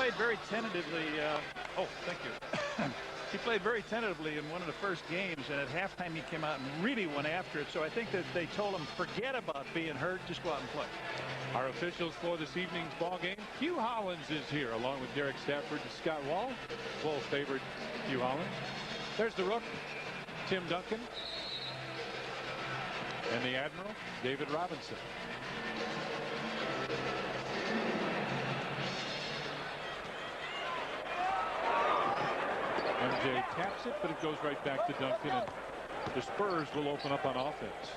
played very tentatively. Oh, thank you. He played very tentatively in one of the first games, and at halftime he came out and really went after it. So I think that they told him, forget about being hurt, just go out and play. Our officials for this evening's ball game, Hugh Hollins is here, along with Derek Stafford and Scott Wall. Bulls favored Hugh Hollins. There's the rook, Tim Duncan. And the Admiral, David Robinson. MJ taps it, but it goes right back to Duncan, and the Spurs will open up on offense.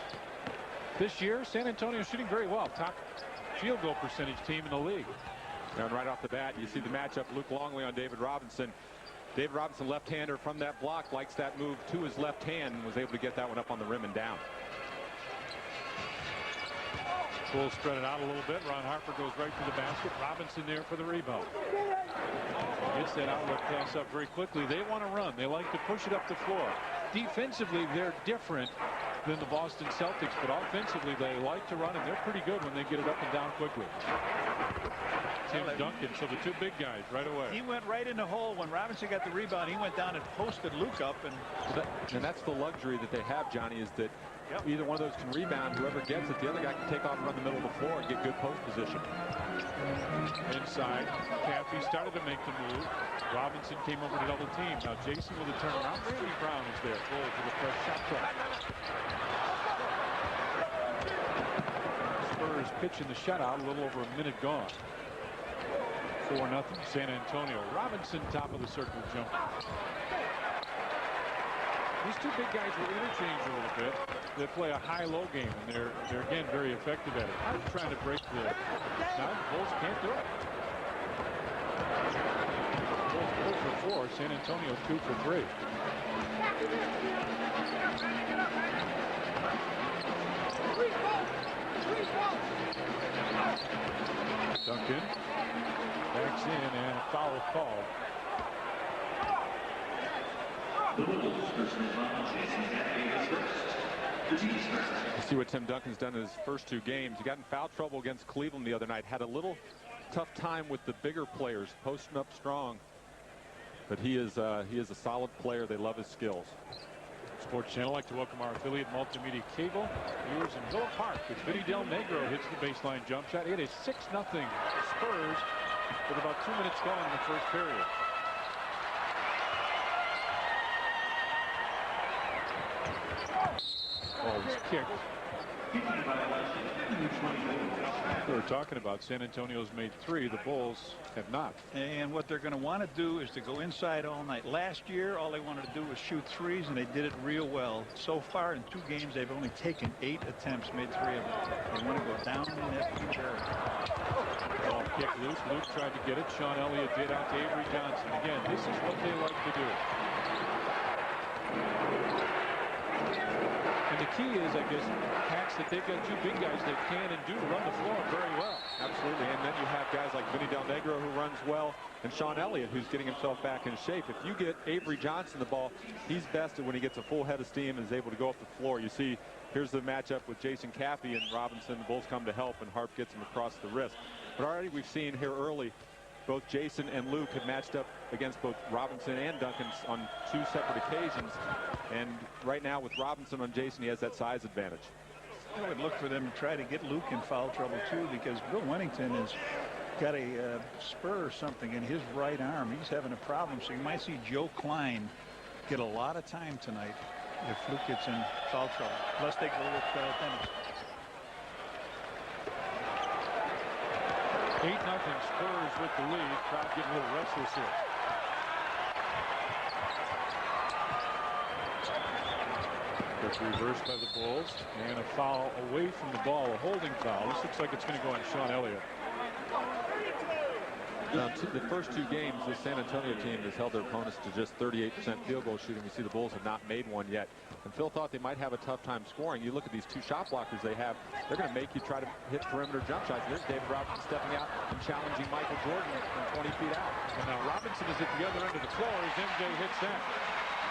This year, San Antonio shooting very well. Top field goal percentage team in the league. And right off the bat, you see the matchup, Luke Longley on David Robinson. David Robinson, left-hander from that block, likes that move to his left hand and was able to get that one up on the rim and down. Bulls spread it out a little bit. Ron Harper goes right to the basket. Robinson there for the rebound. Gets that outlet pass up very quickly. They want to run. They like to push it up the floor. Defensively, they're different than the Boston Celtics, but offensively, they like to run, and they're pretty good when they get it up and down quickly. Tim Duncan, so the two big guys right away. He went right in the hole when Robinson got the rebound. He went down and posted Luke up. And that's the luxury that they have, Johnny, is that either one of those can rebound. Whoever gets it, the other guy can take off and run the middle of the floor and get good post position. Inside, Caffey started to make the move. Robinson came over to double team. Now Jason with a turnaround. Randy Brown is there. Bulls with a fresh shot clock. Spurs pitching the shutout. A little over a minute gone. 4-0 San Antonio. Robinson top of the circle jump. These two big guys will interchange a little bit. They play a high-low game, and they're again very effective at it. I'm trying to break the now. Bulls can't do it. Bulls 4 for 4. San Antonio 2 for 3. Duncan backs in, and a foul called. You see what Tim Duncan's done in his first two games. He got in foul trouble against Cleveland the other night. Had a little tough time with the bigger players, posting up strong. But he is a solid player. They love his skills. Sports Channel like to welcome our affiliate Multimedia Cable viewers in Villa Park. As Vinny Del Negro hits the baseline jump shot. It is 6-0 Spurs with about 2 minutes gone in the first period. Ball is kicked. We were talking about San Antonio's made 3. The Bulls have not. And what they're going to want to do is to go inside all night. Last year, all they wanted to do was shoot threes, and they did it real well. So far in 2 games, they've only taken 8 attempts, made 3 of them. They want to go down in that huge area. Ball kicked loose. Luke tried to get it. Sean Elliott did out to Avery Johnson. Again, this is what they like to do. And the key is, I guess, Hacks, that they've got 2 big guys that can and do run the floor very well. Absolutely. And then you have guys like Vinny Del Negro, who runs well, and Sean Elliott, who's getting himself back in shape. If you get Avery Johnson the ball, he's best when he gets a full head of steam and is able to go off the floor. You see, here's the matchup with Jason Caffey and Robinson. The Bulls come to help, and Harp gets him across the wrist. But already we've seen here early, both Jason and Luke have matched up against both Robinson and Duncan on 2 separate occasions. And right now with Robinson on Jason, he has that size advantage. I would look for them to try to get Luke in foul trouble too, because Bill Wennington has got a spur or something in his right arm. He's having a problem, so you might see Joe Klein get a lot of time tonight if Luke gets in foul trouble. Plus they go with Dennis. 8-0 Spurs with the lead. Crowd getting a little restless here. Gets reversed by the Bulls, and a foul away from the ball, a holding foul. This looks like it's going to go on Sean Elliott. Now, the first 2 games, the San Antonio team has held their opponents to just 38% field goal shooting. You see the Bulls have not made one yet. And Phil thought they might have a tough time scoring. You look at these 2 shot blockers they have, they're going to make you try to hit perimeter jump shots. There's David Robinson stepping out and challenging Michael Jordan from 20 feet out. And now Robinson is at the other end of the floor as MJ hits that.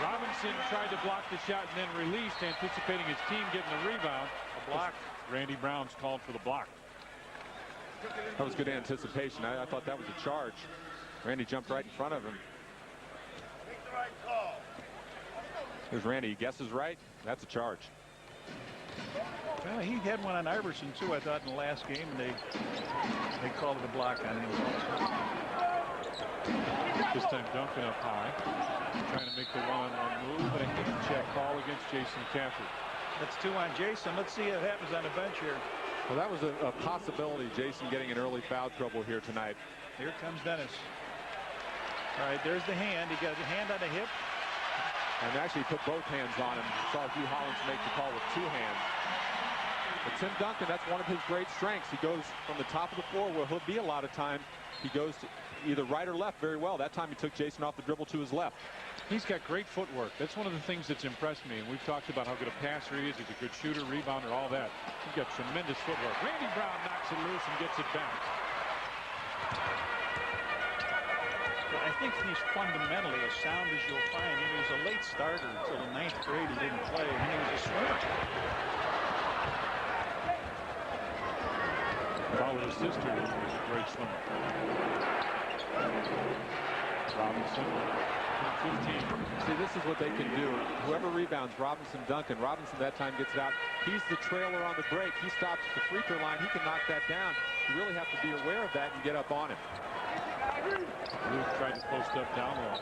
Robinson tried to block the shot and then released, anticipating his team getting the rebound. A block. Randy Brown's called for the block. That was good anticipation. I thought that was a charge. Randy jumped right in front of him. Here's Randy. He guesses right. That's a charge. Well, he had one on Iverson too, I thought, in the last game, and they called it a block on him. This time Duncan up high, trying to make the one-on-one move, and a hit check call against Jason Caffrey. That's 2 on Jason. Let's see what happens on the bench here. Well, that was a possibility. Jason getting in early foul trouble here tonight. Here comes Dennis. All right, there's the hand. He got a hand on the hip. And actually put both hands on him. Saw Hugh Hollins make the call with 2 hands. But Tim Duncan, that's one of his great strengths. He goes from the top of the floor where he'll be a lot of time. He goes to either right or left very well. That time he took Jason off the dribble to his left. He's got great footwork. That's one of the things that's impressed me. And we've talked about how good a passer he is. He's a good shooter, rebounder, all that. He's got tremendous footwork. Randy Brown knocks it loose and gets it back. I think he's fundamentally as sound as you'll find. He was a late starter until the 9th grade. He didn't play, and he was a swimmer. Followed his sister, who was a great swimmer. Robinson, 15. See, this is what they can do. Whoever rebounds, Robinson, Duncan. Robinson that time gets it out. He's the trailer on the break. He stops at the free throw line. He can knock that down. You really have to be aware of that and get up on him. Luke tried to post up down low.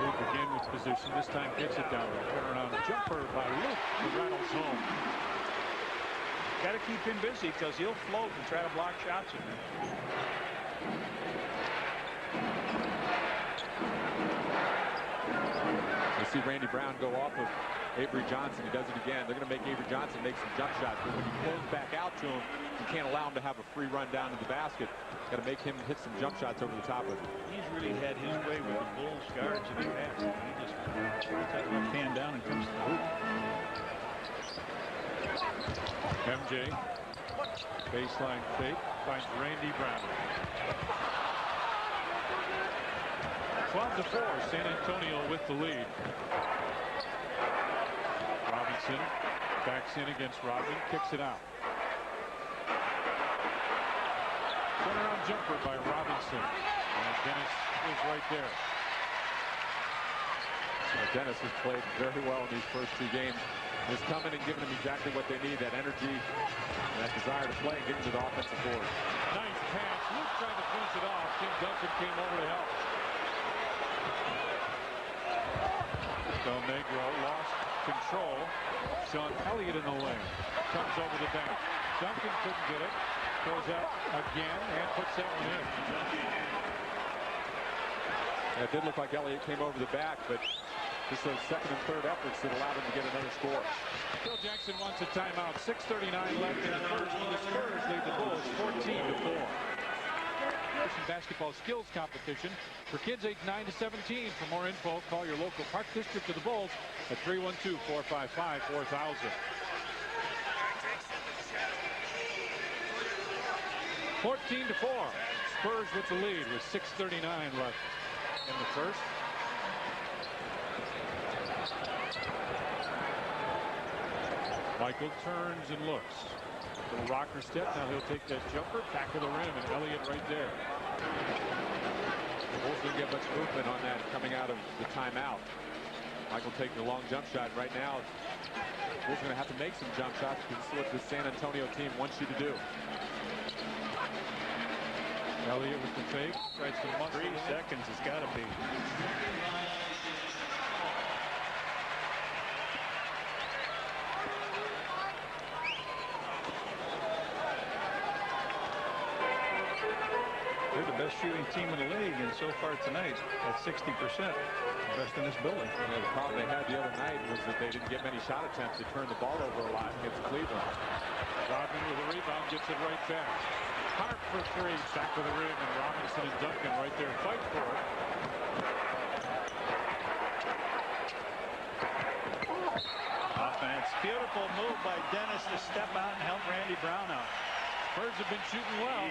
Luke again with position. This time gets it down low. Turnaround jumper by Luke to Reynolds home. Got to keep him busy because he'll float and try to block shots at him. You see Randy Brown go off of Avery Johnson. He does it again. They're going to make Avery Johnson make some jump shots. But when you close back out to him, you can't allow him to have a free run down to the basket. Got to make him hit some jump shots over the top of him. He's really had his way with the Bulls guards in the past. He just takes left hand down and comes to the hoop. MJ, baseline fake, finds Randy Brown. 12-4, San Antonio with the lead. Robinson backs in against Rodman, kicks it out. Turnaround jumper by Robinson. And Dennis is right there. Dennis has played very well in these first 2 games. Has come in and given them exactly what they need, that energy and that desire to play and get into the offensive board. Nice pass. Luke trying to finish it off. Tim Duncan came over to help. Del Negro lost control. Sean Elliott in the lane. Comes over the back. Duncan couldn't get it. Goes out again and puts that one in. It did look like Elliott came over the back, but just those second and third efforts that allowed him to get another score. Phil Jackson wants a timeout. 6:39 left in the first. The Spurs lead the Bulls 14-4. Basketball skills competition for kids aged 9 to 17. For more info, call your local Park District of the Bulls at 312-455-4000. 14-4. Spurs with the lead with 6:39 left in the first. Michael turns and looks. Little rocker step. Now he'll take that jumper back to the rim, and Elliott right there. The Bulls didn't get much movement on that coming out of the timeout. Michael taking a long jump shot right now. The Bulls are going to have to make some jump shots because this is what the San Antonio team wants you to do. Elliott with the fake. Tries to muscle 3 seconds. It's got to be. They're the best shooting team in the league, and so far tonight at 60%, the best in this building. The problem they had the other night was that they didn't get many shot attempts. They turned the ball over a lot against Cleveland. Rodman with a rebound, gets it right back. Hart for 3, back to the rim, and Robinson and Duncan right there fight for it. Offense, beautiful move by Dennis to step out and help Randy Brown out. Spurs have been shooting well.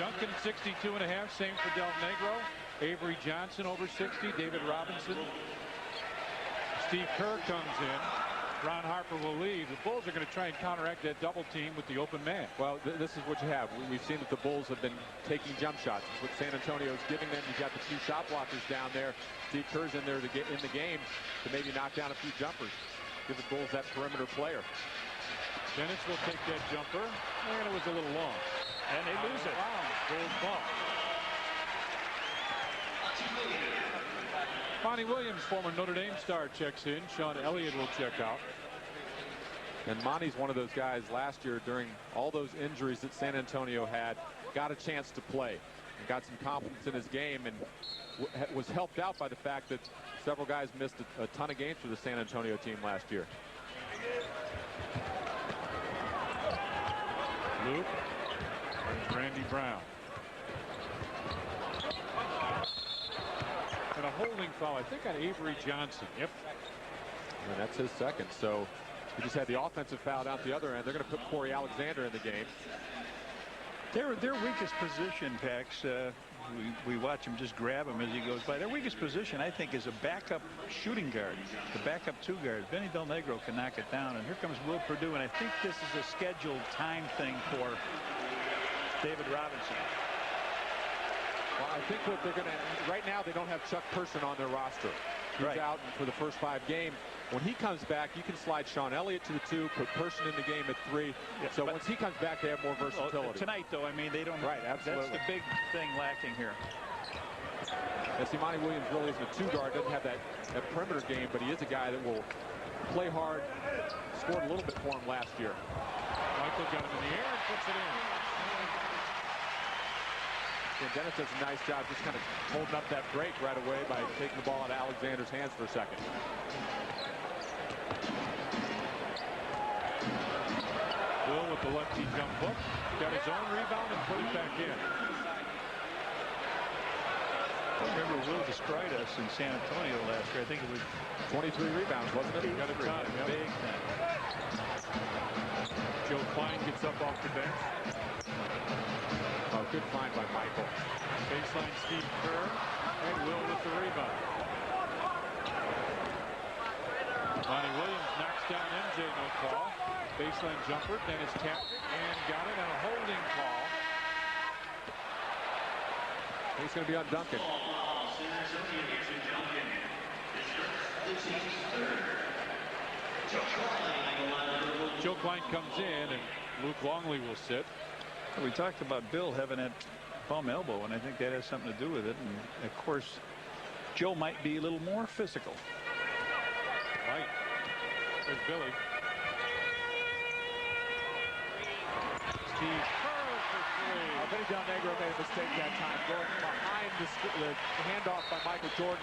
Duncan 62.5, same for Del Negro. Avery Johnson over 60. David Robinson. Steve Kerr comes in. Ron Harper will leave. The Bulls are going to try and counteract that double team with the open man. Well, this is what you have. We've seen that the Bulls have been taking jump shots. It's what San Antonio is giving them. You've got the 2 shot blockers down there. Steve Kerr's in there to get in the game to maybe knock down a few jumpers. Give the Bulls that perimeter player. Dennis will take that jumper, and it was a little long. And they lose it. Bulls ball. Monty Williams, former Notre Dame star, checks in. Sean Elliott will check out. And Monty's one of those guys last year during all those injuries that San Antonio had, got a chance to play and got some confidence in his game, and was helped out by the fact that several guys missed a ton of games for the San Antonio team last year. Luke and Randy Brown. And a holding foul, I think, on Avery Johnson. Yep. And that's his second. So he just had the offensive foul out the other end. They're going to put Corey Alexander in the game. Their weakest position, Pax, we watch him just grab him as he goes by. Their weakest position, I think, is a backup shooting guard, the backup 2 guard. Benny Del Negro can knock it down. And here comes Will Perdue. And I think this is a scheduled time thing for David Robinson. Well, I think what they're going to, right now they don't have Chuck Person on their roster. He's out for the first 5 games. When he comes back, you can slide Sean Elliott to the 2, put Person in the game at 3. Yeah, so once he comes back, they have more versatility. Tonight, though, I mean, they don't. Right, absolutely. That's the big thing lacking here. Monty Williams really isn't a 2 guard, doesn't have that perimeter game, but he is a guy that will play hard. Scored a little bit for him last year. Michael got him in the air and puts it in. And Dennis does a nice job just kind of holding up that break right away by taking the ball out of Alexander's hands for a second. Will with the lefty jump hook. Got his own rebound and put it back in. I remember Will destroyed us in San Antonio last year. I think it was 23 rebounds, wasn't it? He got a ton. Big time. Joe Klein gets up off the bench. Oh, good find by Michael. Baseline Steve Kerr, and Will with the rebound. Monty Williams knocks down MJ, no call. Baseline jumper, Dennis tapped it and got it, and a holding call. He's going to be on Duncan. Joe Klein comes in, and Luke Longley will sit. We talked about Bill having that bum elbow, and I think that has something to do with it. And of course, Joe might be a little more physical. Right. There's Billy. Steve Kerr for 3. Benny Del Negro made a mistake that time, going behind the handoff by Michael Jordan,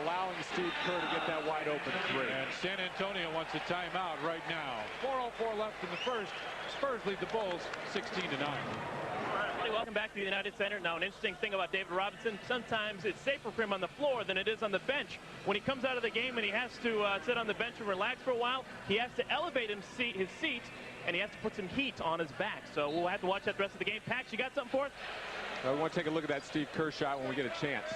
allowing Steve Kerr to get that wide open 3. And San Antonio wants a timeout right now. 4:04 left in the first. Spurs lead the Bulls 16-9. Welcome back to the United Center. Now, an interesting thing about David Robinson, sometimes it's safer for him on the floor than it is on the bench. When he comes out of the game and he has to sit on the bench and relax for a while, he has to elevate his seat, and he has to put some heat on his back. So we'll have to watch that the rest of the game. Pax, you got something for us? I want to take a look at that Steve Kerr shot when we get a chance.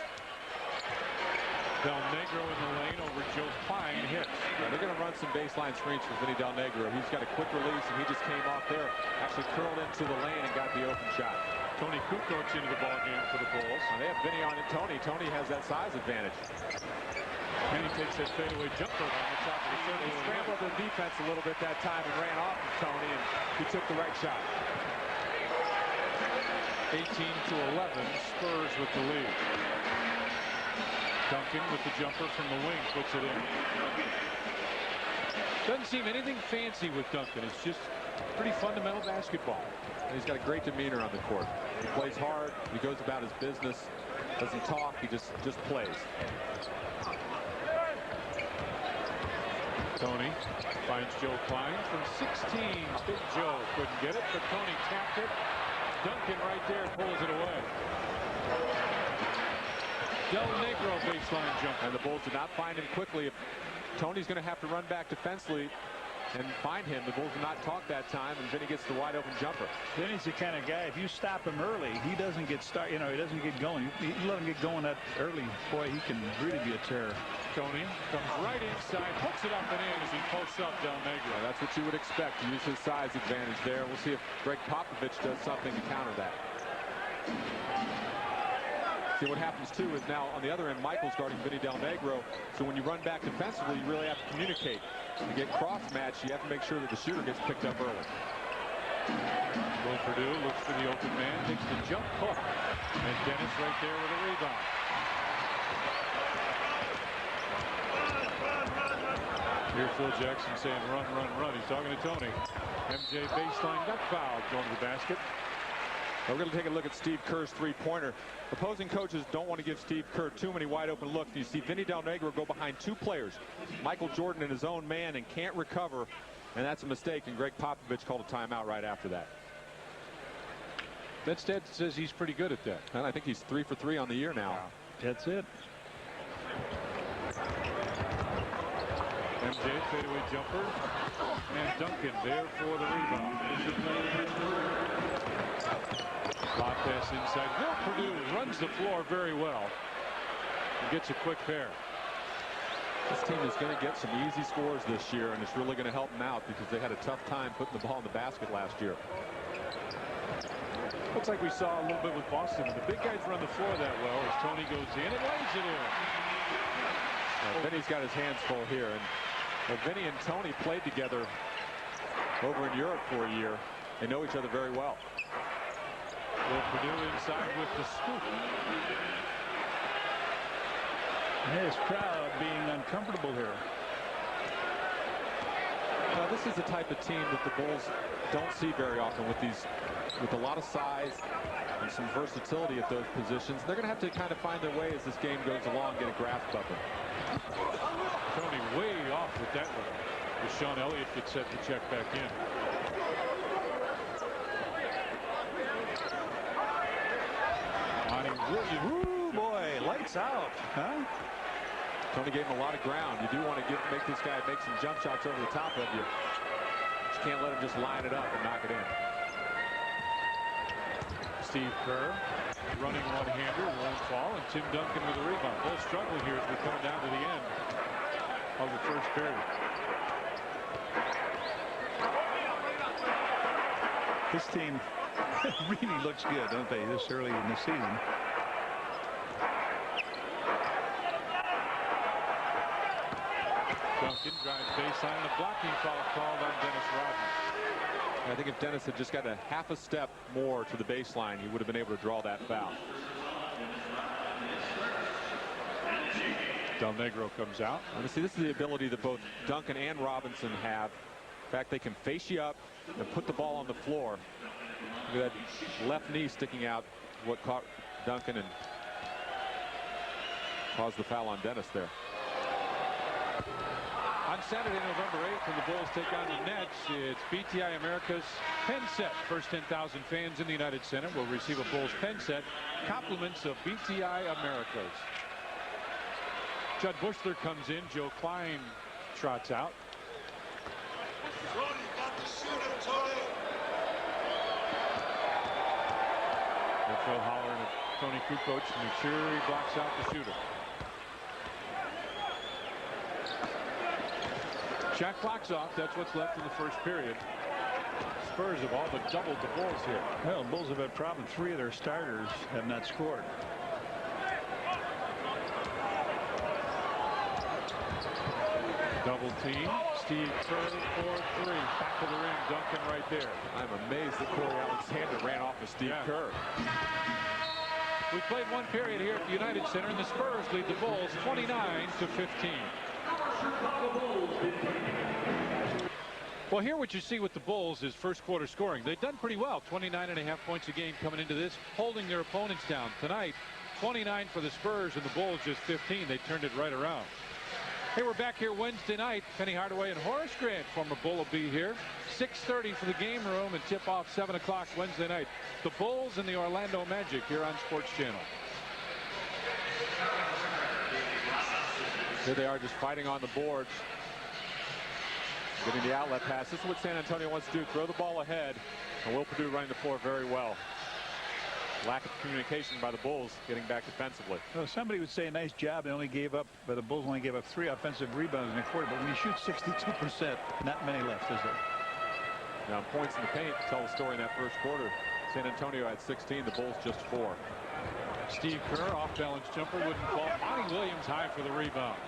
Del Negro in the lane over Joe Klein hits. Yeah, they're going to run some baseline screens for Vinny Del Negro. He's got a quick release, and he just came off there, actually curled into the lane and got the open shot. Tony Kukoc into the ball game for the Bulls. Now they have Vinny on it. Tony has that size advantage. And he takes that fadeaway jumper on the top of the circle. He scrambled the defense a little bit that time and ran off of Tony, and he took the right shot. 18-11, Spurs with the lead. Duncan with the jumper from the wing puts it in. Doesn't seem anything fancy with Duncan. It's just pretty fundamental basketball. And he's got a great demeanor on the court. He plays hard. He goes about his business. Doesn't talk. He just plays. Tony finds Joe Klein from 16. Big Joe couldn't get it, but Tony tapped it. Duncan right there pulls it away. Del Negro baseline jump. And the Bulls did not find him quickly. Tony's going to have to run back defensively and find him. The Bulls will not talk that time, and Vinny gets the wide open jumper. Vinny's the kind of guy, if you stop him early, he doesn't get started. You know, he doesn't get going. You let him get going that early, boy, he can really be a terror. Tony comes right inside, hooks it up and in as he posts up Del Negro. That's what you would expect, to use his size advantage there. We'll see if Greg Popovich does something to counter that. See, what happens, too, is now on the other end, Michael's guarding Vinny Del Negro. So when you run back defensively, you really have to communicate. To get cross-matched, you have to make sure that the shooter gets picked up early. Will Perdue looks for the open man, takes the jump hook. And Dennis right there with a rebound. Here Phil Jackson saying run, run, run. He's talking to Tony. MJ baseline got fouled going to the basket. We're going to take a look at Steve Kerr's three-pointer. Opposing coaches don't want to give Steve Kerr too many wide-open looks. You see Vinny Del Negro go behind two players, Michael Jordan and his own man, and can't recover, and that's a mistake, and Greg Popovich called a timeout right after that. That stat says he's pretty good at that. And I think he's 3 for 3 on the year now. Wow. That's it. MJ fadeaway jumper, and Duncan there for the rebound. Lob pass inside. Will Perdue runs the floor very well and gets a quick pair. This team is going to get some easy scores this year, and it's really going to help them out because they had a tough time putting the ball in the basket last year. Looks like we saw a little bit with Boston. The big guys run the floor that well as Tony goes in and lays it in. Vinny's got his hands full here, and Vinny and Tony played together over in Europe for a year. They know each other very well. Will Perdue inside with the scoop. His crowd being uncomfortable here. Now, this is the type of team that the Bulls don't see very often with a lot of size and some versatility at those positions. They're going to have to kind of find their way as this game goes along, get a grasp of it. Tony way off with that one. As Sean Elliott gets set to check back in. Ooh, boy, lights out, huh? Tony gave him a lot of ground. You do want to make this guy make some jump shots over the top of you. But you can't let him just line it up and knock it in. Steve Kerr running one-hander, won't fall, and Tim Duncan with a rebound. Both struggling here as we come down to the end of the first period. This team really looks good, don't they, this early in the season? Duncan drives baseline and a blocking foul called on Dennis Rodman. I think if Dennis had just got a half a step more to the baseline, he would have been able to draw that foul. Del Negro comes out. And see, this is the ability that both Duncan and Robinson have. In fact, they can face you up and put the ball on the floor. Look at that left knee sticking out, what caught Duncan and caused the foul on Dennis there. On Saturday, November 8th, when the Bulls take on the Nets, it's BTI America's pen set. First 10,000 fans in the United Center will receive a Bulls pen set. Compliments of BTI Americas. Judd Bushler comes in. Joe Klein trots out. And Phil hollering at Tony Kukoc to make sure he blocks out the shooter. Shot clock's off. That's what's left in the first period. Spurs have all but doubled the Bulls here. Well, the Bulls have had problems. 3 of their starters have not scored. Double team. Steve Kerr for 3. Back of the rim. Duncan right there. I'm amazed that Corey Alexander ran off of Steve Kerr. We played one period here at the United Center, and the Spurs lead the Bulls 29-15. Well, here what you see with the Bulls is first quarter scoring. They've done pretty well. 29.5 points a game coming into this, holding their opponents down. Tonight, 29 for the Spurs, and the Bulls just 15. They turned it right around. Hey, we're back here Wednesday night. Penny Hardaway and Horace Grant, former Bull, will be here. 6:30 for the game room, and tip off 7 o'clock Wednesday night. The Bulls and the Orlando Magic here on Sports Channel. Here they are just fighting on the boards. Getting the outlet pass. This is what San Antonio wants to do. Throw the ball ahead. And Will Perdue running the floor very well. Lack of communication by the Bulls getting back defensively. Well, somebody would say nice job. They only gave up, but the Bulls only gave up 3 offensive rebounds in the quarter. But when you shoot 62%, not many left, is there? Now, points in the paint tell the story in that first quarter. San Antonio had 16, the Bulls just 4. Steve Kerr, off-balance jumper, wouldn't fall. Monty Williams high for the rebound.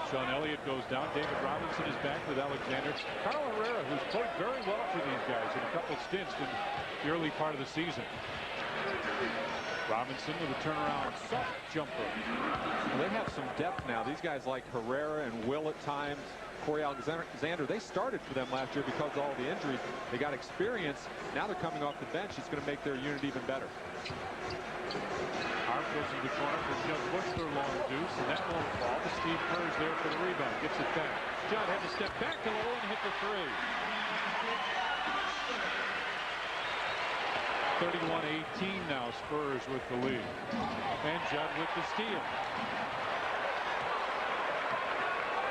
Sean Elliott goes down. David Robinson is back with Alexander. Carl Herrera, who's played very well for these guys in a couple stints in the early part of the season. Robinson with a turnaround soft jumper. Well, they have some depth now. These guys like Herrera and Will at times. Corey Alexander, they started for them last year because of all the injuries. They got experience. Now they're coming off the bench. It's going to make their unit even better. Hart goes in the corner for Judd Bushler, long deuce, and that won't fall. But Steve Kerr's there for the rebound. Gets it back. Judd had to step back a little and hit the 3. 31-18 now, Spurs with the lead. And Judd with the steal.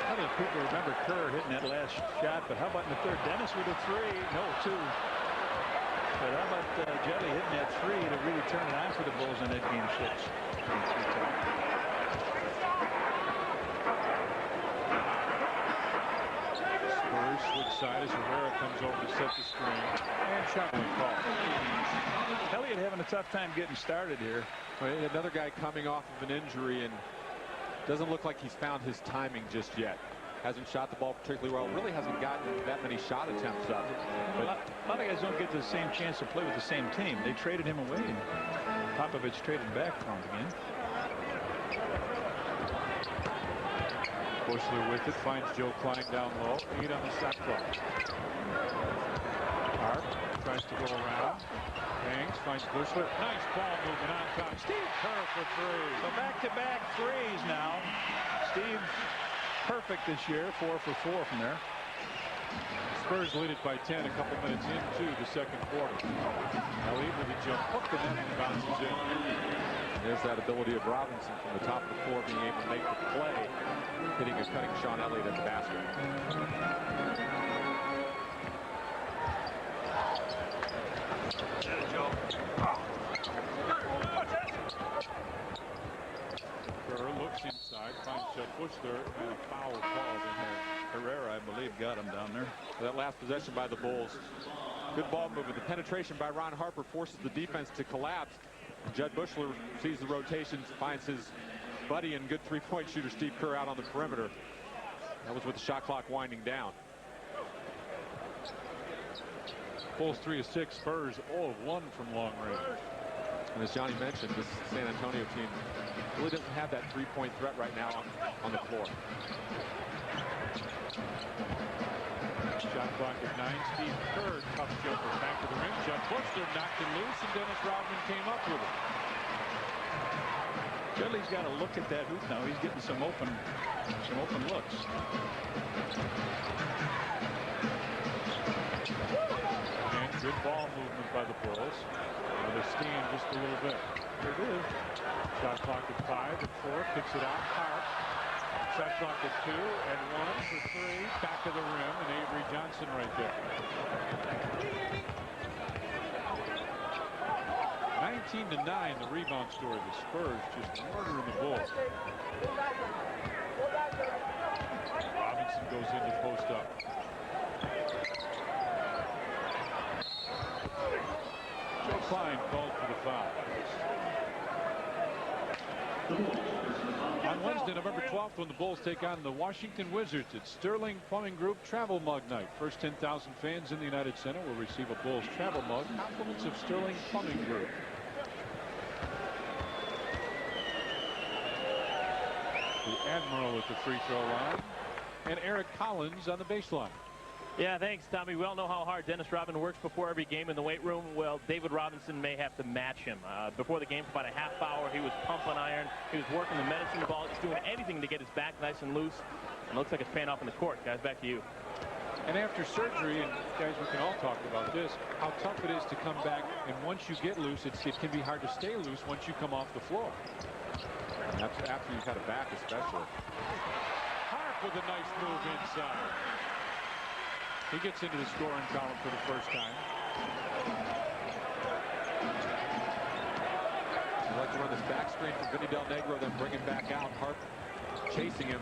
I don't know if people remember Kerr hitting that last shot, but how about in the third? Dennis with a 3. No, 2. But how about Jelly hitting that 3 to really turn it on for the Bulls in that game 6? Spurs switch side as Herrera comes over to set the screen. And shot call. Elliott having a tough time getting started here. Another guy coming off of an injury and doesn't look like he's found his timing just yet. Hasn't shot the ball particularly well. Really hasn't gotten that many shot attempts up. But a lot of guys don't get the same chance to play with the same team. They traded him away. And Popovich traded back for him again. Bushler with it, finds Joe Klein down low. 8 on the shot clock. Hart tries to go around. Hangs, finds Bushler. Nice ball movement on top. Steve Kerr for 3. So back-to-back threes now. Steve perfect this year. 4 for 4 from there. Spurs lead it by 10 a couple minutes into the second quarter. Elliott with a jump hook and then bounces in. There's that ability of Robinson from the top of the floor being able to make the play, hitting and cutting Sean Elliott at the basket. Kerr looks inside, finds Judd Bushler, and a foul called in there. Herrera, I believe, got him down there. That last possession by the Bulls. Good ball movement. The penetration by Ron Harper forces the defense to collapse. Judd Bushler sees the rotations, finds his buddy and good three-point shooter Steve Kerr out on the perimeter. That was with the shot clock winding down. Bulls 3 of 6, Spurs 0 of 1 from long range. And as Johnny mentioned, this San Antonio team really doesn't have that three-point threat right now on the floor. Shot clock at 9. Steve Kerr, tough jumper back to the rim. Judd Bushler knocked it loose, and Dennis Rodman came up with it. Dudley's got to look at that hoop now. He's getting some open looks. And good ball movement by the Bulls. Now they're skiing just a little bit. They do. Shot clock at 5 and 4. Kicks it out. Hart. Shot clock at 2 and 1 for 3. Back of the rim, and Avery Johnson right there. 19-9, the rebound story. The Spurs just murdering the Bulls. Robinson goes in to post up. Joe Klein called for the foul. On Wednesday, November 12th, when the Bulls take on the Washington Wizards, it's Sterling Plumbing Group Travel Mug Night. First 10,000 fans in the United Center will receive a Bulls travel mug, compliments of Sterling Plumbing Group. The Admiral at the free throw line, and Eric Collins on the baseline. Yeah, thanks, Tommy. We all know how hard Dennis Rodman works before every game in the weight room. Well, David Robinson may have to match him. Before the game, for about a half hour, he was pumping iron. He was working the medicine ball. He's doing anything to get his back nice and loose. And looks like it's paying off in the court. Guys, back to you. And after surgery, and guys, we can all talk about this, how tough it is to come back. And once you get loose, it can be hard to stay loose once you come off the floor. And that's after you've had a back, especially. Hart with a nice move inside. He gets into the scoring column for the first time. I'd like to run this back screen for Vinny Del Negro, then bring him back out. Harp chasing him.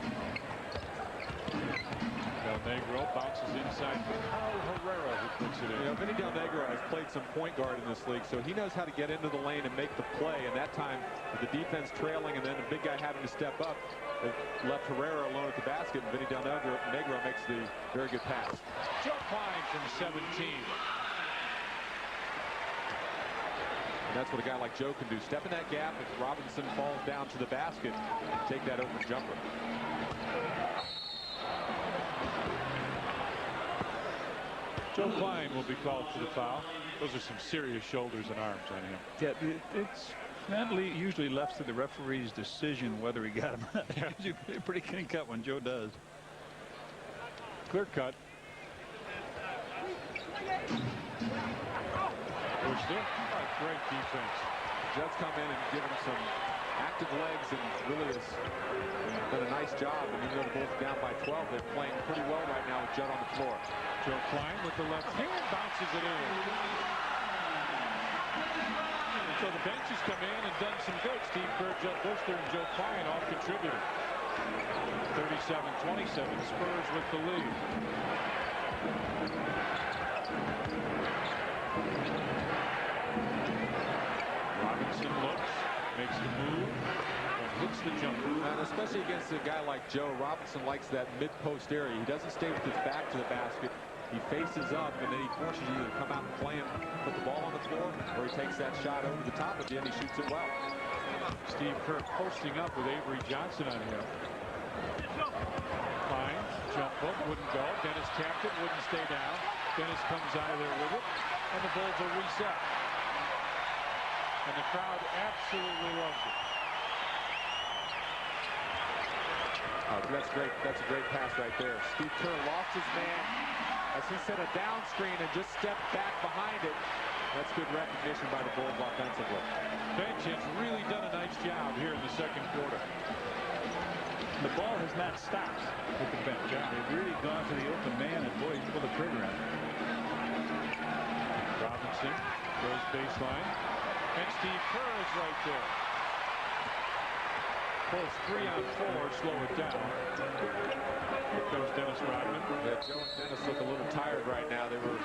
Del Negro bounces inside for Carl Herrera, who puts it in. You know, Vinny Del Negro has played some point guard in this league, so he knows how to get into the lane and make the play. And that time, with the defense trailing and then the big guy having to step up, it left Herrera alone at the basket, and Vinny Del Negro makes the very good pass. Joe Klein from 17. And that's what a guy like Joe can do. Step in that gap if Robinson falls down to the basket, take that open jumper. Joe Klein will be called for the foul. Those are some serious shoulders and arms on him. Yeah, it's not usually left to the referee's decision whether he got him or not. It's usually pretty clean cut when Joe does. Clear cut. Pushed it. Great defense. Judd's come in and given him some active legs and really has done a nice job. And even though the Bulls are down by 12, they're playing pretty well right now with Judd on the floor. Joe Klein with the left hand bounces it in. So the bench has come in and done some good. Steve Kerr, Judd Bushler, and Joe Klein all contributed. 37-27, Spurs with the lead. Robinson looks, makes the move, and hits the jumper. And especially against a guy like Joe, Robinson likes that mid-post area. He doesn't stay with his back to the basket. He faces up, and then he forces you to come out and play him, put the ball on the floor, or he takes that shot over the top at the end. He shoots it well. Steve Kerr posting up with Avery Johnson on him. Klein, jump hook, wouldn't go. Dennis tapped it, wouldn't stay down. Dennis comes out of there with it, and the Bulls will reset. And the crowd absolutely loves it. That's great. That's a great pass right there. Steve Kerr lost his man as he set a down screen and just stepped back behind it. That's good recognition by the Bulls offensively. Bench has really done a nice job here in the second quarter. The ball has not stopped with the bench. They've really gone for the open man, and boy, he's pulled the trigger on it. Robinson goes baseline, and Steve Kerr is right there. Bulls 3 on 4, slow it down. Here comes Dennis Rodman. Yeah, Joe and Dennis look a little tired right now. They were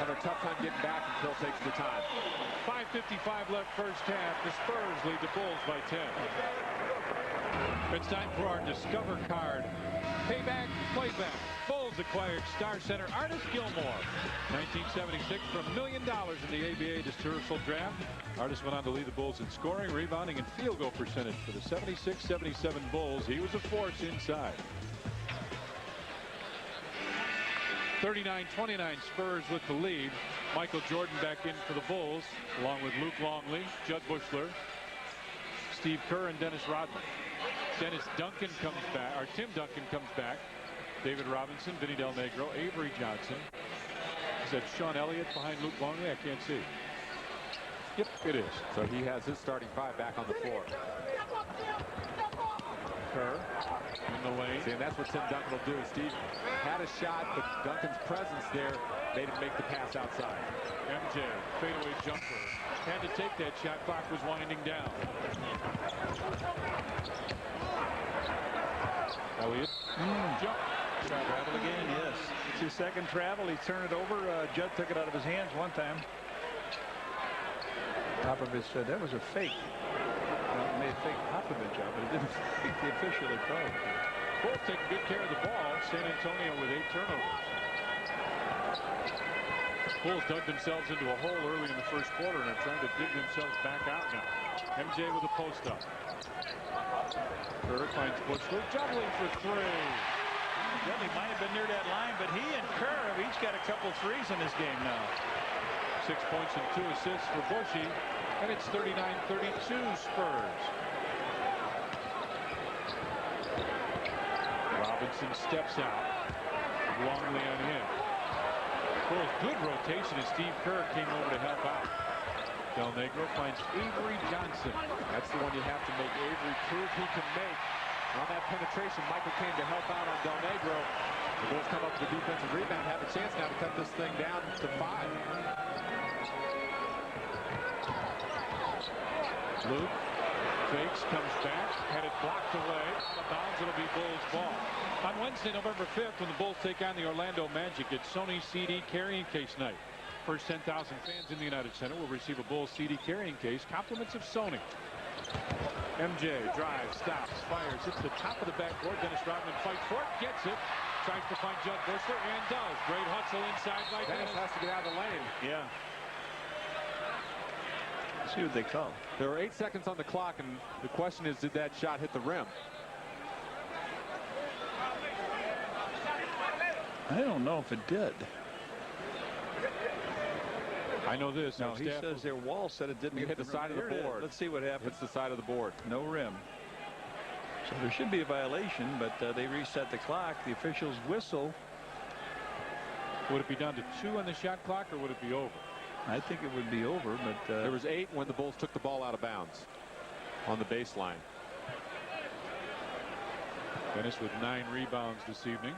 having a tough time getting back, and Phil takes the time. 5:55 left first half. The Spurs lead the Bulls by 10. It's time for our Discover card. Payback, playback. Bulls acquired Star Center Artist Gilmore. 1976 for $1 million in the ABA Dispersal Draft. Artist went on to lead the Bulls in scoring, rebounding, and field goal percentage for the 76-77 Bulls. He was a force inside. 39-29 Spurs with the lead. Michael Jordan back in for the Bulls, along with Luke Longley, Judd Bushler, Steve Kerr, and Dennis Rodman. Dennis Duncan comes back, or Tim Duncan comes back. David Robinson, Vinny Del Negro, Avery Johnson. Is that Sean Elliott behind Luke Longley? I can't see. Yep, it is. So he has his starting five back on the floor. Kerr in the lane. See, and that's what Tim Duncan will do. Steve had a shot, but Duncan's presence there made him make the pass outside. MJ, fadeaway jumper. Had to take that shot. Clock was winding down. Elliott. Jump. Travel again, yes. It's his second travel. He's turned it over. Judd took it out of his hands one time. Popovich said that was a fake. Well, it may have faked Popovich out, but it didn't fake the official that called. Bulls taking good care of the ball. San Antonio with 8 turnovers. Bulls dug themselves into a hole early in the first quarter and are trying to dig themselves back out now. MJ with a post up. Kerr finds Bushler, juggling for 3. He might have been near that line, but he and Kerr have each got a couple threes in this game now. 6 points and 2 assists for Bushy, and it's 39-32 Spurs. Robinson steps out. Longley on him. Bulls good rotation as Steve Kerr came over to help out. Del Negro finds Avery Johnson. That's the one you have to make Avery prove he can make. On that penetration, Michael came to help out on Del Negro. The Bulls come up with the defensive rebound, have a chance now to cut this thing down to 5. Luke fakes, comes back, had it blocked away. Out of bounds, it'll be Bulls ball. On Wednesday, November 5th, when the Bulls take on the Orlando Magic, it's Sony CD carrying case night. First 10,000 fans in the United Center will receive a Bulls CD carrying case, compliments of Sony. MJ drives, stops, fires, hits the top of the backboard. Dennis Rodman fights for it, gets it, tries to find Judd Bushler, and does. Great hustle inside by Dennis has to get out of the lane. Yeah. See what they call. There are 8 seconds on the clock, and the question is, did that shot hit the rim? I don't know if it did. I know this. No, he says their wall said it didn't hit the side of the board. Let's see what happens. Hits the side of the board. No rim. So there should be a violation, but they reset the clock. The officials whistle. Would it be down to 2 on the shot clock, or would it be over? I think it would be over, but there was 8 when the Bulls took the ball out of bounds on the baseline. Dennis with 9 rebounds this evening.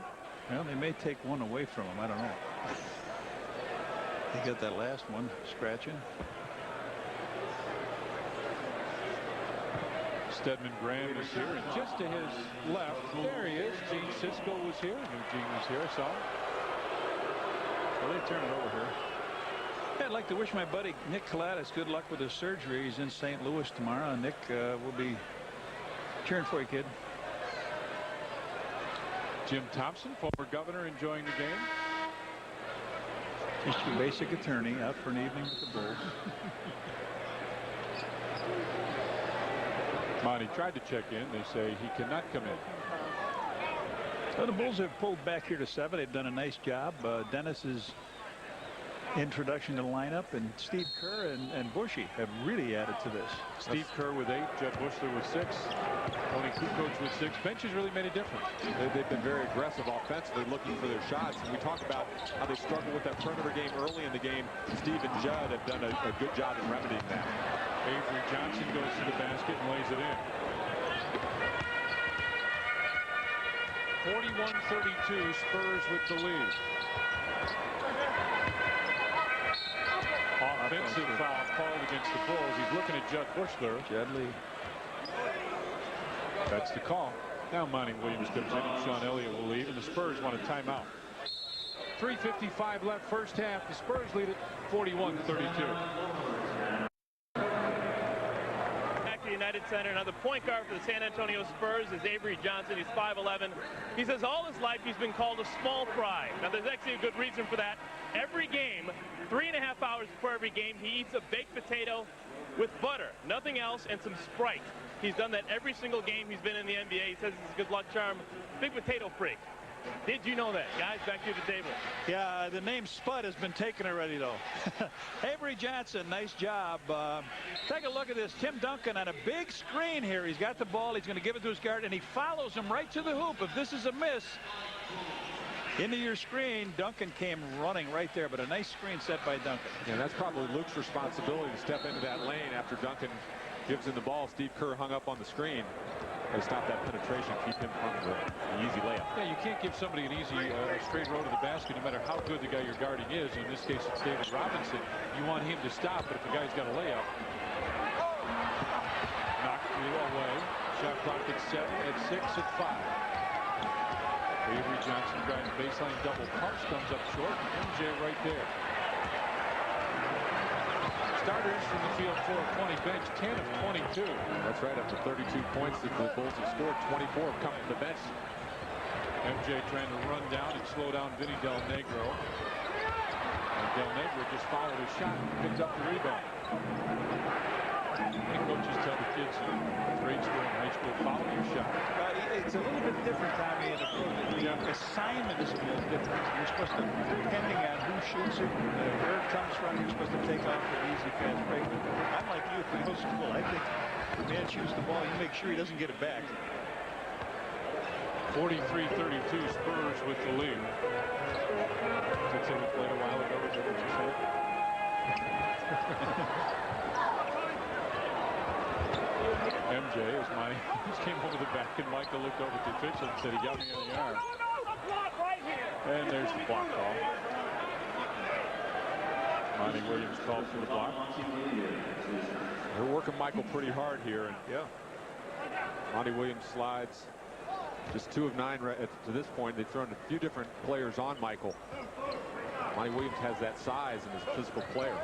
Well, they may take one away from him. I don't know. They got that last one scratching. Stedman Graham is here, and just to his left, there he is. Gene Sisco was here. I knew Gene was here. I saw him. Well, they turn it over here. Yeah, I'd like to wish my buddy Nick Kalatis good luck with his surgery. He's in St. Louis tomorrow. Nick will be cheering for you, kid. Jim Thompson, former governor, enjoying the game. Just your basic attorney out for an evening with the Bulls. Monty tried to check in. They say he cannot come in. So the Bulls have pulled back here to 7. They've done a nice job. Dennis's introduction to the lineup, and Steve Kerr and Bushy have really added to this. Steve Kerr with 8, Judd Bushler with 6, Tony Kukoc with 6. Benches really made a difference. They've been very aggressive offensively, looking for their shots. And we talk about how they struggle with that perimeter game early in the game. Steve and Judd have done a good job in remedying that. Avery Johnson goes to the basket and lays it in. 41-32, Spurs with the lead. Offensive foul called against the Bulls. He's looking at Judd Bushler. Judley. That's the call. Now Monty Williams comes in and Sean Elliott will leave, and the Spurs want a timeout. 3:55 left first half. The Spurs lead at 41-32. Back to the United Center. Now the point guard for the San Antonio Spurs is Avery Johnson. He's 5'11". He says all his life he's been called a small fry. Now there's actually a good reason for that. Every game, 3.5 hours before every game, he eats a baked potato with butter, nothing else, and some Sprite. He's done that every single game he's been in the NBA. He says it's a good luck charm. Big potato freak. Did you know that? Guys, back to the table. Yeah, the name Spud has been taken already, though. Avery Johnson, nice job. Take a look at this. Tim Duncan on a big screen here. He's got the ball. He's going to give it to his guard, and he follows him right to the hoop. If this is a miss, into your screen, Duncan came running right there, but a nice screen set by Duncan. Yeah, that's probably Luke's responsibility to step into that lane after Duncan gives him the ball. Steve Kerr hung up on the screen. They stop that penetration, keep him from the easy layup. Yeah, you can't give somebody an easy straight road to the basket no matter how good the guy you're guarding is. In this case, it's David Robinson. You want him to stop, but if the guy's got a layup, knocked away. Shot clock at 7, at 6, at 5. Avery Johnson trying baseline double pumps, comes up short. MJ right there. Starters from the field 4 of 20, bench 10 of 22. That's right, after 32 points that the Bulls have scored, 24 have come from the bench. MJ trying to run down and slow down Vinny Del Negro. And Del Negro just followed his shot and picked up the rebound. And coaches tell the kids in grade school and high school, follow your shot. It's a little bit different, Tommy, in the assignment is a little different. You're supposed to, depending on who shoots it, where it comes from, you're supposed to take off for an easy fast break. I'm like you at the middle school. I think the man shoots the ball, you make sure he doesn't get it back. 43-32, Spurs with the lead. 6 minutes played a while ago, is that what you said? MJ, as Monty just came over the back, and Michael looked over at the official and said he got me in the arm. No, the block right here. And there's the block call. Monty Williams called for the block. They're working Michael pretty hard here. And Yeah. Monty Williams slides. Just 2 of 9 to this point. They've thrown a few different players on Michael. Monty Williams has that size and is a physical player.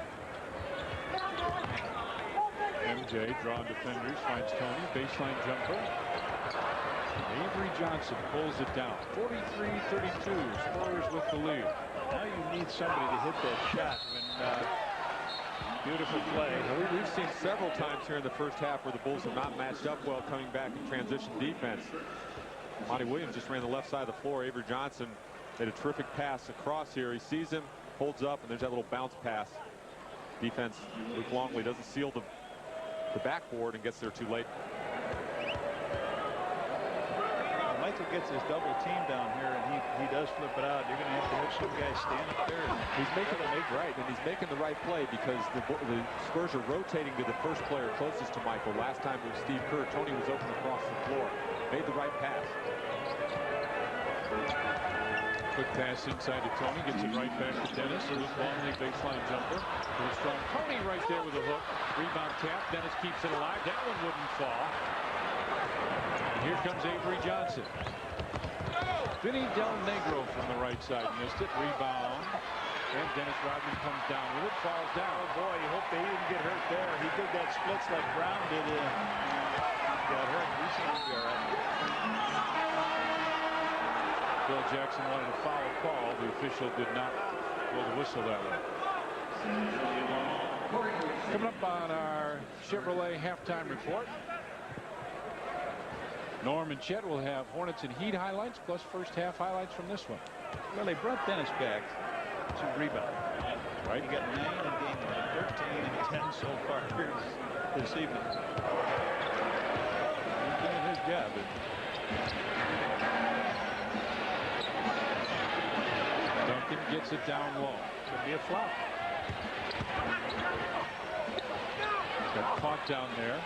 MJ drawing defenders, finds Tony, baseline jumper. Avery Johnson pulls it down. 43-32, Spurs with the lead. Now you need somebody to hit that shot when beautiful play. Now we've seen several times here in the first half where the Bulls have not matched up well coming back in transition defense. Monty Williams just ran the left side of the floor. Avery Johnson made a terrific pass across here. He sees him, holds up, and there's that little bounce pass. Defense, Luke Longley doesn't seal the backboard and gets there too late. Michael gets his double team down here, and he does flip it out. You're going to have to have some guys stand up there. He's making the right, and he's making the right play because the Spurs are rotating to the first player closest to Michael. Last time it was Steve Kerr. Tony was open across the floor. Made the right pass. Quick pass inside to Tony, gets it right back to Dennis. Luke Longley, baseline jumper. Pretty strong. Tony right there with a hook. Rebound tap. Dennis keeps it alive. That one wouldn't fall. And here comes Avery Johnson. Vinny Del Negro from the right side missed it. Rebound. And Dennis Rodman comes down with it. Falls down. Oh boy, you hope they didn't get hurt there. He did that splits like Brown did. Got hurt. He seems to be all right. Bill Jackson wanted a foul call. The official did not blow the whistle that way. Coming up on our Chevrolet halftime report, Norm and Chet will have Hornets and Heat highlights plus first half highlights from this one. Well, they brought Dennis back to rebound. Right? He got 9 in game 13 and 10 so far here this evening. He's doing his job. Duncan gets it down low. Could be a flop. Got caught down there.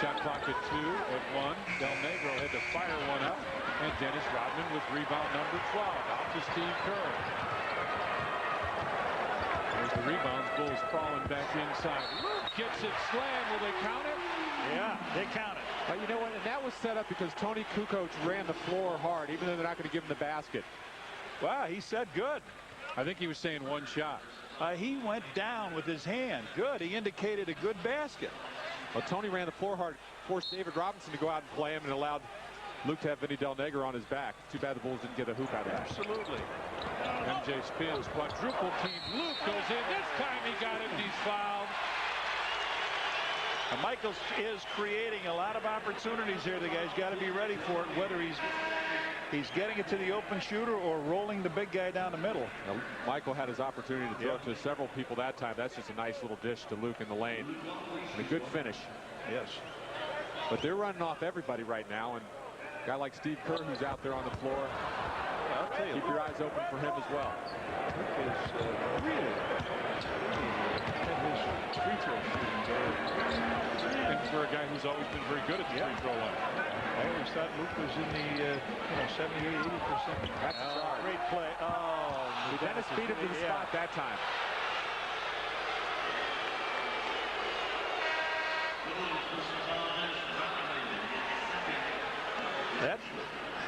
Shot clock at 2, at 1. Del Negro had to fire one up. And Dennis Rodman with rebound number 12. Out to Steve Kerr. There's the rebounds. Bulls crawling back inside. Luke gets it slammed. Will they count it? Yeah, they count it. But you know what? And that was set up because Tony Kukoc ran the floor hard, even though they're not going to give him the basket. Wow, he said good. I think he was saying one shot. He went down with his hand. Good. He indicated a good basket. Well, Tony ran the floor hard, forced David Robinson to go out and play him, and allowed Luke to have Vinny Del Negro on his back. Too bad the Bulls didn't get a hoop out of that. Absolutely. MJ spins, quadruple team. Luke goes in. This time he got it, and he's fouled. And Michaels is creating a lot of opportunities here. The guy's got to be ready for it, whether he's getting it to the open shooter or rolling the big guy down the middle. Now, Michael had his opportunity to throw it to several people that time. That's just a nice little dish to Luke in the lane. And a good finish. Yes. But they're running off everybody right now. And a guy like Steve Kerr, who's out there on the floor, I'll tell you, keep your eyes open for him as well. Luke is really had his free throw shooting there. And for a guy who's always been very good at the free throw line. I always thought Luke was in the 78, 80%. That's a charge. Great play. Oh, Dennis beat him to the spot that time.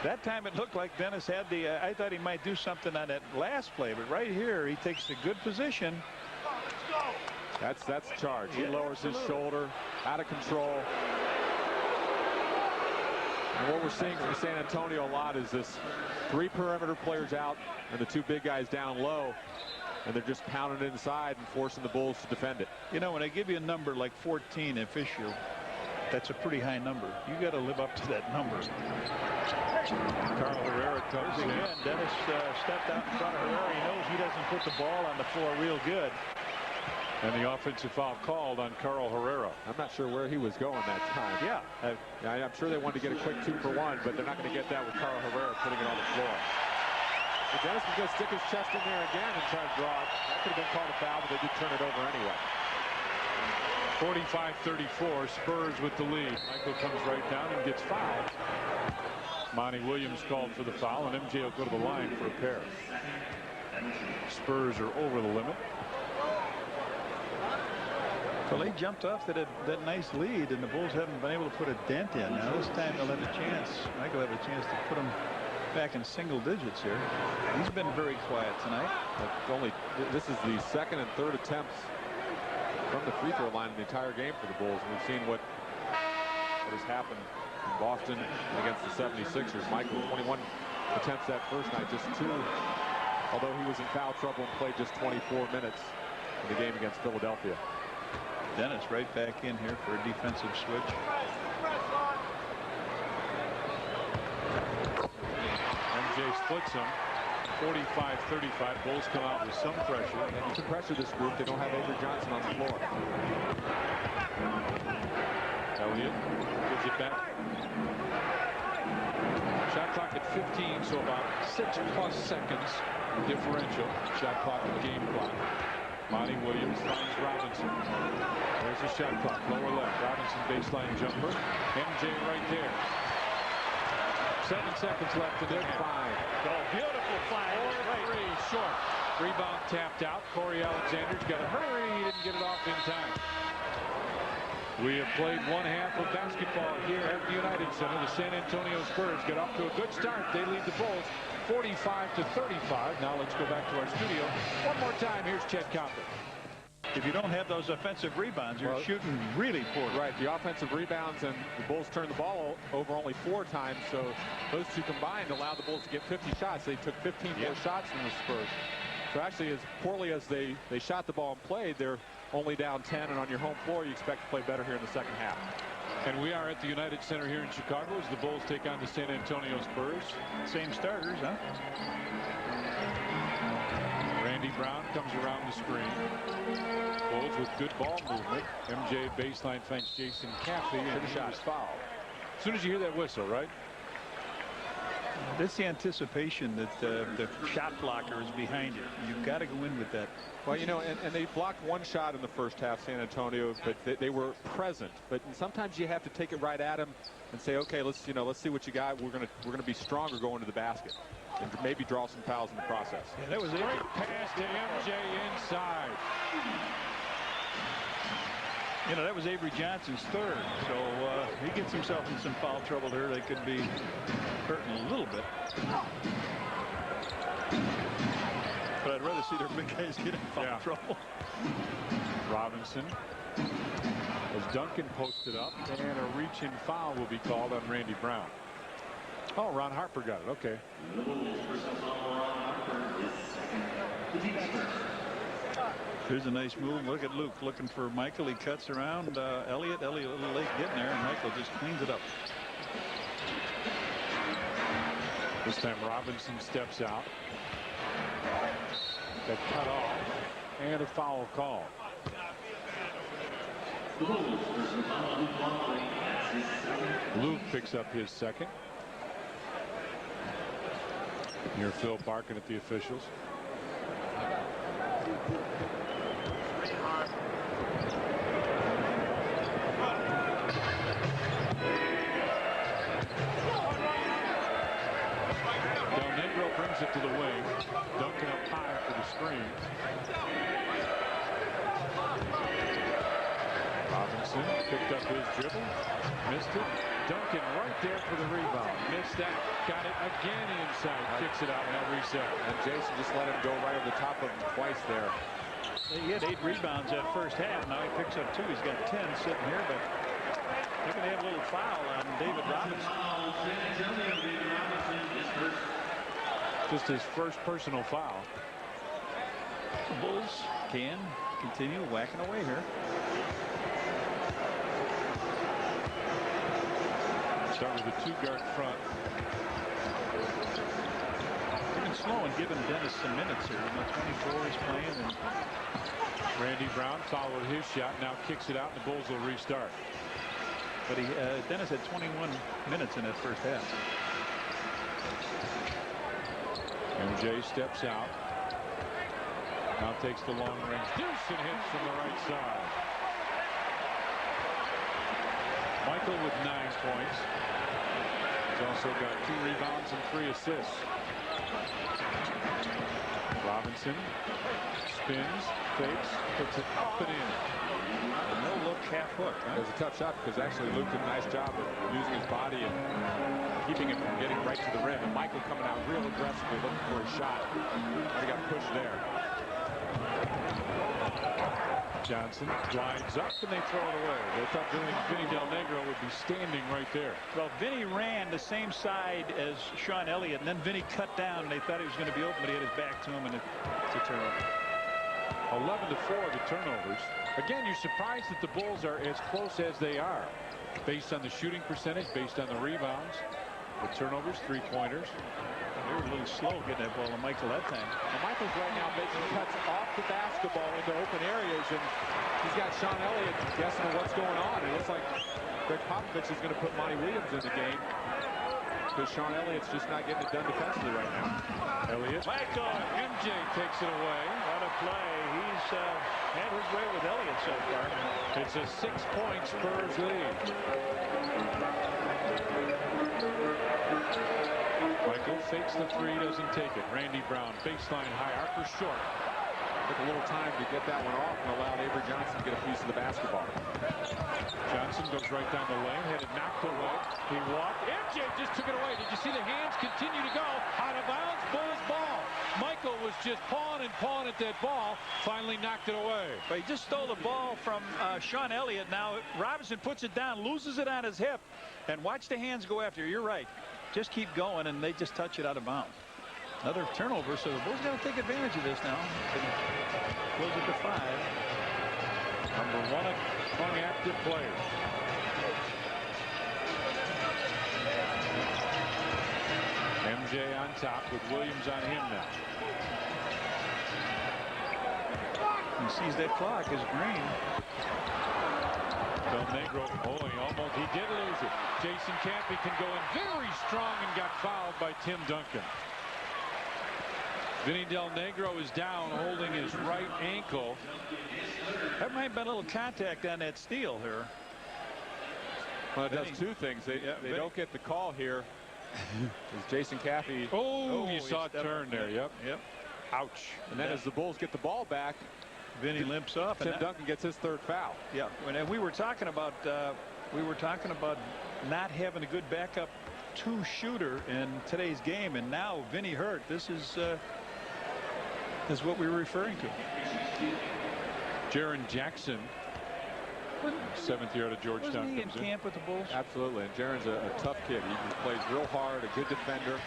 That time it looked like Dennis had the I thought he might do something on that last play, but right here he takes a good position. That's charge. He lowers his shoulder, out of control. And what we're seeing from San Antonio a lot is this 3 perimeter players out and the 2 big guys down low, and they're just pounding it inside and forcing the Bulls to defend it. You know, when I give you a number like 14 official, that's a pretty high number. You got to live up to that number. Carl Herrera comes in. Again, Dennis stepped out in front of Herrera. He knows he doesn't put the ball on the floor real good. And the offensive foul called on Carl Herrera. I'm not sure where he was going that time. Yeah. I'm sure they wanted to get a quick 2-for-1, but they're not going to get that with Carl Herrera putting it on the floor. But Dennis was going to stick his chest in there again and try to draw it. That could have been called a foul, but they did turn it over anyway. 45-34, Spurs with the lead. Michael comes right down and gets fouled. Monty Williams called for the foul, and MJ will go to the line for a pair. Spurs are over the limit. Well, they jumped off that nice lead, and the Bulls haven't been able to put a dent in. Now this time they'll have a chance. Michael will have a chance to put them back in single digits here. He's been very quiet tonight. This is the second and third attempts from the free throw line in the entire game for the Bulls, and we've seen what has happened in Boston against the 76ers. Michael, 21 attempts that first night, just 2, although he was in foul trouble and played just 24 minutes in the game against Philadelphia. Dennis right back in here for a defensive switch. MJ splits him. 45-35. Bulls come out with some pressure. And you can pressure this group. They don't have Avery Johnson on the floor. Elliott gives it back. Shot clock at 15, so about 6+ seconds differential. Shot clock and game clock. Monty Williams finds Robinson. There's the shot clock, lower left. Robinson baseline jumper. MJ right there. 7 seconds left in the game. Oh, beautiful flag. 4-3 short. Rebound tapped out. Corey Alexander's got to hurry. He didn't get it off in time. We have played one half of basketball here at the United Center. The San Antonio Spurs get off to a good start. They lead the Bulls 45-35. Now let's go back to our studio one more time. Here's Chet Compton. If you don't have those offensive rebounds, you're shooting really poor. Right, the offensive rebounds, and the Bulls turned the ball over only 4 times, so those two combined allowed the Bulls to get 50 shots. They took 15 more shots than the Spurs. So actually, as poorly as they shot the ball and played, they're only down 10, and on your home floor, you expect to play better here in the second half. And we are at the United Center here in Chicago as the Bulls take on the San Antonio Spurs. Same starters, huh? Randy Brown comes around the screen. Bulls with good ball movement. MJ baseline finds Jason Caffey, and the shot is fouled. As soon as you hear that whistle, right? That's the anticipation that the shot blocker is behind you. You've got to go in with that. Well, you know, and they blocked 1 shot in the first half, San Antonio, but they were present. But sometimes you have to take it right at them and say, okay, let's see what you got. We're gonna be stronger going to the basket, and maybe draw some fouls in the process. Yeah, that was a great pass to MJ inside. You know, that was Avery Johnson's third, so he gets himself in some foul trouble here. They could be hurting a little bit. But I'd rather see their big guys get in foul trouble. Robinson, as Duncan posted up, and a reach-in foul will be called on Randy Brown. Oh, Ron Harper got it. Okay. Here's a nice move. Look at Luke looking for Michael. He cuts around Elliott. Elliott a little late getting there, and Michael just cleans it up. This time Robinson steps out. Got cut off, and a foul call. Luke picks up his second. Here Phil barking at the officials. Del Negro brings it to the wing. Duncan up high for the screen. Robinson picked up his dribble. Missed it. Duncan right there for the rebound. Missed that. Got it again inside. Kicks it out. Now reset. And Jason just let him go right over the top of him twice there. He had 8 rebounds that first half. Now he picks up 2. He's got 10 sitting here, but they're going to have a little foul on David Robinson. Just his first personal foul. The Bulls can continue whacking away here. Start with a 2-guard front. They've been slow and giving Dennis some minutes here. 24 is playing, and Randy Brown followed his shot. Now kicks it out, and the Bulls will restart. But Dennis had 21 minutes in that first half. MJ steps out. Now takes the long range deuce and hits from the right side. Michael with 9 points. He's also got 2 rebounds and 3 assists. Robinson spins, fakes, puts it up and in. No look, half hook. It was a tough shot because actually Luke did a nice job of using his body and keeping him from getting right to the rim. And Michael coming out real aggressively looking for a shot. He got pushed there. Johnson glides up and they throw it away. They thought Vinny Del Negro would be standing right there. Well, Vinny ran the same side as Sean Elliott, and then Vinny cut down, and they thought he was going to be open, but he had his back to him, and it's a turnover. 11-4 the turnovers. Again, you're surprised that the Bulls are as close as they are, based on the shooting percentage, based on the rebounds, the turnovers, 3-pointers. They were a little slow getting that ball to Michael that time. Well, Michael's right now making cuts off the basketball into open areas, and he's got Sean Elliott guessing what's going on. It looks like Greg Popovich is going to put Monty Williams in the game because Sean Elliott's just not getting it done defensively right now. Elliott. Michael. MJ takes it away. What a play. He's had his way with Elliott so far. It's a 6-point Spurs lead. Michael fakes the 3, doesn't take it. Randy Brown, baseline high, Harper short. Took a little time to get that one off and allowed Avery Johnson to get a piece of the basketball. Johnson goes right down the lane, had it knocked away. He walked. MJ just took it away. Did you see the hands continue to go? Out of bounds, Bulls ball. Michael was just pawing at that ball. Finally knocked it away. But he just stole the ball from Sean Elliott. Now Robinson puts it down, loses it on his hip, and watch the hands go after. You're right. Just keep going, and they just touch it out of bounds. Another turnover, so the Bulls got to take advantage of this now. Close it to 5. Number 1 among active players. MJ on top with Williams on him now. He sees that clock is green. Del Negro, he did lose it. Jason Campy can go in very strong and got fouled by Tim Duncan. Vinny Del Negro is down holding his right ankle. That might have been a little contact on that steal here. Well, it does 2 things. They don't get the call here. As Jason Caffey. You saw it turn there. Yep. Ouch. And then as the Bulls get the ball back, Vinny limps off. Tim Duncan gets his 3rd foul. Yeah, and we were talking about not having a good backup 2 shooter in today's game, and now Vinny hurt. This is what we were referring to. Jaren Jackson, 7th year out of Georgetown. Wasn't he in camp with the Bulls? Absolutely, and Jaren's a tough kid. He plays real hard, a good defender.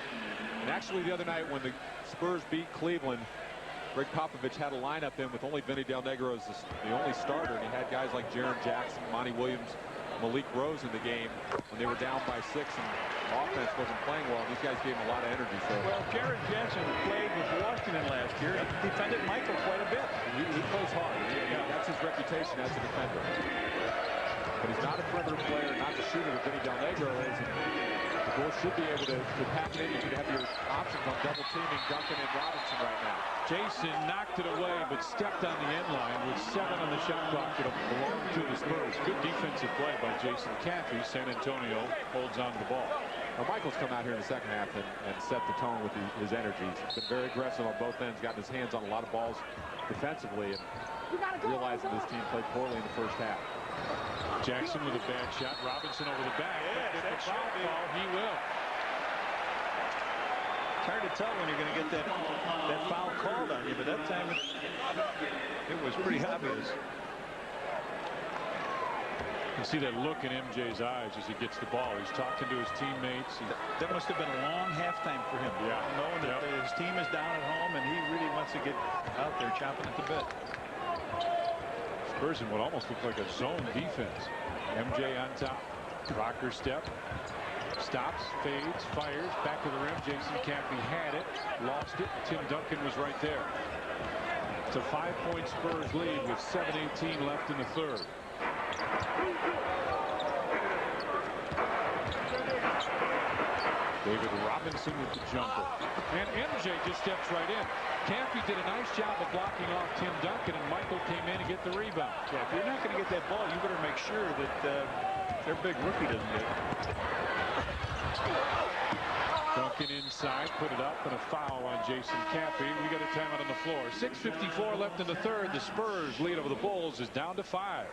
And actually the other night when the Spurs beat Cleveland, Greg Popovich had a lineup in with only Vinny Del Negro as the only starter, and he had guys like Jaren Jackson, Monty Williams, Malik Rose in the game when they were down by 6 and offense wasn't playing well. And these guys gave him a lot of energy. So well, Jaren Jackson played with Washington last year. He defended Michael quite a bit. He plays hard. That's his reputation as a defender. But he's not a perimeter player, not the shooter that Vinny Del Negro is. The Bulls should be able to pack it in. You could have your options on double teaming Duncan and Robinson right now. Jason knocked it away, but stepped on the end line with 7 on the shot clock. It'll belong to the Spurs. Good defensive play by Jason Caffey. San Antonio holds on to the ball. Well, Michael's come out here in the second half and set the tone with his energy. He's been very aggressive on both ends, gotten his hands on a lot of balls defensively, and realizing this team played poorly in the first half. Jackson with a bad shot. Robinson over the back. Yes, If the foul call, he will. It's hard to tell when you're going to get that foul called on you, but that time it was pretty obvious. You see that look in MJ's eyes as he gets the ball. He's talking to his teammates. That must have been a long halftime for him. Yeah. Knowing that his team is down at home and he really wants to get out there chopping at the bit. Spurs in what almost looked like a zone defense. MJ on top. Rocker step. Stops, fades, fires, back of the rim. Jason Caffey had it, lost it. Tim Duncan was right there. It's a 5-point Spurs lead with 7:18 left in the 3rd. David Robinson with the jumper. And MJ just steps right in. Campy did a nice job of blocking off Tim Duncan, and Michael came in and get the rebound. Yeah, if you're not going to get that ball, you better make sure that their big rookie doesn't get it. Duncan inside, put it up, and a foul on Jason Campy. We got a timeout on the floor. 6:54 left in the third. The Spurs lead over the Bulls is down to 5.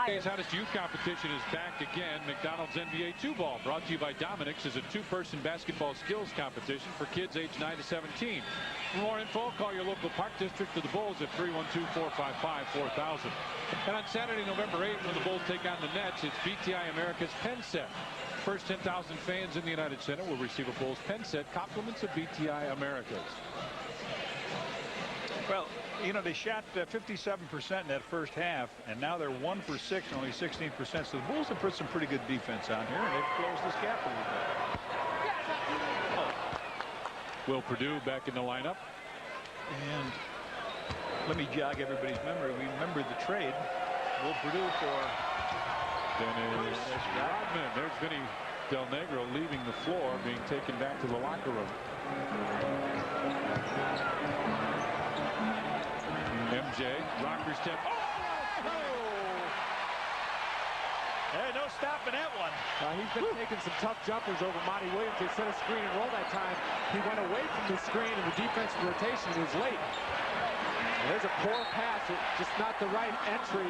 His hottest youth competition is back again. McDonald's NBA 2-ball, brought to you by Dominic's, is a two-person basketball skills competition for kids aged 9 to 17. For more info, call your local park district of the Bulls at 312-455-4000. And on Saturday, November 8th, when the Bulls take on the Nets, it's BTI America's Pen Set. First 10,000 fans in the United Center will receive a Bulls Pen Set, compliments of BTI America's. Well, you know, they shot 57% in that first half, and now they're 1 for 6, only 16%. So the Bulls have put some pretty good defense on here, and they've closed this gap a little bit. Will Perdue back in the lineup. And let me jog everybody's memory. We remember the trade. Will Perdue for Dennis Rodman. There's Vinny Del Negro leaving the floor, being taken back to the locker room. MJ, rocker step. Oh! Hey, no stopping that one. He's been taking some tough jumpers over Monty Williams. They set a screen and roll that time. He went away from the screen, and the defensive rotation was late. And there's a poor pass. It's just not the right entry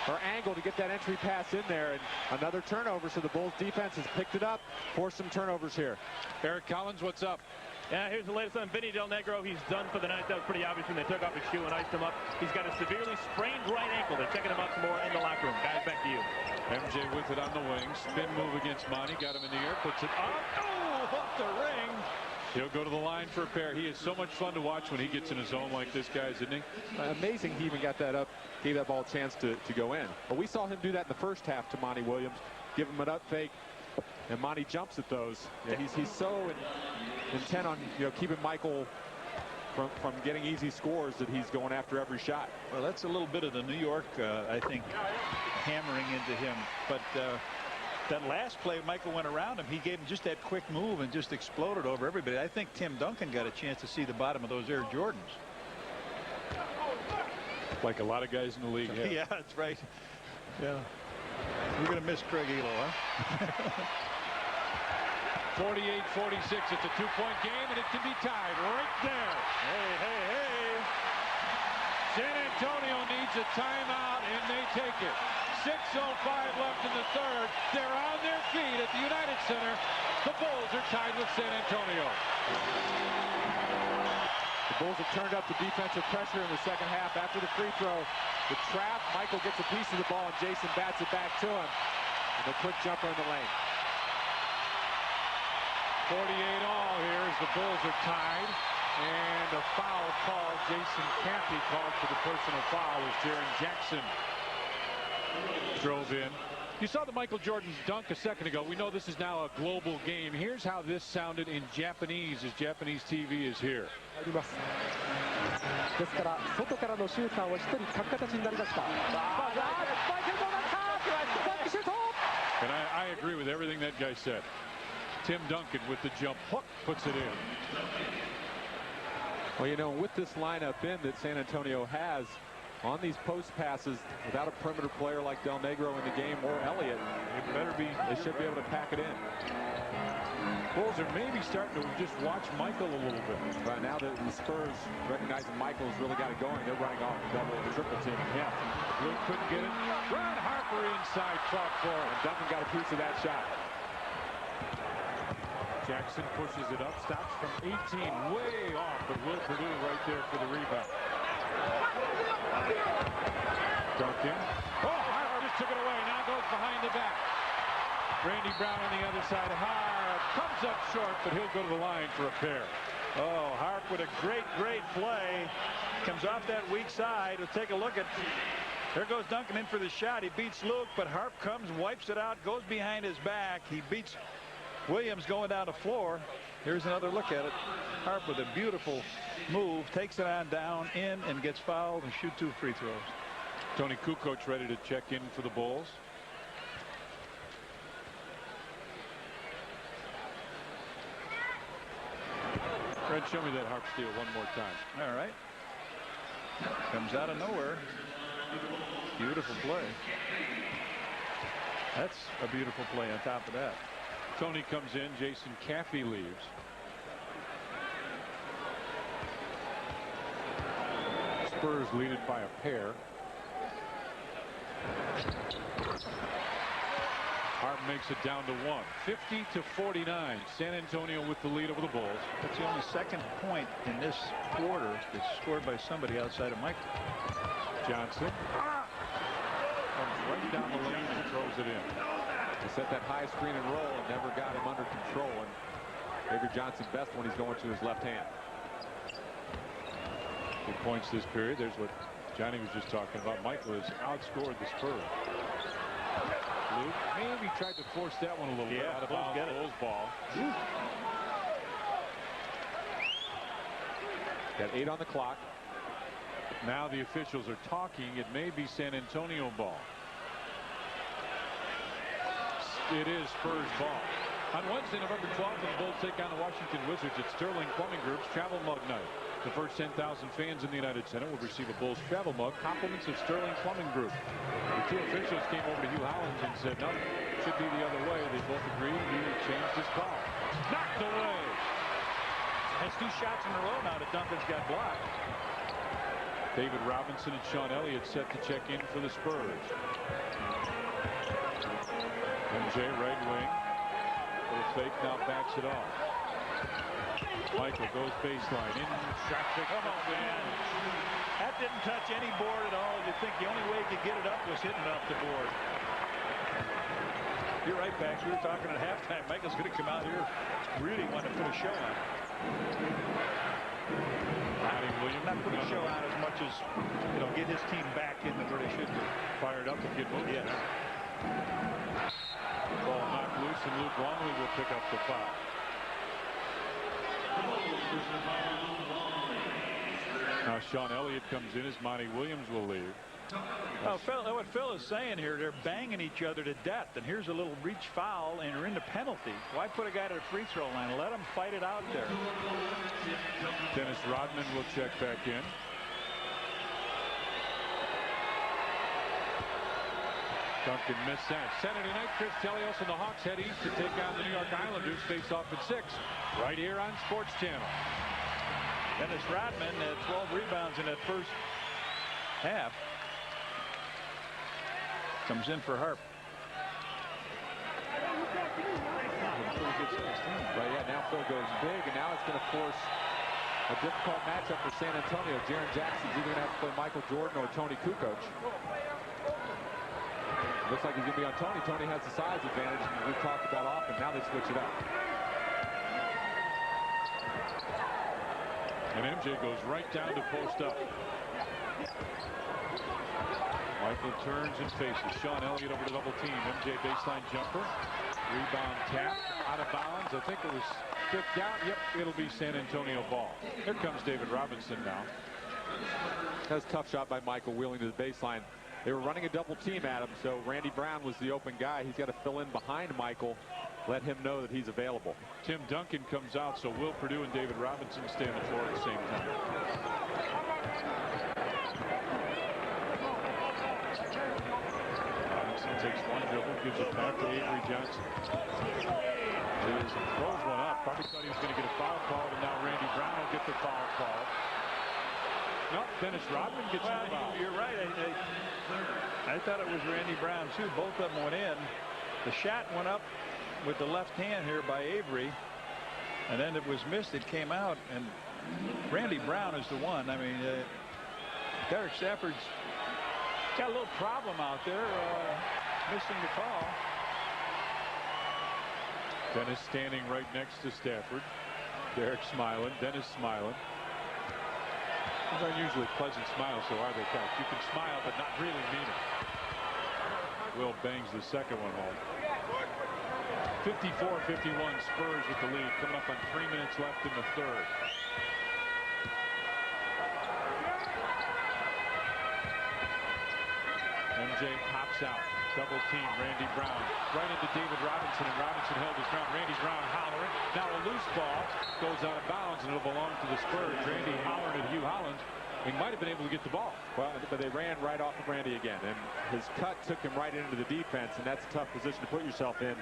or angle to get that entry pass in there. And another turnover, so the Bulls defense has picked it up. Forced some turnovers here. Eric Collins, what's up? Yeah, here's the latest on Vinny Del Negro. He's done for the night. That was pretty obvious when they took off his shoe and iced him up. He's got a severely sprained right ankle. They're checking him out some more in the locker room. Guys, back to you. MJ with it on the wing. Spin move against Monty. Got him in the air. Puts it up. Oh, off the ring. He'll go to the line for a pair. He is so much fun to watch when he gets in his zone like this guy, isn't he? Amazing he even got that up, gave that ball a chance to go in. But we saw him do that in the first half to Monty Williams. Give him an up fake, and Monty jumps at those. Yeah, he's so intent on keeping Michael from getting easy scores that he's going after every shot. Well, that's a little bit of the New York, I think, hammering into him. But that last play, Michael went around him. He gave him just that quick move and just exploded over everybody. I think Tim Duncan got a chance to see the bottom of those Air Jordans. Like a lot of guys in the league. Yeah, that's right. Yeah. We're going to miss Craig Elo, huh? 48-46. It's a two-point game, and it can be tied right there. Hey, hey, hey. San Antonio needs a timeout, and they take it. 6:05 left in the third. They're on their feet at the United Center. The Bulls are tied with San Antonio. The Bulls have turned up the defensive pressure in the second half. After the free throw, the trap, Michael gets a piece of the ball, and Jason bats it back to him. And a quick jumper in the lane. 48 all here as the Bulls are tied. And a foul call. Jason Campy called for the personal foul as Jaren Jackson drove in. You saw the Michael Jordan dunk a second ago. We know this is now a global game. Here's how this sounded in Japanese as Japanese TV is here. And I agree with everything that guy said. Tim Duncan with the jump hook puts it in. Well, with this lineup that San Antonio has on these post passes, without a perimeter player like Del Negro in the game or Elliott, they should be able to pack it in. Bulls are maybe starting to just watch Michael a little bit. Right now, the Spurs, recognizing Michael's really got it going, they're running off double and triple team. Yeah, Luke couldn't get it. Ron Harper inside, fought for it. And Duncan got a piece of that shot. Jackson pushes it up, stops from 18, way off, but Will Perdue right there for the rebound. Duncan. Oh, Harper just took it away. Now goes behind the back. Randy Brown on the other side. Harp comes up short, but he'll go to the line for a pair. Oh, Harp with a great play. Comes off that weak side. We'll take a look at. There goes Duncan in for the shot. He beats Luke, but Harp comes, wipes it out, goes behind his back. He beats Williams going down the floor. Here's another look at it. Harp with a beautiful move, takes it on down, in, and gets fouled and shoot 2 free throws. Tony Kukoc ready to check in for the Bulls. Fred, show me that harp steal one more time. All right. Comes out of nowhere. Beautiful play. That's a beautiful play on top of that. Tony comes in. Jason Caffey leaves. Spurs lead it by a pair. Harp makes it down to 1. 50-49. San Antonio with the lead over the Bulls. That's the only second point in this quarter that's scored by somebody outside of Michael. Johnson comes right down the lane and throws it in. He set that high screen and roll and never got him under control. And Avery Johnson best when he's going to his left hand. 2 points this period. There's what Johnny was just talking about. Michael has outscored the Spurs. Luke maybe tried to force that one a little bit out of Bulls ball. Got 8 on the clock. Now the officials are talking. It may be San Antonio ball. It is Spurs ball. On Wednesday, November 12th, the Bulls take on the Washington Wizards at Sterling Plumbing Group's Travel Mug Night. The first 10,000 fans in the United Center will receive a Bulls travel mug, compliments of Sterling Plumbing Group. The two officials came over to Hugh Hollins and said, no, it should be the other way. They both agreed. He changed his call. Knocked away. That's 2 shots in a row now that Duncan's got blocked. David Robinson and Sean Elliott set to check in for the Spurs. MJ right wing. Little fake, now backs it off. Michael goes baseline in traffic. Come on, man. That didn't touch any board at all. You'd think the only way he could get it up was hitting it off the board. You're right, Pax. We were talking at halftime. Michael's going to come out here really want to put a show on. Williams not put a show on as much as, you know, get his team back into where they should be. Fired up and get moving. Yes. Ball knocked loose, and Luke Longley will pick up the foul. Now Sean Elliott comes in as Monty Williams will leave. Oh, what Phil is saying here, they're banging each other to death, and here's a little reach foul, and you're in the penalty. Why put a guy to the free throw line? Let him fight it out there. Dennis Rodman will check back in. Duncan missed that. Saturday night, Chris Chelios and the Hawks head east to take on the New York Islanders. Face off at 6, right here on Sports Channel. Dennis Rodman had 12 rebounds in that first half. Comes in for Harp. But yeah, now Phil goes big, and now it's going to force a difficult matchup for San Antonio. Jaren Jackson's either going to have to play Michael Jordan or Tony Kukoc. Looks like he's going to be on Tony. Tony has the size advantage, and we've talked about often. Now they switch it up. And MJ goes right down to post up. Michael turns and faces Sean Elliott over the double team. MJ baseline jumper. Rebound tap out of bounds. I think it was kicked out. Yep, it'll be San Antonio ball. Here comes David Robinson now. That was a tough shot by Michael wheeling to the baseline. They were running a double team at him, so Randy Brown was the open guy. He's got to fill in behind Michael, let him know that he's available. Tim Duncan comes out, so Will Perdue and David Robinson stay on the floor at the same time. Robinson takes one dribble, gives it back to Avery Johnson. Throws one up. Probably thought he was going to get a foul called, and now Randy Brown will get the foul called. No, Dennis Rodman gets the foul. You're right. I thought it was Randy Brown, too. Both of them went in. The shot went up with the left hand here by Avery, and then it was missed. It came out, and Randy Brown is the one. I mean, Derek Stafford's got a little problem out there, missing the call. Dennis standing right next to Stafford. Derek smiling. Dennis smiling. Those aren't usually pleasant smiles, so are they, Coach? You can smile, but not really mean it. Will bangs the second one home. 54-51 Spurs with the lead, coming up on 3 minutes left in the third. MJ pops out. Double team, Randy Brown right into David Robinson, and Robinson held his ground. Randy Brown hollering. Now a loose ball goes out of bounds, and it'll belong to the Spurs. Randy hollering at Hugh Hollins. He might have been able to get the ball. Well, but they ran right off of Randy again, and his cut took him right into the defense, and that's a tough position to put yourself in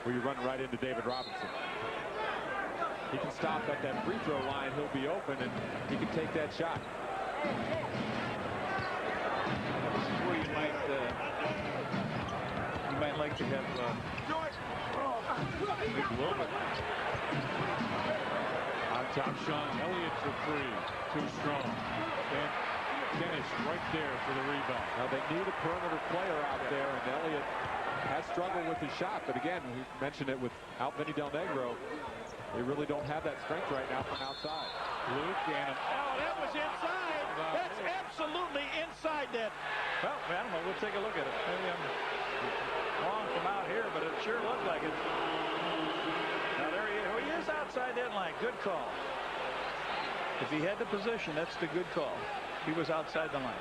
where you run right into David Robinson. He can stop at that free throw line. He'll be open, and he can take that shot. This is where you might like to have big Wilbur. On top, Sean Elliott for three. Too strong. And Dennis right there for the rebound. Now they need a perimeter player out there, and Elliott has struggled with his shot. But again, we mentioned it without Vinny Del Negro. They really don't have that strength right now from outside. Luke and Oh, that was inside. That's absolutely inside that. Well, I don't know. We'll take a look at it. Maybe I'm wrong from out here, but it sure looked like it. Now there he is. Oh, he is outside that line. Good call. If he had the position, that's the good call. He was outside the line.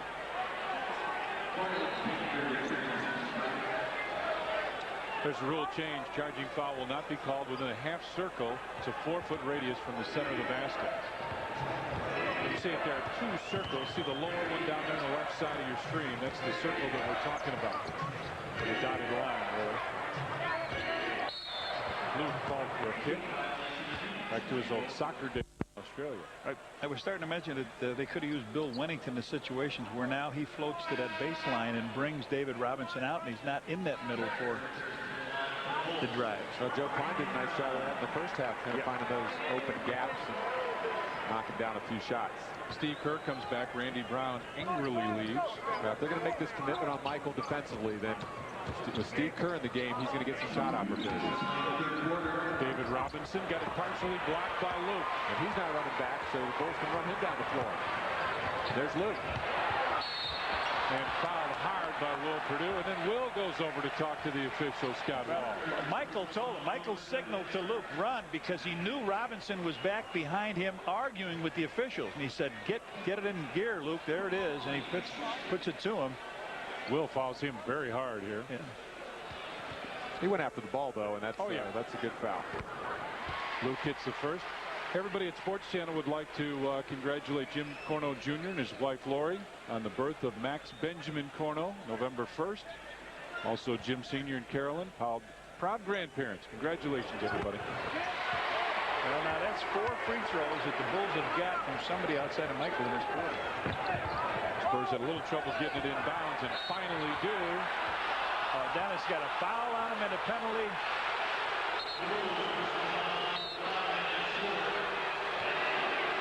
There's a rule change. Charging foul will not be called within a half circle. It's a 4-foot radius from the center of the basket. You see if there are two circles. See the lower one down there on the left side of your screen. That's the circle that we're talking about. The dotted line, really. Luke called for a kick. Back to his old soccer day in Australia. I was starting to mention that they could have used Bill Wennington in situations where now he floats to that baseline and brings David Robinson out, and he's not in that middle for the drive. Well, Joe Klein did a nice job of that in the first half, kind of finding those open gaps and knocking down a few shots. Steve Kerr comes back. Randy Brown angrily leaves. Now, if they're going to make this commitment on Michael defensively, then with Steve Kerr in the game, he's going to get some shot opportunities. David Robinson got it partially blocked by Luke. And he's not running back, so the Bulls can run him down the floor. There's Luke. And fouled hard by Will Perdue, and then Will goes over to talk to the official, Scott Wall. Michael told him. Michael signaled to Luke, run, because he knew Robinson was back behind him arguing with the officials. And he said, get it in gear, Luke. There it is. And he puts it to him. Will fouls him very hard here. Yeah. He went after the ball, though, and that's a good foul. Luke hits the first. Everybody at Sports Channel would like to congratulate Jim Corno Jr. and his wife Lori on the birth of Max Benjamin Corno, November 1st. Also Jim Sr. and Carolyn, proud grandparents. Congratulations, everybody. Well, now that's 4 free throws that the Bulls have got from somebody outside of Michael in this quarter. Spurs had a little trouble getting it in bounds and finally do. Dennis got a foul on him and a penalty.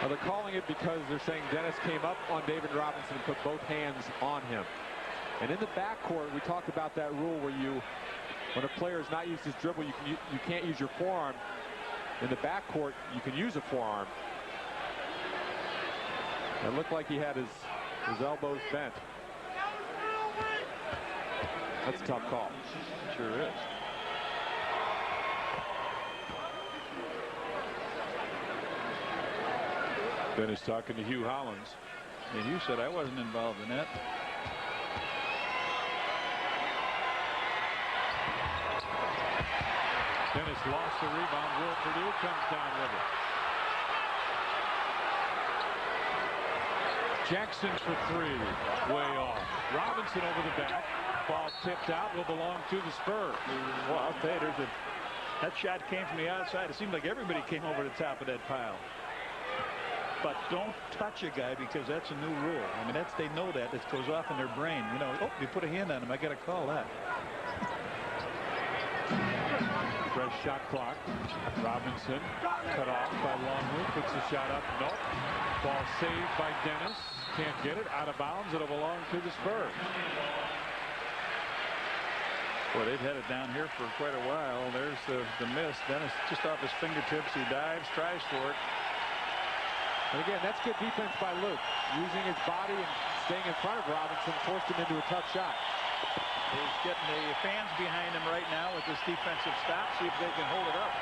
They're calling it because they're saying Dennis came up on David Robinson and put both hands on him. And in the backcourt, we talked about that rule where when a player is not used his dribble, you can't use your forearm. In the backcourt, you can use a forearm. It looked like he had his elbows bent. That's a tough call. Sure is. Dennis talking to Hugh Hollins. And Hugh said I wasn't involved in that. Dennis lost the rebound. Will Perdue comes down with it. Jackson for 3. Way off. Robinson over the back. Ball tipped out. Will belong to the Spurs. Well, I'll tell you, that shot came from the outside. It seemed like everybody came over the top of that pile. But don't touch a guy because that's a new rule. I mean, they know that. It goes off in their brain. You know, oh, you put a hand on him. I got to call that. Fresh shot clock. Robinson cut off by Longley. Puts the shot up. Nope. Ball saved by Dennis. Can't get it. Out of bounds. It'll belong to the Spurs. Boy, they've had it down here for quite a while. There's the miss. Dennis just off his fingertips. He dives, tries for it. And again, that's good defense by Luke. Using his body and staying in front of Robinson forced him into a tough shot. He's getting the fans behind him right now with this defensive stop. See if they can hold it up.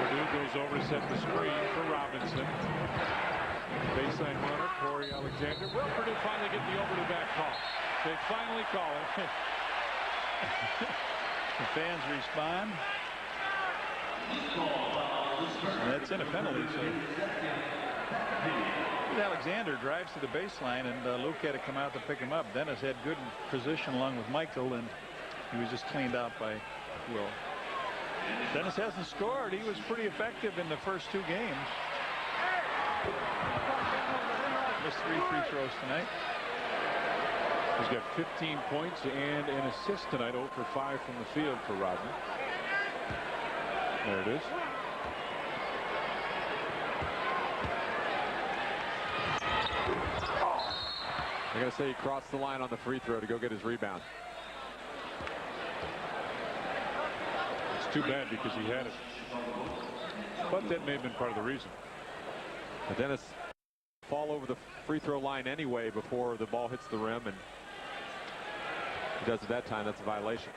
Perdue goes over to set the screen for Robinson. Baseline runner, Corey Alexander. Alexander. Will Purdue finally get the over-the-back call? They finally call it. The fans respond. And that's in a penalty. So Alexander drives to the baseline, and Luke had to come out to pick him up. Dennis had good position along with Michael, and he was just cleaned out by Will. Dennis hasn't scored. He was pretty effective in the first 2 games. Missed 3 free throws tonight. He's got 15 points and an assist tonight. 0 for 5 from the field for Rodman. There it is. I gotta say, he crossed the line on the free throw to go get his rebound. It's too bad because he had it. But that may have been part of the reason. But Dennis fall over the free throw line anyway before the ball hits the rim, and he does it that time. That's a violation.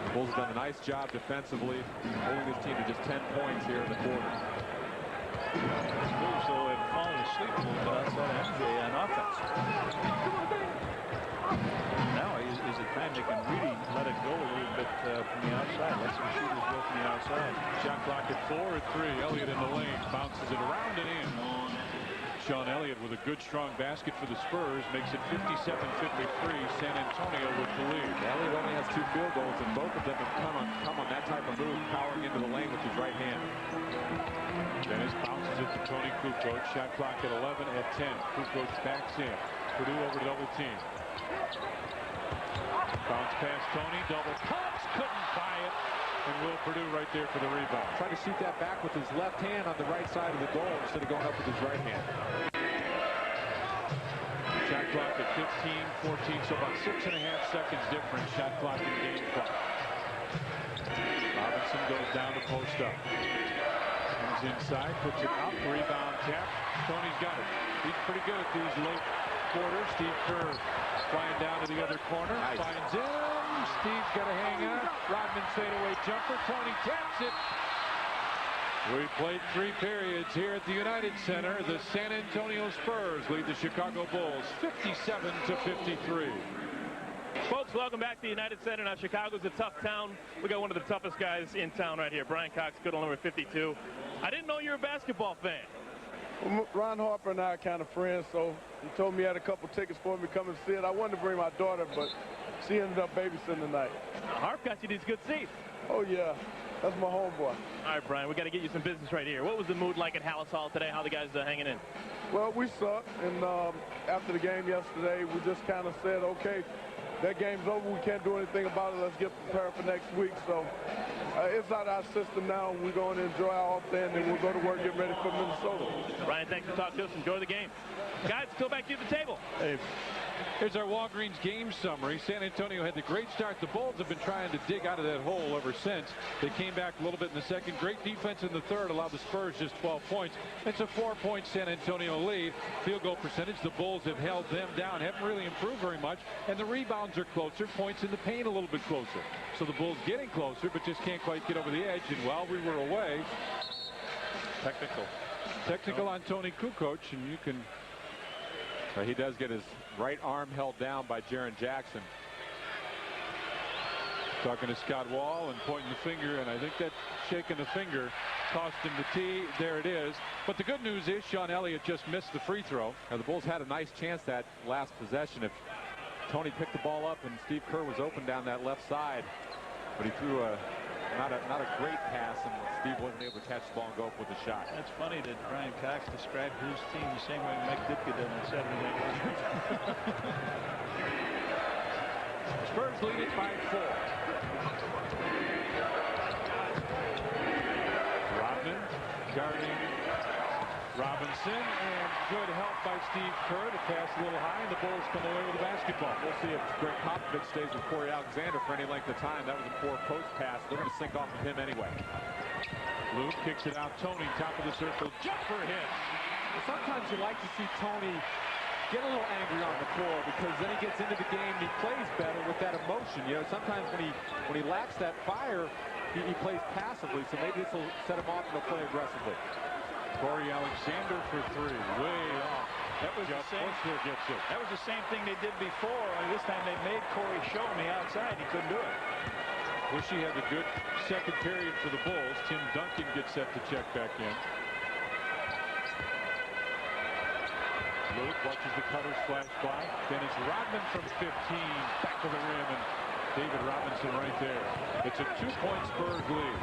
The Bulls have done a nice job defensively, holding this team to just 10 points here in the quarter. Spurs, though, have fallen asleep a little bit outside of MJ on offense. Now is the time they can really let it go a little bit from the outside. Let some shooters go from the outside. Shot clock at 4 at 3. Elliott in the lane, bounces it around and in. Sean Elliott with a good strong basket for the Spurs makes it 57-53. San Antonio with the lead. Elliott only has 2 field goals, and both of them have come on that type of move, powering into the lane with his right hand. Dennis bounces it to Tony Kukoc. Shot clock at 11 at 10. Kukoc backs in. Purdue over to double team. Bounce past Tony. Double punch. Couldn't buy it. And Will Purdue right there for the rebound. Trying to shoot that back with his left hand on the right side of the goal instead of going up with his right hand. Shot clock at 15-14, so about 6.5 seconds difference. Shot clock in game clock. Robinson goes down to post up. Comes inside, puts it out. Rebound tap. Tony's got it. He's pretty good at these late quarters. Steve Kerr flying down to the other corner. Nice. Finds him. Steve's got to hang on. Rodman fadeaway jumper. Tony taps it. We played 3 periods here at the United Center. The San Antonio Spurs lead the Chicago Bulls 57-53. Folks, welcome back to the United Center. Now, Chicago's a tough town. We got one of the toughest guys in town right here. Brian Cox, good old number 52. I didn't know you were a basketball fan. Well, Ron Harper and I are kind of friends, so he told me he had a couple tickets for me to come and see it. I wanted to bring my daughter, but she ended up babysitting tonight. Harp got you these good seats. Oh, yeah. That's my homeboy. All right, Brian, we got to get you some business right here. What was the mood like at Hallis Hall today? How the guys hanging in? Well, we sucked, and after the game yesterday, we just kind of said, okay, that game's over. We can't do anything about it. Let's get prepared for next week. So it's out of our system now. We're going to enjoy our off day, and then we'll go to work, get ready for Minnesota. Brian, thanks for talking to us. Enjoy the game. Guys, go back to the table. Hey. Here's our Walgreens game summary. San Antonio had the great start. The Bulls have been trying to dig out of that hole ever since. They came back a little bit in the second. Great defense in the third allowed the Spurs just 12 points. It's a 4-point San Antonio lead. Field goal percentage, the Bulls have held them down. Haven't really improved very much. And the rebounds are closer. Points in the paint a little bit closer. So the Bulls getting closer, but just can't quite get over the edge. And while we were away, technical on Tony Kukoc, and you can... He does get his right arm held down by Jaren Jackson. Talking to Scott Wall and pointing the finger, and I think that shaking the finger cost him the tee. There it is. But the good news is Sean Elliott just missed the free throw. Now the Bulls had a nice chance that last possession if Tony picked the ball up and Steve Kerr was open down that left side, but he threw not a great pass, and Steve wasn't able to catch the ball and go up with a shot. That's funny that Brian Cox described his team the same way Mike Ditka did on Saturday night. Spurs lead it by 4. Rodman guarding Robinson, and good help by Steve Kerr to pass a little high, and the Bulls come away with the basketball. We'll see if Greg Popovich stays with Corey Alexander for any length of time. That was a poor post pass. They're going to sink off of him anyway. Luke kicks it out. Tony, top of the circle. Jumper hit. Sometimes you like to see Tony get a little angry on the floor, because then he gets into the game and he plays better with that emotion. You know, sometimes when he lacks that fire, he plays passively. So maybe this will set him off and he'll play aggressively. Corey Alexander for 3. Way off. That was the same. Gets it. That was the same thing they did before. Only this time they made Corey show on the outside. He couldn't do it. Bushy had a good second period for the Bulls. Tim Duncan gets set to check back in. Luke watches the cutters flash by. Dennis Rodman from 15, back of the rim, and David Robinson right there. It's a 2-point Spurs lead.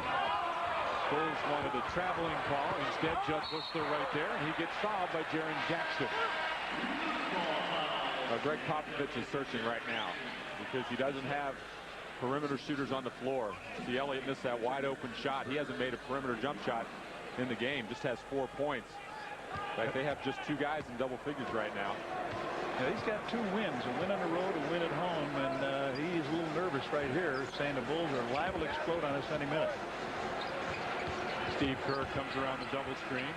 Bulls wanted a traveling call. Instead, Judd Bushler right there, and he gets fouled by Jaren Jackson. Greg Popovich is searching right now because he doesn't have perimeter shooters on the floor. See, Elliott missed that wide open shot. He hasn't made a perimeter jump shot in the game. Just has 4 points. Like they have just 2 guys in double figures right now. Yeah, he's got 2 wins, a win on the road, a win at home, and he's a little nervous right here, saying the Bulls are liable to explode on us any minute. Steve Kerr comes around the double screen.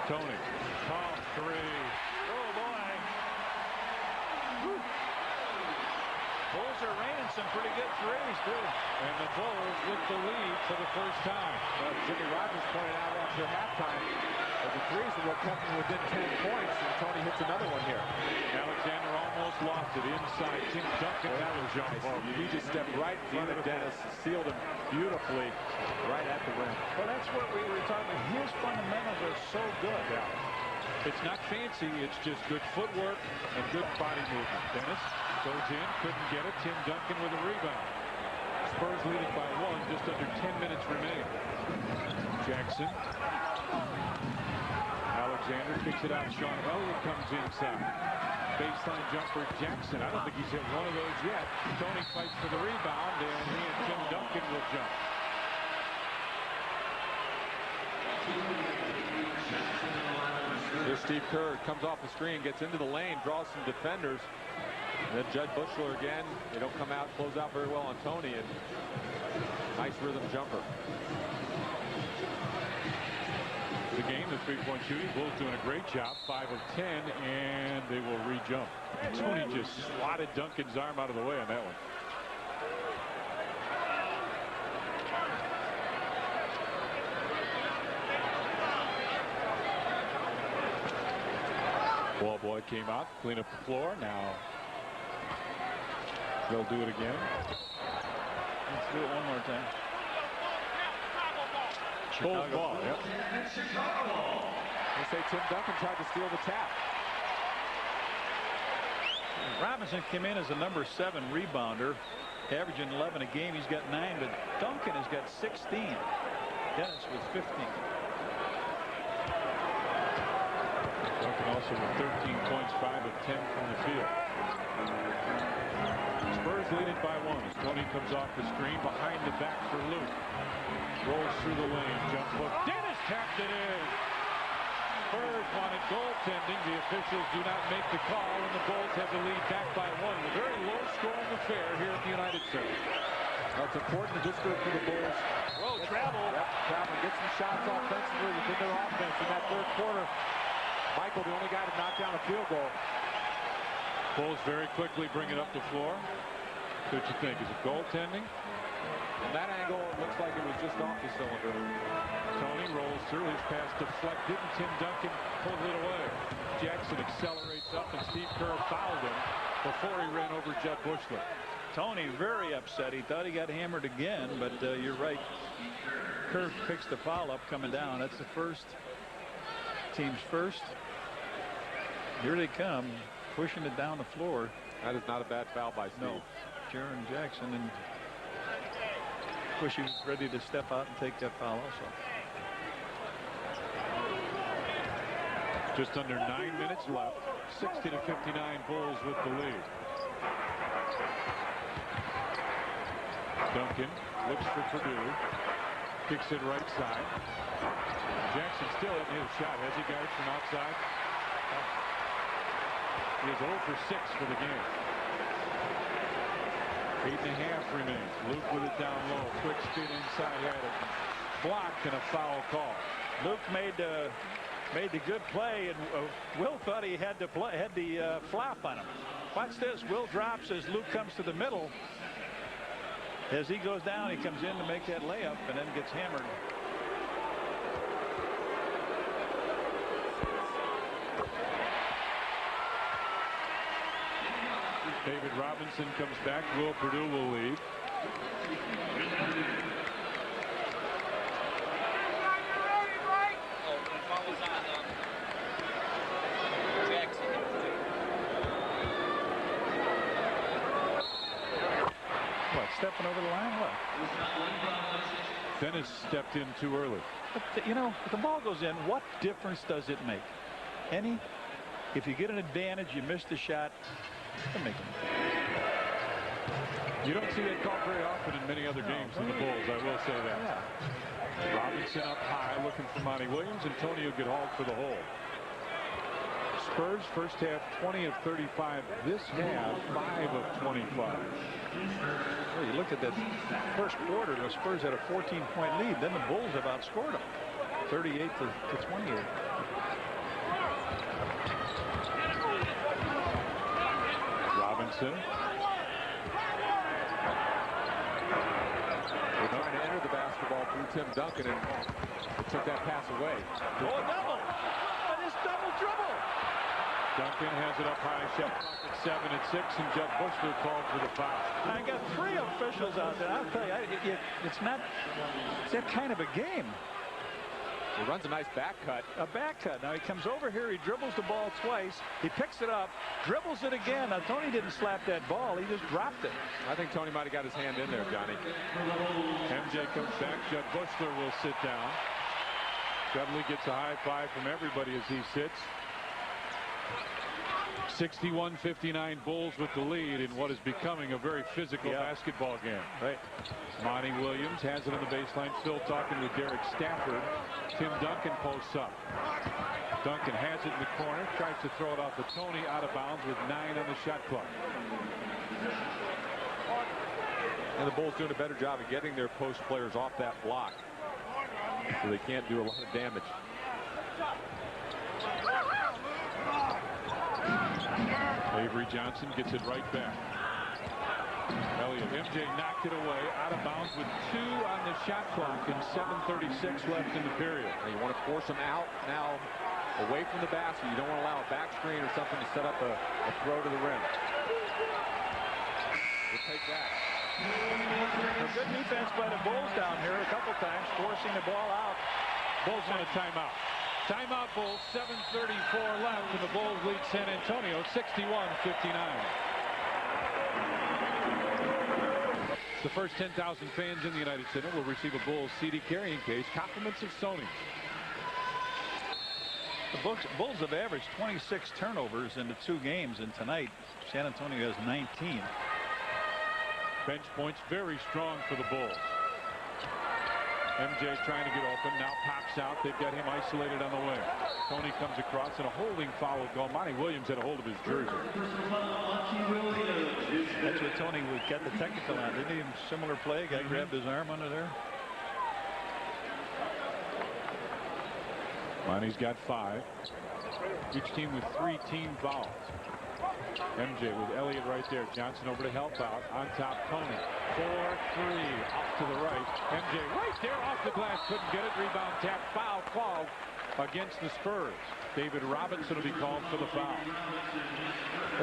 Tony, tall 3. Oh boy. Whew. Bulls are raining some pretty good threes too. And the Bulls with the lead for the first time. Jimmy Rogers pointed out after halftime that the threes were what kept him within 10 points, and Tony hits another one here. Alexander almost lost it inside. Tim Duncan got a jump ball. He just stepped right in front of Dennis, sealed him beautifully right at the rim. Well, that's what we were talking about. His fundamentals are so good. Yeah. It's not fancy. It's just good footwork and good body movement. Dennis goes in, couldn't get it. Tim Duncan with a rebound. Spurs leading by 1, just under 10 minutes remaining. Jackson. Alexander kicks it out. Sean Elliott comes inside. Baseline jumper Jackson. I don't think he's hit one of those yet. Tony fights for the rebound, and he and Tim Duncan will jump. Here's Steve Kerr, comes off the screen, gets into the lane, draws some defenders. And then Judd Bushler again. They don't come out, close out very well on Tony, and nice rhythm jumper. The game, the three-point shooting, Bulls doing a great job, 5 of 10, and they will re-jump. Tony just slotted Duncan's arm out of the way on that one. Ball boy came out, clean up the floor. Now they'll do it again. Let's do it one more time. Bulls ball. Yep. They say Tim Duncan tried to steal the tap. Robinson came in as a number 7 rebounder, averaging 11 a game. He's got 9, but Duncan has got 16. Dennis with 15. Duncan also with 13 points, 5 of 10 from the field. Spurs lead it by 1 as Tony comes off the screen behind the back for Luke. Rolls through the lane, jump hook. Dennis tapped it in. Spurs wanted goaltending. The officials do not make the call, and the Bulls have the lead back by 1. A very low-scoring affair here at the United Center. That's important district for the Bulls. Whoa, travel. Yep, travel. Get some shots offensively within their offense in that third quarter. Michael, the only guy to knock down a field goal. Bulls very quickly bring it up the floor. So what you think? Is it goaltending? From that angle, it looks like it was just off the cylinder. Tony rolls through. His pass deflected, and Tim Duncan pulls it away. Jackson accelerates up, and Steve Kerr fouled him before he ran over Judd Bushler. Tony very upset. He thought he got hammered again, but you're right. Kerr picks the foul up coming down. That's the first. Team's first. Here they come, pushing it down the floor. That is not a bad foul by Steve. No. Jaren Jackson, and Bushy was ready to step out and take that foul also. Just under 9 minutes left. 60-59 Bulls with the lead. Duncan looks for Purdue. Kicks it right side. Jackson still hasn't hit a shot. Has he got it from outside? He is 0 for 6 for the game. 8.5 remains. Luke with it down low. Quick spin inside. Had it blocked and a foul call. Luke made the good play, and Will thought he had the flap on him. Watch this. Will drops as Luke comes to the middle. As he goes down, he comes in to make that layup and then gets hammered. David Robinson comes back. Will Purdue will lead. What, stepping over the line? What? Dennis stepped in too early. But, you know, if the ball goes in, what difference does it make? Any? If you get an advantage, you miss the shot, it doesn't make any difference. You don't see that call very often in many other games in the Bulls, I will say that. Yeah. Robinson up high looking for Monty Williams. Antonio get hauled for the hole. Spurs first half 20 of 35. This half 5 of 25. Well, you look at that first quarter, the Spurs had a 14-point lead. Then the Bulls have outscored them 38 to 28. Robinson. They're trying to enter the basketball through Tim Duncan, and took that pass away. Oh, double! This double trouble! Duncan has it up high. Shot clock at 7 at 6, and Judd Bushler called for the foul. I got 3 officials out there. I'll tell you, it's not that kind of a game. He runs a nice back cut. A back cut. Now he comes over here. He dribbles the ball twice. He picks it up, dribbles it again. Now Tony didn't slap that ball. He just dropped it. I think Tony might have got his hand in there, Johnny. MJ comes back. Judd Bushler will sit down. Dudley gets a high five from everybody as he sits. 61-59 Bulls with the lead in what is becoming a very physical basketball game. Right. Monty Williams has it on the baseline. Phil talking with Derek Stafford. Tim Duncan posts up. Duncan has it in the corner. Tries to throw it off to Tony, out of bounds with 9 on the shot clock. And the Bulls doing a better job of getting their post players off that block, so they can't do a lot of damage. Avery Johnson gets it right back. Elliott. MJ knocked it away, out of bounds with 2 on the shot clock and 7:36 left in the period. And you want to force them out now, away from the basket. You don't want to allow a back screen or something to set up a throw to the rim. We'll take that. A good defense by the Bulls down here a couple times, forcing the ball out. Bulls on a timeout. Timeout, Bulls. 7:34 left, and the Bulls lead San Antonio 61-59. The first 10,000 fans in the United Center will receive a Bulls CD carrying case, compliments of Sony. The Bulls have averaged 26 turnovers in the 2 games, and tonight San Antonio has 19. Bench points very strong for the Bulls. MJ trying to get open, now pops out. They've got him isolated on the wing. Tony comes across, and a holding foul will go. Monty Williams had a hold of his jersey. That's what Tony would get the technical on. Didn't he? Similar play. Guy grabbed his arm under there. Monty's got 5. Each team with 3 team fouls. MJ with Elliott right there. Johnson over to help out. On top, Tony. 4-3 off to the right. MJ right there off the glass. Couldn't get it. Rebound tap. Foul called against the Spurs. David Robinson will be called for the foul.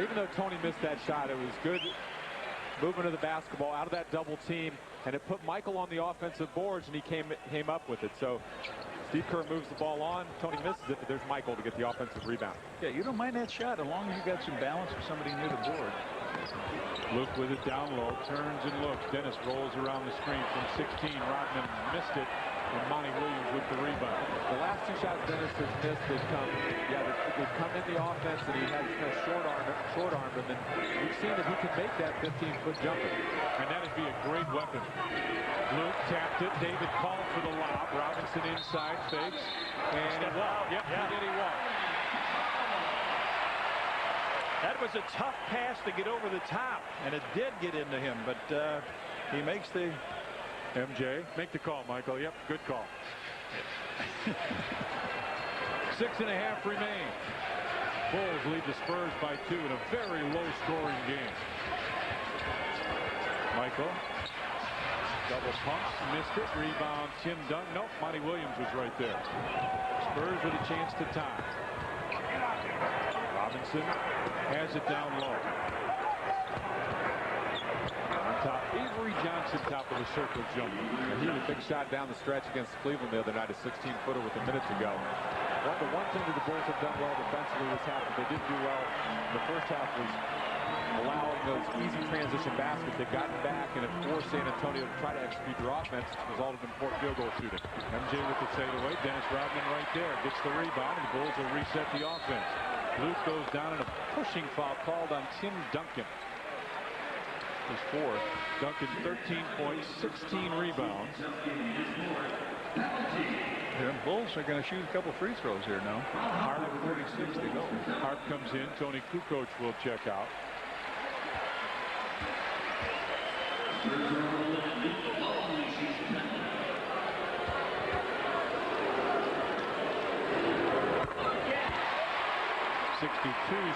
Even though Tony missed that shot, it was good movement of the basketball out of that double team, and it put Michael on the offensive boards, and he came up with it. So Steve Kerr moves the ball on. Tony misses it, but there's Michael to get the offensive rebound. Yeah, you don't mind that shot as long as you got some balance with somebody near the board. Luke with it down low, turns and looks. Dennis rolls around the screen from 16. Rodman missed it, and Monty Williams with the rebound. The last 2 shots Dennis has missed, they've come in the offense, and he has kind of short armed him, and we've seen that he can make that 15-foot jumper. And that'd be a great weapon. Luke tapped it. David called for the lob. Robinson inside, fakes, and he walked. Yep, he did. He walked. That was a tough pass to get over the top, and it did get into him, but he makes the... MJ, make the call, Michael. Yep, good call. 6.5 remain. Bulls lead the Spurs by 2 in a very low-scoring game. Michael. Double pumps, missed it. Rebound, Tim Duncan. Nope, Monty Williams was right there. Spurs with a chance to tie. Robinson has it down low. On top, Avery Johnson, top of the circle jumper. And he had a big shot down the stretch against Cleveland the other night, a 16-footer with a minute to go. Well, the one thing that the Bulls have done well defensively this half that they didn't do well in the first half was allowing those easy transition baskets. They've gotten back and have forced San Antonio to try to execute their offense, resulted in poor field goal shooting. MJ with the fadeaway. Dennis Rodman right there gets the rebound, and the Bulls will reset the offense. Luke goes down, and a pushing foul called on Tim Duncan. His fourth. Duncan 13 points, 16 rebounds. The Bulls are going to shoot a couple free throws here now. Harp, 46 to go. Harp comes in. Tony Kukoc will check out.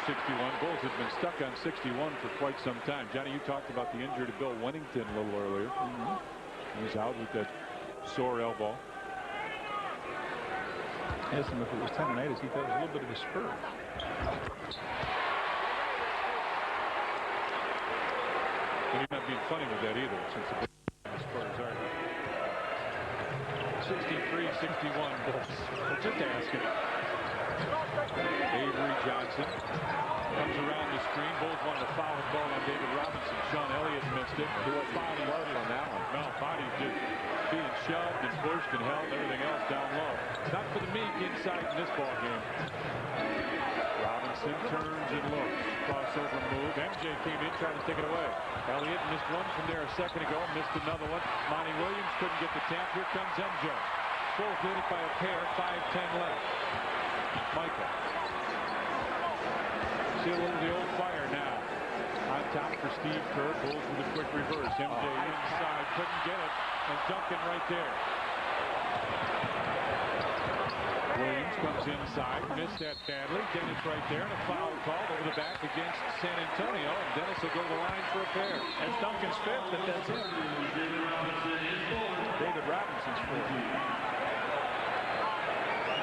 .61. Bulls have been stuck on 61 for quite some time. Johnny, you talked about the injury to Bill Wennington a little earlier. He was out with that sore elbow. Asked him if it was tendonitis. He thought it was a little bit of a spur. But he's not being funny with that either, since the Spurs are 63-61 Bulls. Well, just asking. Avery Johnson comes around the screen. Bulls wanted to foul the ball on David Robinson. Sean Elliott missed it. He was fouled on that one. No, body's just being shoved and pushed and held and everything else down low. Not for the meek inside in this ball game. Robinson turns and looks. Crossover move. MJ came in trying to take it away. Elliott missed one from there a second ago. Missed another one. Monty Williams couldn't get the tap. Here comes MJ. Bulls lead it by a pair. 5:10 left. Michael. See a little of the old fire now. On top for Steve Kerr. Bulls with a quick reverse. MJ inside. Couldn't get it. And Duncan right there. Williams comes inside. Missed that badly. Dennis right there. And a foul called over the back against San Antonio. And Dennis will go to the line for a pair. That's Duncan's fifth, but that's it. David Robinson's fourth.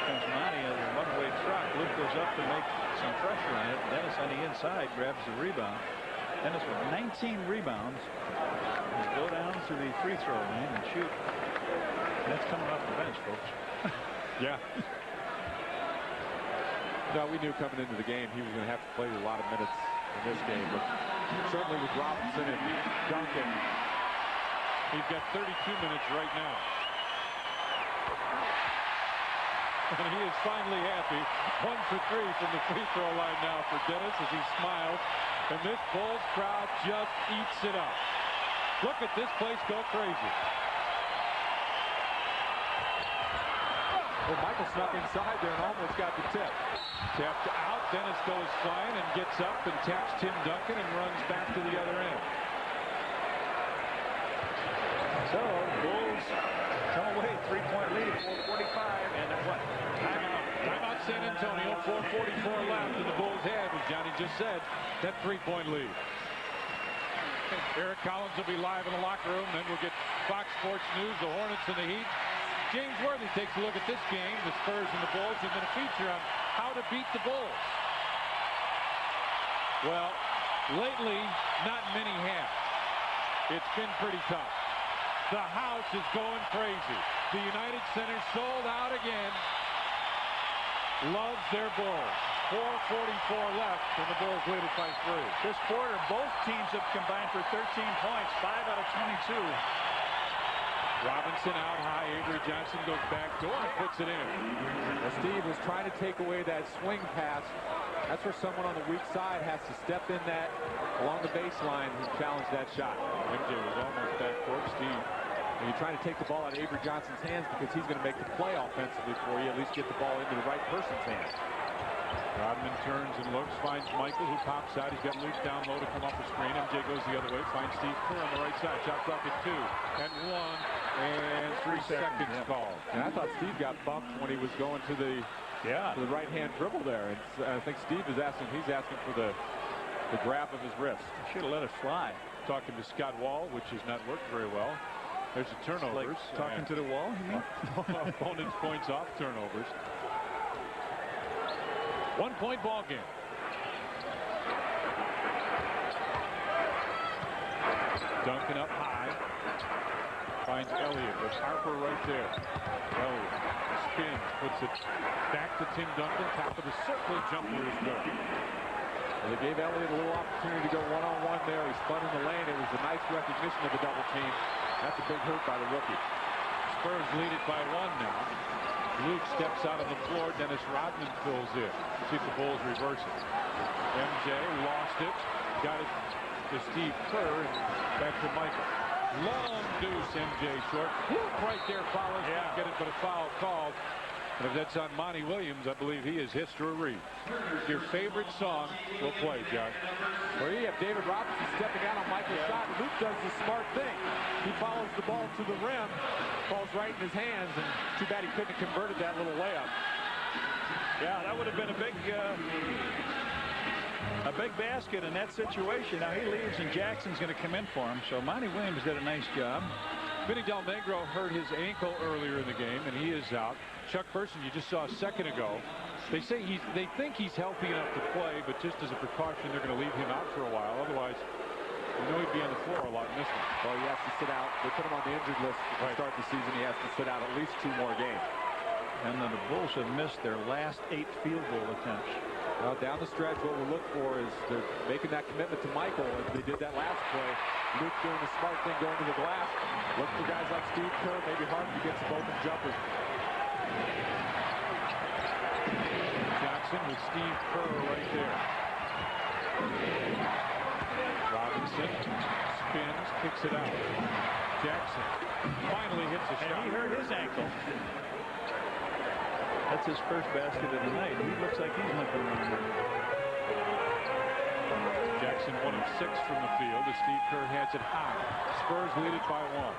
Comes Monty on a one-way truck. Luke goes up to make some pressure on it. Dennis on the inside grabs the rebound. Dennis with 19 rebounds. Go down to the free throw line and shoot. That's coming off the bench, folks. Yeah. No, we knew coming into the game he was going to have to play a lot of minutes in this game, but certainly with Robinson and Duncan, he's got 32 minutes right now. And he is finally happy. 1 for 3 from the free throw line now for Dennis as he smiles. And this Bulls crowd just eats it up. Look at this place go crazy. Well, Michael snuck inside there and almost got the tip. Tapped out. Dennis goes flying and gets up and taps Tim Duncan and runs back to the other end. So, Bulls come away, 3-point lead, 4:45, and then what? Timeout. Timeout San Antonio, 4:44 left, and the Bulls have, as Johnny just said, that 3-point lead. Eric Collins will be live in the locker room, then we'll get Fox Sports News, the Hornets and the Heat. James Worthy takes a look at this game, the Spurs and the Bulls, and then a feature on how to beat the Bulls. Well, lately, not many have. It's been pretty tough. The house is going crazy. The United Center sold out again. Loves their Bulls. 4:44 left, and the Bulls lead it by 3. This quarter, both teams have combined for 13 points, 5 out of 22. Robinson out high. Avery Johnson goes back door and puts it in. Well, Steve was trying to take away that swing pass. That's where someone on the weak side has to step in that along the baseline and challenge that shot. MJ was almost back court. Steve. And you're trying to take the ball out of Avery Johnson's hands because he's going to make the play offensively for you. At least get the ball into the right person's hands. Rodman turns and looks, finds Michael, who pops out. He's got Luke down low to come off the screen. MJ goes the other way, finds Steve Kerr on the right side. Shot clock at 2 and 1 and 3 seconds called. And I thought Steve got bumped when he was going to the right-hand dribble there. And I think Steve is asking, he's asking for the grab of his wrist. Should have let it fly. Talking to Scott Wall, which has not worked very well. There's the turnovers. Like talking to the wall, you mean? Opponent's points off turnovers. 1-point ball game. Duncan up high. Finds Elliott with Harper right there. Elliott spins, puts it back to Tim Duncan. Top of the circle, jumper is good. Well, they gave Elliott a little opportunity to go one-on-one there. He spun in the lane. It was a nice recognition of the double team. That's a big hurt by the rookie. Spurs lead it by 1 now. Luke steps out on the floor. Dennis Rodman fills in. See if the Bulls reverse it. MJ lost it. Got it to Steve Kerr. And back to Michael. Long deuce, MJ short. Whoop, right there. Fowler's not get it, but a foul called. And if that's on Monty Williams, I believe he is history. Your favorite song will play, John. Well, you have David Robinson stepping out on Michael's shot. Luke does the smart thing. He follows the ball to the rim. Falls right in his hands, and too bad he couldn't have converted that little layup. Yeah, that would have been a big basket in that situation. Now he leaves, and Jackson's going to come in for him. So Monty Williams did a nice job. Vinny Del Negro hurt his ankle earlier in the game, and he is out. Chuck Person, you just saw a second ago. They say they think he's healthy enough to play, but just as a precaution, they're going to leave him out for a while. Otherwise, you know he'd be on the floor a lot in this one. Well, he has to sit out. They put him on the injured list to start the season. He has to sit out at least 2 more games. And then the Bulls have missed their last 8 field goal attempts. Well, down the stretch, what we look for is they're making that commitment to Michael. As they did that last play, Luke doing the smart thing, going to the glass. Look for guys like Steve Kerr, maybe Harper gets some open jumpers. Jackson with Steve Kerr right there. Robinson spins, kicks it out. Jackson finally hits a shot. And he hurt his ankle. That's his first basket of the night. He looks like he's limping around. Jackson 1 of 6 from the field as Steve Kerr has it high. Spurs lead it by 1.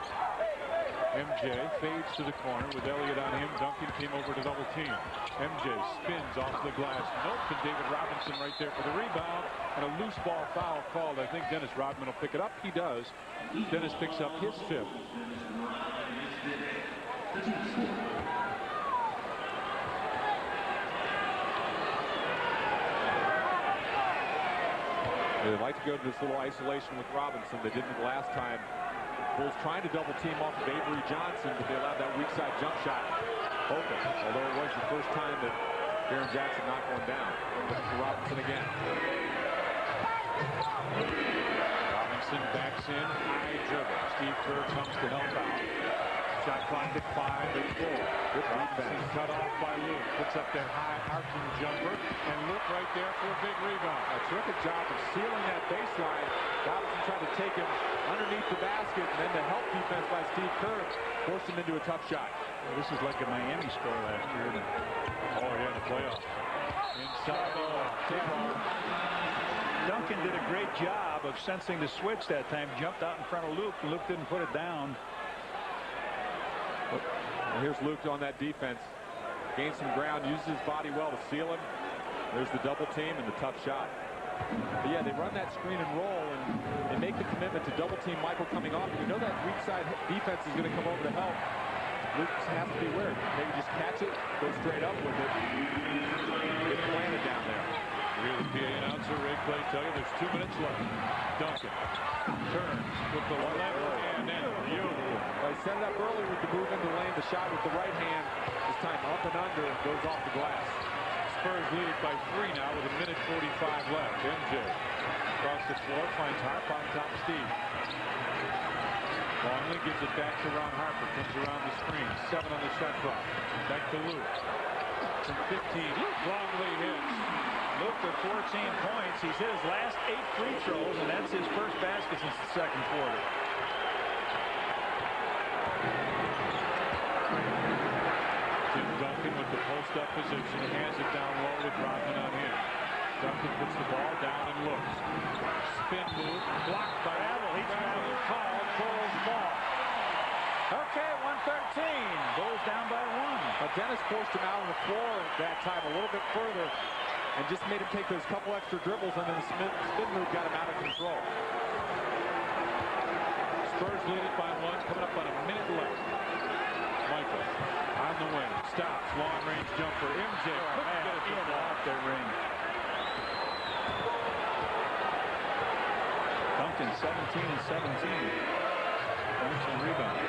MJ fades to the corner with Elliott on him. Duncan came over to double team. MJ spins off the glass. Nope, and David Robinson right there for the rebound. And a loose ball foul called. I think Dennis Rodman will pick it up. He does. Dennis picks up his 5th. They like to go to this little isolation with Robinson. They didn't last time. Bulls trying to double team off of Avery Johnson, but they allowed that weak side jump shot open. Although it was the first time that Jaren Jackson knocked one down. Looking for Robinson again. Robinson backs in, high dribble. Steve Kerr comes to help out. Shot clock at 5 and 4. Good Robinson cut off by Luke. Puts up that high arcing jumper. And Luke right there for a big rebound. A terrific job of sealing that baseline. Robinson tried to take him underneath the basket, and then the help defense by Steve Kerr forced him into a tough shot. Well, this is like a Miami score last year. Oh, yeah, the playoffs. Inside the table. Duncan did a great job of sensing the switch that time. Jumped out in front of Luke, and Luke didn't put it down. And here's Luke on that defense. Gains some ground, uses his body well to seal him. There's the double team and the tough shot. But yeah, they run that screen and roll, and they make the commitment to double team Michael coming off. And you know that weak side defense is going to come over to help. Luke has to be aware. Maybe just catch it, go straight up with it, get planted down there. Here's the PA announcer, Ray Clay, tell you there's 2 minutes left. Duncan turns with the left hand in. Well, he set it up early with the move into the lane. The shot with the right hand, this time up and under, goes off the glass. Spurs lead it by 3 now with 1:45 left. MJ across the floor, finds Harp on top of Steve. Longley gives it back to Ron Harper, comes around the screen. 7 on the shot clock. Back to Luke. From 15, Longley hits. Luke with 14 points. He's hit his last 8 free throws, and that's his first basket since the second quarter. Tim Duncan with the post-up position. He hands it down low with Rodman on him. Duncan puts the ball down and looks. Spin move, blocked by Abel. He's fouled, Bulls ball. Okay, 113. Bulls down by 1. Dennis forced him out on the floor that time a little bit further and just made him take those couple extra dribbles, and then the spin move got him out of control. Spurs lead it by 1, coming up on a minute left. Michael on the wing, stops, long range jumper. MJ couldn't get it in off their ring. Duncan Wennington 17 and 17. Points and rebounds.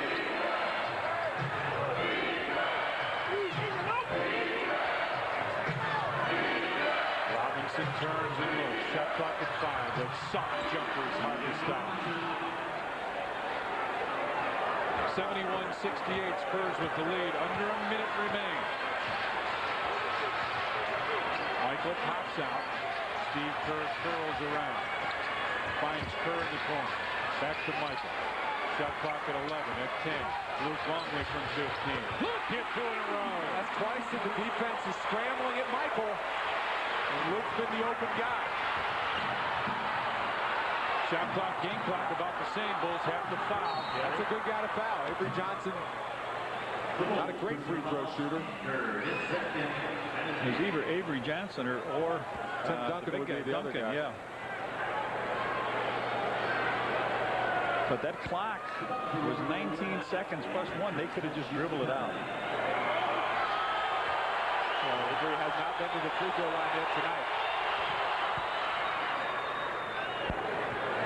Robinson turns and looks. Shot clock at 5. Those soft jumpers hardly stop. 71-68. Spurs with the lead. Under a minute remains. Michael pops out. Steve Kerr curls around. Finds Kerr in the corner. Back to Michael. Shot clock at 11 at 10. Luke Longley from 15. Luke hit 2 in a row. That's twice that the defense is scrambling at Michael. And Luke's been the open guy. Shot clock, game clock about the same. Bulls have to foul. That's a good guy to foul. Avery Johnson, not a great free throw shooter. It's either Avery Johnson or Tim Duncan would be the other guy. Yeah. But that clock was 19 seconds plus 1. They could have just dribbled it out. Well, Avery has not been to the free throw line yet tonight.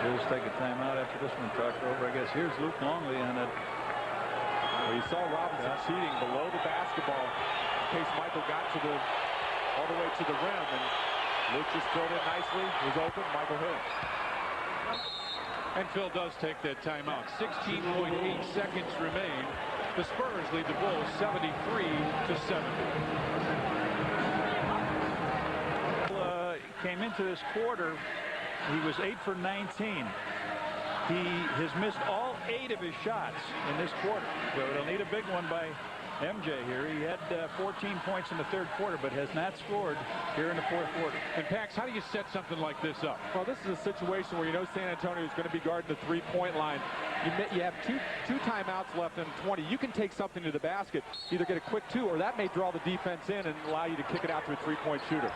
Bulls take a timeout after this one talked over. I guess here's Luke Longley on it. Well, you saw Robinson cheating below the basketball in case Michael got to all the way to the rim, and Luke just filled in nicely. Was open. Michael hit it. And Phil does take that timeout. 16.8 seconds remain. The Spurs lead the Bulls 73-70. Came into this quarter. He was 8 for 19. He has missed all 8 of his shots in this quarter. So it'll need a big one by MJ here. He had 14 points in the third quarter, but has not scored here in the fourth quarter. And Pax, how do you set something like this up? Well, this is a situation where you know San Antonio is going to be guarding the three-point line. You have two timeouts left in 20. You can take something to the basket, either get a quick 2, or that may draw the defense in and allow you to kick it out to a three-point shooter.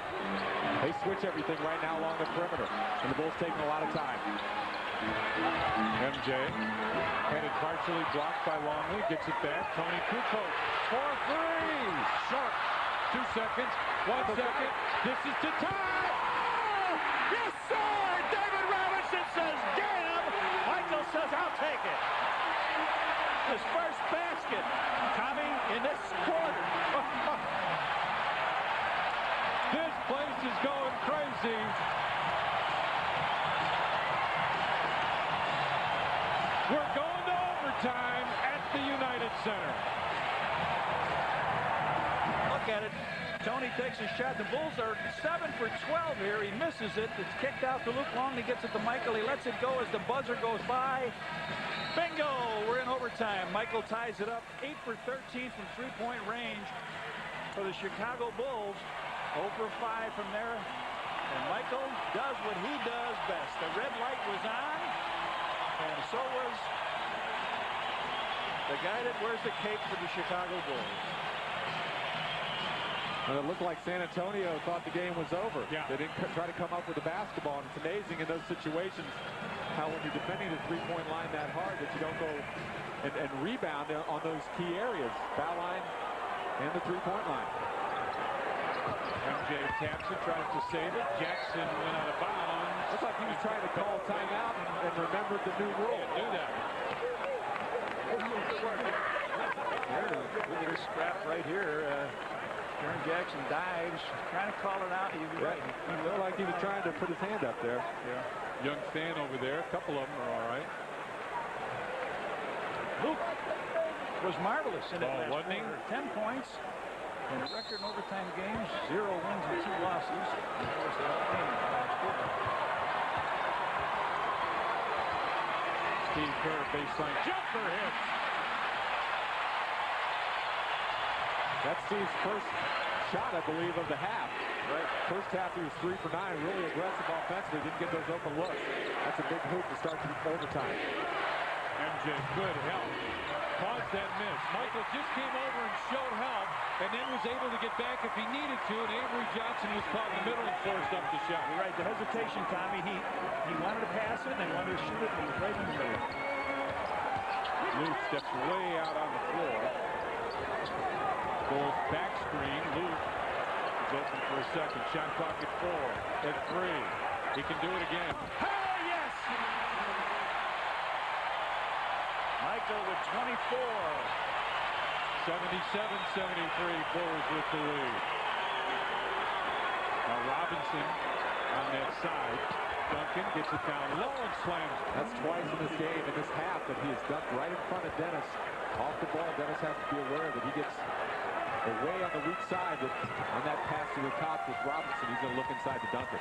They switch everything right now along the perimeter, and the Bulls taking a lot of time. MJ headed partially blocked by Longley, gets it back. Tony Kukoc for 3. Sharp. 2 seconds. 1 second. This is to tie. Oh, yes, sir. David Robinson says, "Damn." Michael says, "I'll take it." His first basket coming in this quarter. This place is going crazy. We're going to overtime at the United Center. Look at it. Tony takes a shot. The Bulls are 7 for 12 here. He misses it. It's kicked out to Luke Longley. Gets it to Michael. He lets it go as the buzzer goes by. Bingo! We're in overtime. Michael ties it up. 8 for 13 from three-point range for the Chicago Bulls. 0 for 5 from there. And Michael does what he does best. The red light was on. And so was the guy that wears the cape for the Chicago Bulls. And it looked like San Antonio thought the game was over. Yeah. They didn't try to come up with the basketball. And it's amazing in those situations how when you're defending the three-point line that hard that you don't go and rebound on those key areas. Foul line and the three-point line. MJ taps it, tries to save it. Jackson went out of bounds. Looks like he was trying to call timeout and remembered the new rule. Can't do that. Look at this scrap right here. Jaren Jackson dives, trying to call it out. He was right. He looked like he was trying to put his hand up there. Yeah. Young fan over there. A couple of them are all right. Luke was marvelous in that last wasn't he? quarter. 10 points and a record in overtime games. 0 wins and 2 losses. Of course, they all came in the last quarter. Steve Kerr baseline jumper hits. That's Steve's first shot, I believe, of the half. Right. First half, he was 3 for 9, really aggressive offensively. Didn't get those open looks. That's a big hoop to start the overtime. MJ, good help. Caused that miss. Michael just came over and showed help, and then was able to get back if he needed to, and Avery Johnson was caught in the middle and forced up the shot. You're right. The hesitation, Tommy. He wanted to pass it and wanted to shoot it, and he was right in the middle. Luke steps way out on the floor. Bulls back screen. Luke is open for a second. Shot clock at 4, at 3. He can do it again. Oh, yes! Michael with 24. 77-73, Bulls with the lead. Now Robinson on that side. Duncan gets it down low and slams. That's twice in this game, in this half, that he has dunked right in front of Dennis. Off the ball, Dennis has to be aware that he gets away on the weak side. That on that pass to the top with Robinson, he's going to look inside to Duncan.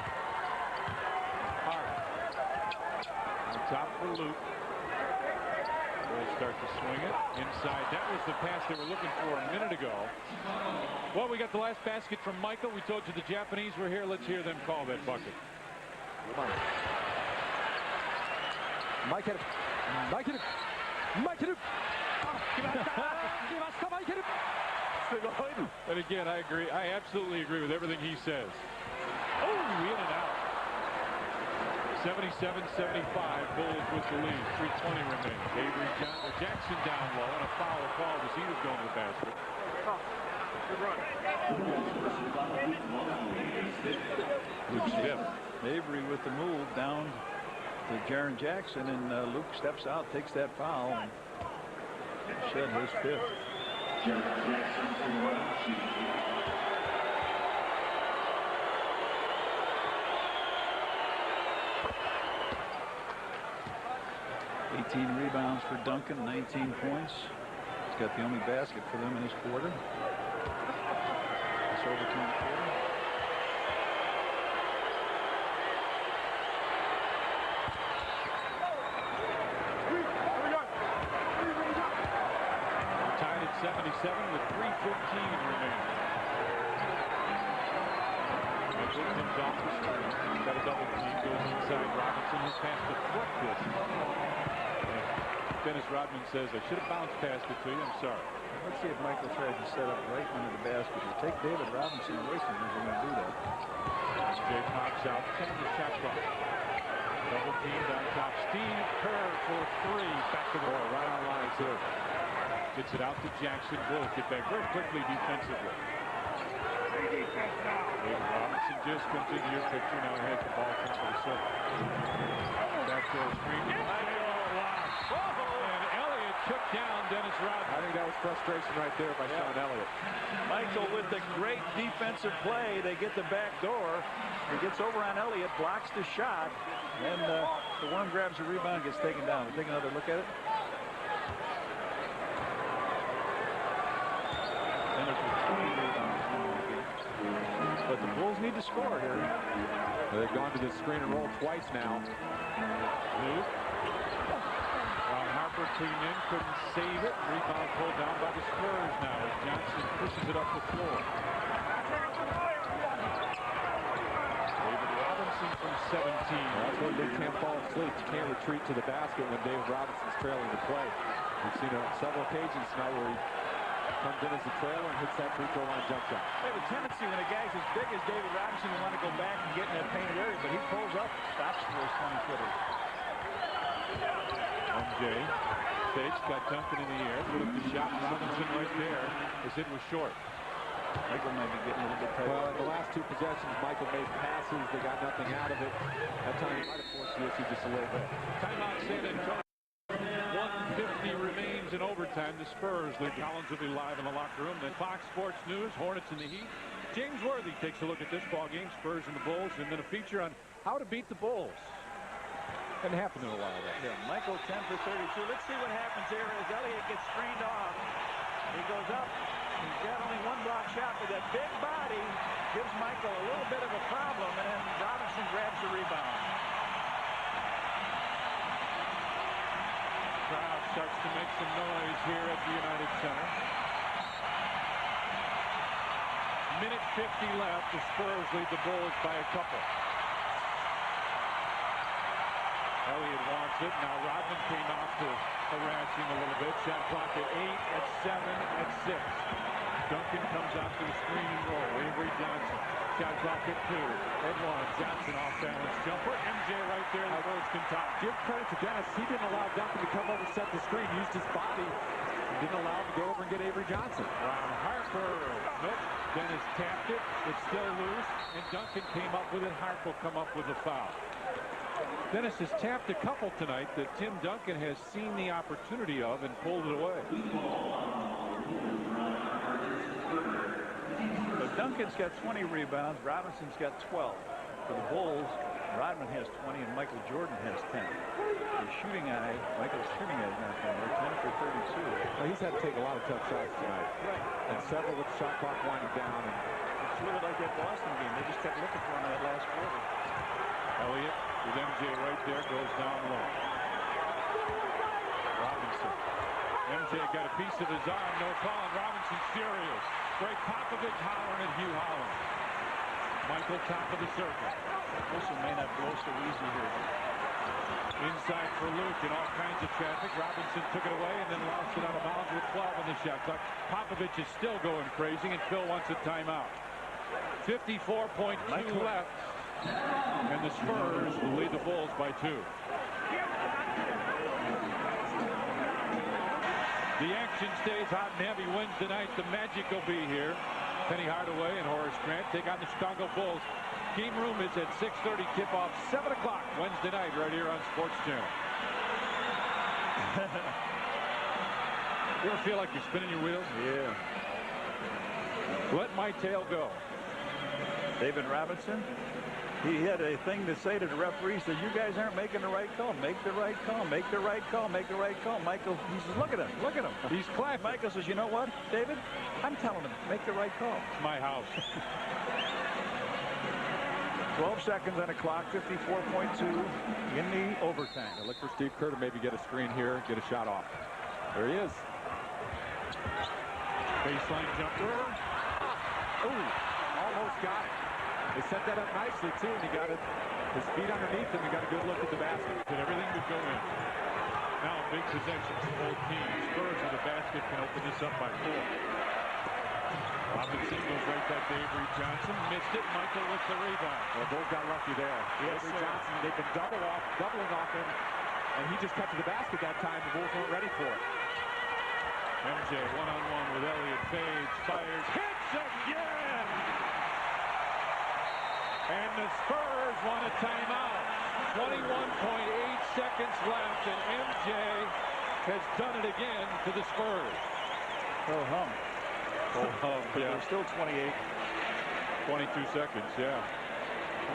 Hart on top for Luke. They'll start to swing it inside. That was the pass they were looking for a minute ago. Well, we got the last basket from Michael. We told you the Japanese were here. Let's hear them call that bucket. Mike hit it. Mike hit it. Mike hit it. And again, I agree. I absolutely agree with everything he says. Oh, in and out. 77-75, Bulls with the lead. 3:20 remaining. Avery Jackson down low, and a foul called as he was going to the basket. Good run. Luke Stiff. Avery with the move down to Jaren Jackson, and Luke steps out, takes that foul, and shed his fifth. 18 rebounds for Duncan, 19 points. He's got the only basket for them in this quarter. This overtime quarter. Tied at 77 with 3:15 remaining. Mitchell comes off the screen. He's got a double team. Goes inside Robinson. His pass to Foot. Dennis Rodman says, I should have bounced past it to you. I'm sorry. Let's see if Michael tries to set up right under the basket. You take David Robinson away from him, he's going to do that. Jay pops out, 10 to the shot clock. Double teamed on top. Steve Kerr for three. Back to the ball, right on line too. Gets it out to Jackson. Bulls get back very quickly defensively. David Robinson just comes into your picture. Now he has the ball top of the circle. Back to the screen. And Elliott took down Dennis Rodman. I think that was frustration right there by Sean Elliott. Michael with the great defensive play. They get the back door. He gets over on Elliott, blocks the shot, and the worm grabs the rebound, gets taken down. We'll take another look at it. Dennis with 20 rebounds. But the Bulls need to score here. They've gone to the screen and roll twice now. Luke. Ron Harper clean in, couldn't save it. Rebound pulled down by the Spurs now as Johnson pushes it up the floor. David Robinson from 17. That's where Luke can't fall asleep. You can't retreat to the basket when David Robinson's trailing the play. We've seen it on several occasions now where he comes in as a trailer and hits that free throw line jump shot. They have a tendency when a guy's as big as David Robinson to want to go back and get in that painted area, but he pulls up, stops for those 20-footers. MJ fakes, got Duncan in the air, put up the shot. Robinson right there. His hit was short. Michael might be getting a little bit tight. Well, in the last two possessions, Michael made passes. They got nothing out of it. That time he might have forced the issue just a little bit. Timeout San Antonio. 1:50 remains in overtime. The Spurs lead. Collins will be live in the locker room. Then Fox Sports News, Hornets in the Heat. James Worthy takes a look at this ball game, Spurs and the Bulls, and then a feature on how to beat the Bulls. Hadn't happened in a while, though. Yeah, Michael 10 for 32. Let's see what happens here as Elliott gets screened off. He goes up. He's got only one block shot, but that big body gives Michael a little bit of a problem, and then Robinson grabs the rebound. Crowd starts to make some noise here at the United Center. Minute 50 left. The Spurs lead the Bulls by a couple. Elliott wants it. Now Rodman came out to harass him a little bit. Shot clock at 8, at 7, at 6. Duncan comes out to the screen and roll. Avery Johnson. Shot clock at 2, at 1. Johnson off balance jumper. MJ right there. The Bulls can top. Give credit to Dennis. He didn't allow Duncan to come over, set the screen, used his body. Didn't allow him to go over and get Avery Johnson. Ron Harper. Nope. Dennis tapped it. It's still loose. And Duncan came up with it. Harper come up with a foul. Dennis has tapped a couple tonight that Tim Duncan has seen the opportunity of and pulled it away. So Duncan's got 20 rebounds. Robinson's got 12. For the Bulls, Rodman has 20 and Michael Jordan has 10. His shooting eye, Michael's shooting eye is not bad. They're 10 for 32. Well, he's had to take a lot of tough shots tonight. Right. And several with the shot clock winding down. And It's really like that Boston game. They just kept looking for him in that last quarter. Elliott with MJ right there, goes down low. Robinson. MJ got a piece of his arm, no call, and Robinson's furious. Greg Popovich hollering at Hugh Holland. Michael, top of the circle. Wilson may not blow so easy here. Inside for Luke and all kinds of traffic. Robinson took it away and then lost it out of bounds with 12 in the shot clock. Popovich is still going crazy, and Phil wants a timeout. 54.2 left. And the Spurs will lead the Bulls by 2. The action stays hot and heavy Wednesday night. The Magic will be here. Penny Hardaway and Horace Grant take on the Chicago Bulls. Game room is at 6:30 tip-off, 7 o'clock Wednesday night right here on Sports Channel. You ever feel like you're spinning your wheels? Yeah. Let my tail go. David Robinson, he had a thing to say to the referees that you guys aren't making the right call. Make the right call. Make the right call. Make the right call. Michael, he says, look at him. Look at him. He's clapping. Michael says, you know what, David? I'm telling him, make the right call. It's my house. 12 seconds on the clock, 54.2 in the overtime. I look for Steve Kerr to maybe get a screen here, get a shot off. There he is. Baseline jumper. Ooh, almost got it. They set that up nicely, too, and he got it. His feet underneath him. He got a good look at the basket. Did everything would go in. Now big possessions for both teams. Spurs with the basket can open this up by 4. Robinson goes right back to Avery Johnson. Missed it. Michael with the rebound. Well, Bulls got lucky there. Yes, Avery sir. Johnson, they've been doubling off him, and he just cut to the basket that time. The Bulls weren't ready for it. MJ one-on-one with Elliott. Fades, fires, hits again! And the Spurs want a timeout. 21.8 seconds left, and MJ has done it again to the Spurs. Oh, hum. Oh, But yeah. there's still 28. 22 seconds, yeah.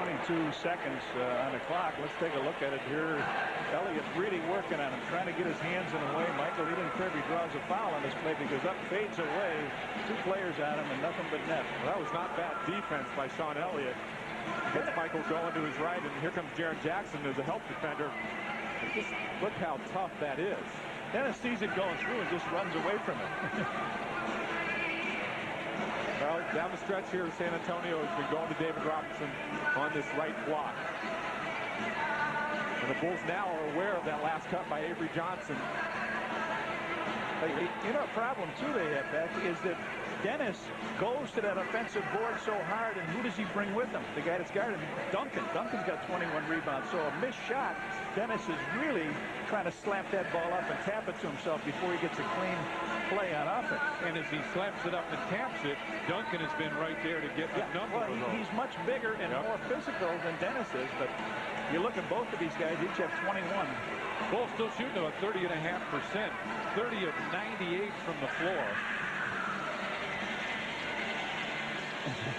22 seconds on the clock. Let's take a look at it here. Elliott really working on him, trying to get his hands in the way. Michael, he didn't care if he draws a foul on this play because up fades away. 2 players on him and nothing but net. Well, that was not bad defense by Sean Elliott. Gets Michael going to his right, and here comes Jaren Jackson as a help defender. And just look how tough that is. Dennis sees it going through and just runs away from it. Well, down the stretch here, San Antonio has been going to David Robinson on this right block. And the Bulls now are aware of that last cut by Avery Johnson. You know, a problem, too, they have, Pat, is that Dennis goes to that offensive board so hard, and who does he bring with him? The guy that's guarding Duncan. Duncan's got 21 rebounds, so a missed shot. Dennis is really trying to slap that ball up and tap it to himself before he gets a clean play on offense. And as he slaps it up and taps it, Duncan has been right there to get the number. Well, he's much bigger and more physical than Dennis is, but you look at both of these guys, each have 21. Bulls still shooting about 30.5%. 30 of 98 from the floor.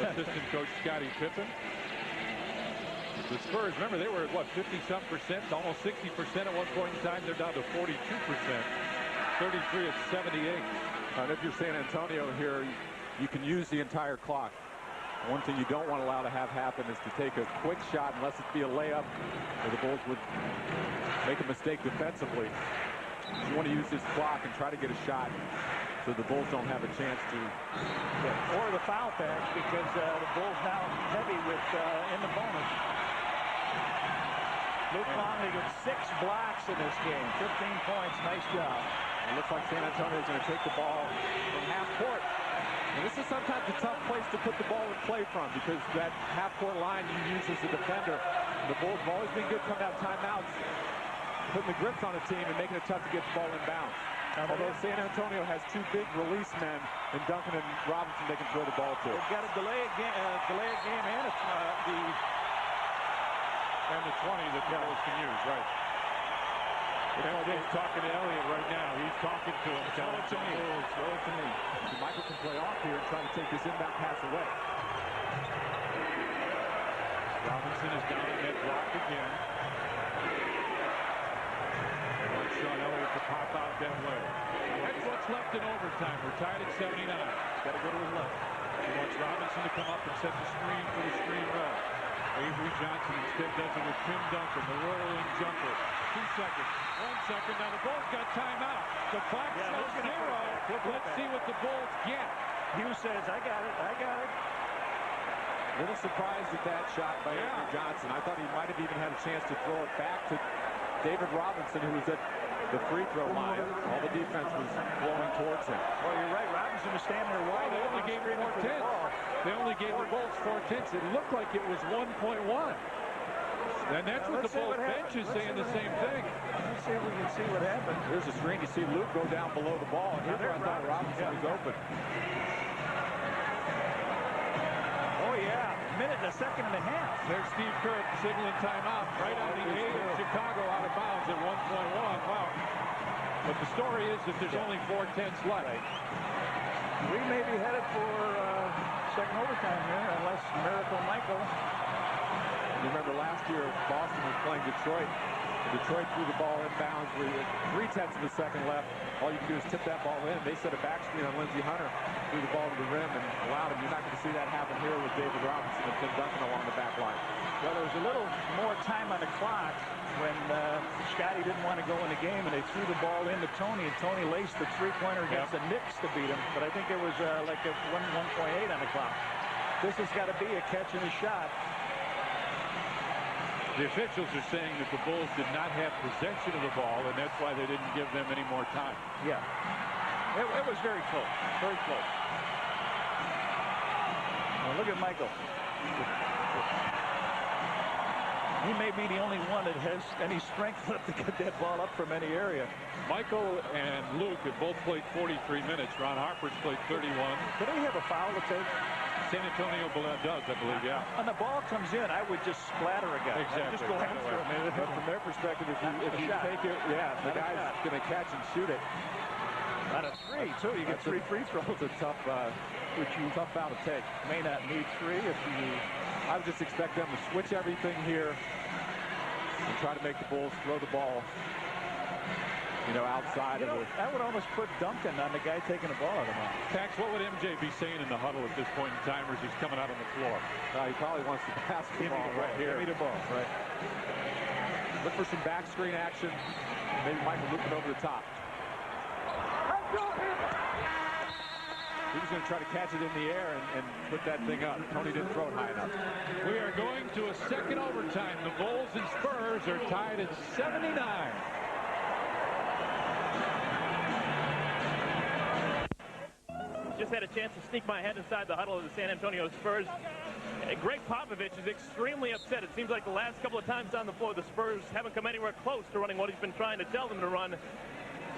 Assistant coach Scottie Pippen. The Spurs, remember, they were at, what, 50-some%, almost 60% at one point in time. They're down to 42%. 33 of 78. And if you're San Antonio here, you can use the entire clock. One thing you don't want to allow to have happen is to take a quick shot, unless it be a layup, or the Bulls would make a mistake defensively. You want to use this clock and try to get a shot so the Bulls don't have a chance to. Or the foul patch, because the Bulls now heavy with in the bonus. Luke Longley with 6 blocks in this game. 15 points. Nice job. It looks like San Antonio is going to take the ball from half court. And this is sometimes a tough place to put the ball in play from, because that half-court line you use as a defender. The Bulls have always been good coming out of timeouts, putting the grips on a team and making it tough to get the ball inbounds. Although San Antonio has 2 big release men in Duncan and Robinson they can throw the ball to. They've got a delay a game and And the 20 that the Bulls can use, right. MJ's talking to Elliott right now. He's talking to him. Throw it to me. Throw it to me. So Michael can play off here and try to take this inbound pass away. Robinson is down in that block again. They want Sean Elliott to pop out that way. That's what's left in overtime. We're tied at 79. Got to go to his left. He wants Robinson to come up and set the screen for the screen roll. Avery Johnson instead does it with Tim Duncan, the rolling jumper. 2 seconds, 1 second. Now the Bulls got timeout. The clock shows 0. Let's see what the Bulls get. Hughes says, I got it. I got it. A little surprised at that shot by Avery Johnson. I thought he might have even had a chance to throw it back to David Robinson, who was at the free throw line. All the defense was flowing towards him. Well, you're right. Robinson was standing there wide. They only gave him 4 tenths. They only gave the Bulls 4 tenths. It looked like it was 1.1. And that's what the Bulls bench is saying the same thing. Let's see if we can see what happened. Here's a screen. You see Luke go down below the ball. And here's where I thought Robinson was open. Oh, yeah. Minute and a second and a half. There's Steve Kerr signaling timeout right on the edge of Chicago, out of bounds at 1.1. Wow. But the story is that there's only 4 tenths left. We may be headed for second overtime here, unless Miracle Michael. You remember last year Boston was playing Detroit. Detroit threw the ball inbounds with 3/10 of a second left. All you can do is tip that ball in. They set a back screen on Lindsey Hunter, threw the ball to the rim and allowed him. You're not going to see that happen here with David Robinson and Tim Duncan along the back line. Well, there was a little more time on the clock when Scotty didn't want to go in the game, and they threw the ball into Tony, and Tony laced the three-pointer against the Knicks to beat him. But I think it was like a 1.8 on the clock. This has got to be a catch and a shot. The officials are saying that the Bulls did not have possession of the ball, and that's why they didn't give them any more time. Yeah. It was very close. Very close. Now look at Michael. He may be the only one that has any strength left to get that ball up from any area. Michael and Luke have both played 43 minutes. Ron Harper's played 31. Do they have a foul to take? San Antonio does, I believe, yeah. When the ball comes in, I would just splatter a guy. Exactly. Just go after him. But from their perspective, if you take it, the guy's going to catch and shoot it. Out of 3, too. You get 3 free throws. It's a tough foul to take. May not need 3 if you... I would just expect them to switch everything here and try to make the Bulls throw the ball, outside of it. I would almost put Duncan on the guy taking the ball out of the mouth. Pax, what would MJ be saying in the huddle at this point in time as he's coming out on the floor? He probably wants to pass the ball right here. Give me the ball. Right. Look for some back screen action. Maybe Michael loop it over the top. He was going to try to catch it in the air and put that thing up. Tony didn't throw it high enough. We are going to a second overtime. The Bulls and Spurs are tied at 79. Just had a chance to sneak my head inside the huddle of the San Antonio Spurs. Greg Popovich is extremely upset. It seems like the last couple of times on the floor, the Spurs haven't come anywhere close to running what he's been trying to tell them to run.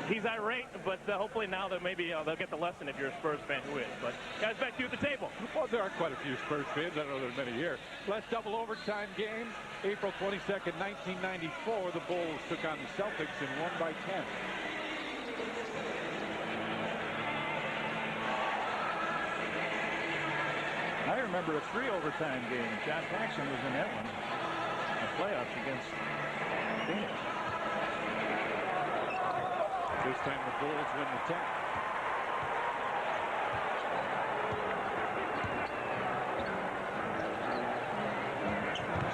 He's irate, but hopefully now that maybe they'll get the lesson if you're a Spurs fan who is. But guys, back to you at the table. Well, there are quite a few Spurs fans. I don't know there are many here. Last double overtime game, April 22nd, 1994. The Bulls took on the Celtics and won by 10. I remember a 3 overtime game. John Paxson was in that one. The playoffs against Phoenix. This time the Bulls win the 10.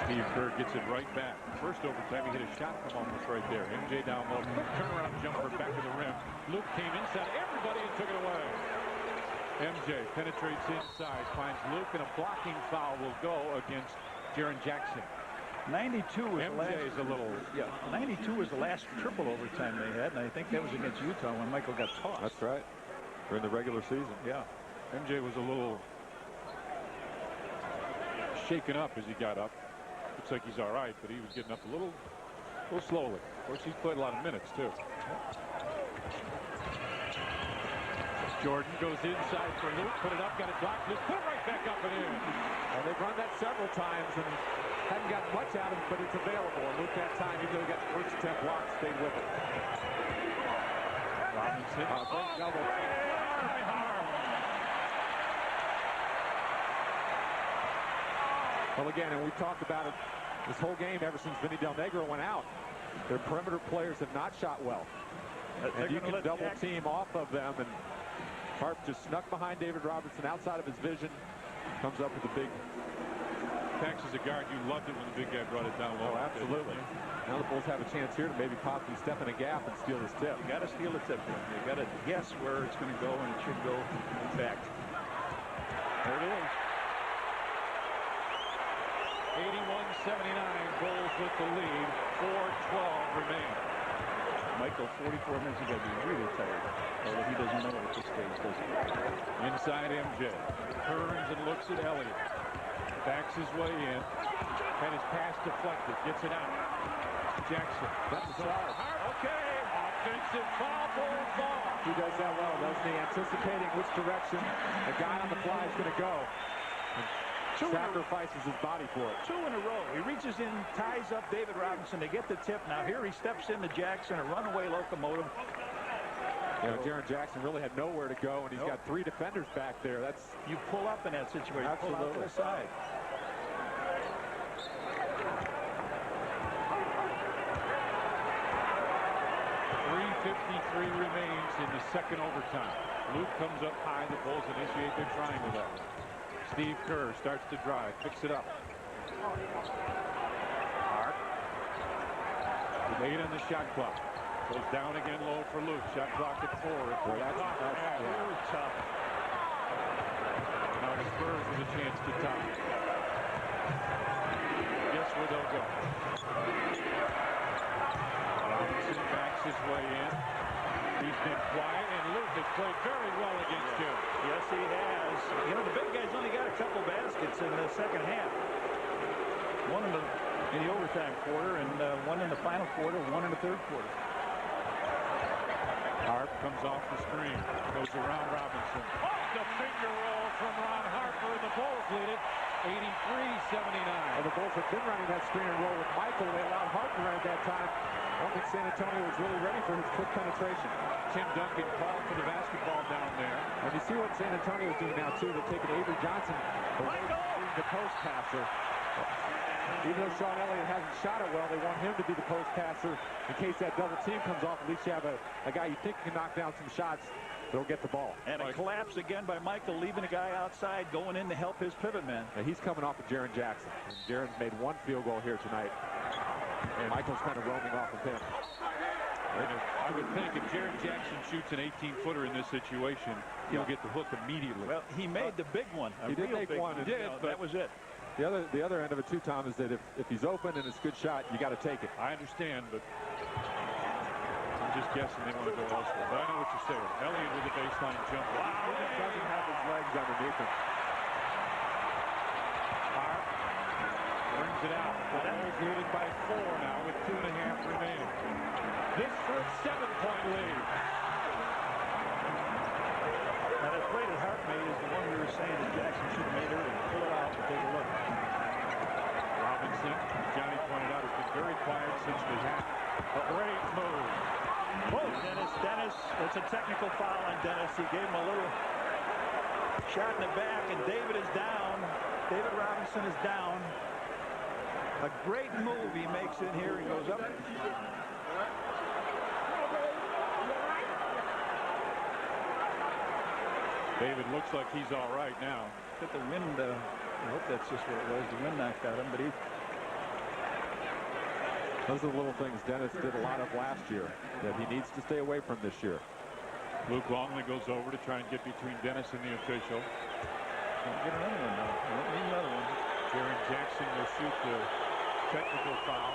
Steve Kerr gets it right back. First overtime, he hit a shot from almost right there. MJ down low. Quick turnaround jumper back to the rim. Luke came inside everybody and took it away. MJ penetrates inside, finds Luke, and a blocking foul will go against Jaren Jackson. 92 was the last. MJ is a little... Yeah, 92 was the last triple overtime they had, and I think that was against Utah when Michael got tossed. That's right. During the regular season. Yeah. MJ was a little shaken up as he got up. Looks like he's all right, but he was getting up a little slowly. Of course, he's played a lot of minutes, too. Jordan goes inside for Luke, put it up, got it blocked. Luke put it right back up and in. Well, they've run that several times and hadn't gotten much out of it, but it's available. And Luke that time, even though he got the first attempt blocked, stayed with it. Robinson. Great double. Well, again, and we've talked about it this whole game ever since Vinny Del Negro went out. Their perimeter players have not shot well. And you can double team off of them, and Harp just snuck behind David Robinson outside of his vision. Comes up with a big. Tex as a guard, you loved it when the big guy brought it down low. Oh, absolutely. Now the Bulls have a chance here to maybe possibly step in a gap and steal this tip. You got to steal the tip. You got to guess where it's going to go, and it should go back. There it is. 81-79, Bulls with the lead. 4:12 remain. Michael, 44 minutes, he's got to be really tired. Although he doesn't know at this stage, does he? Inside MJ. Turns and looks at Elliott. Backs his way in. And his pass deflected. Gets it out. Jackson. That's a foul. Okay. Offensive foul, Bulls ball. He does that well, doesn't he? Anticipating which direction the guy on the fly is going to go. Sacrifices his body for it. 2 in a row. He reaches in, ties up David Robinson to get the tip. Now here he steps into Jackson, a runaway locomotive. You know, Jaren Jackson really had nowhere to go, and he's got 3 defenders back there. That's You pull up in that situation. Absolutely. Pull out to the side. .353 remains in the second overtime. Luke comes up high. The Bulls initiate their triangle there. Steve Kerr starts to drive, picks it up. Hart. 8 on the shot clock. Goes down again low for Luke. Shot clock at 4. Boy, that's tough. Now the Spurs with a chance to tie. Guess where they'll go. Robinson backs his way in. He's been quiet, and Luke has played very well against him. Yes, he has. You know, the big guy's only got a couple baskets in the second half. One in the overtime quarter, and one in the final quarter, one in the third quarter. Harp comes off the screen, goes around Robinson. Off the finger roll from Ron Harper, and the Bulls lead it 83-79. Well, the Bulls have been running that screen and roll with Michael. They allowed Harper to run at that time. I don't think San Antonio was really ready for his quick penetration. Tim Duncan called for the basketball down there. And you see what San Antonio is doing now, too. They're taking Avery Johnson away from being the post passer. Even though Sean Elliott hasn't shot it well, they want him to be the post passer in case that double team comes off. At least you have a guy you think can knock down some shots that'll get the ball. And a collapse again by Michael, leaving a guy outside, going in to help his pivot man. Now he's coming off of Jaren Jackson. And Jaren's made 1 field goal here tonight. And Michael's kind of roaming off of him. I would think if Jaren Jackson shoots an 18-footer in this situation, he'll get the hook immediately. Well, he made the big one. He did make one. He did, but that was it. The other end of it too, Tom, is that if he's open and it's a good shot, you got to take it. I understand, but I'm just guessing they want to go elsewhere. But I know what you're saying. Elliott with a baseline jump. Wow, he doesn't have his legs underneath him. Harp brings it out. The Bulls leading by 4 now with 2.5 remaining. This for a 7-point lead. Now that play that Hart made is the one we were saying that Jackson should have made earlier. Pull it out and take a look. Robinson, as Johnny pointed out, has been very quiet since the half. A great move. Oh, Dennis, it's a technical foul on Dennis. He gave him a little shot in the back, and David is down. David Robinson is down. A great move he makes in here. He goes up. David looks like he's all right now. But the wind, I hope that's just what it was. The wind knocked at him, but he... Those are the little things Dennis did a lot of last year that he needs to stay away from this year. Luke Longley goes over to try and get between Dennis and the official. Don't get another one now. Don't need another one. Jaren Jackson will shoot the technical foul.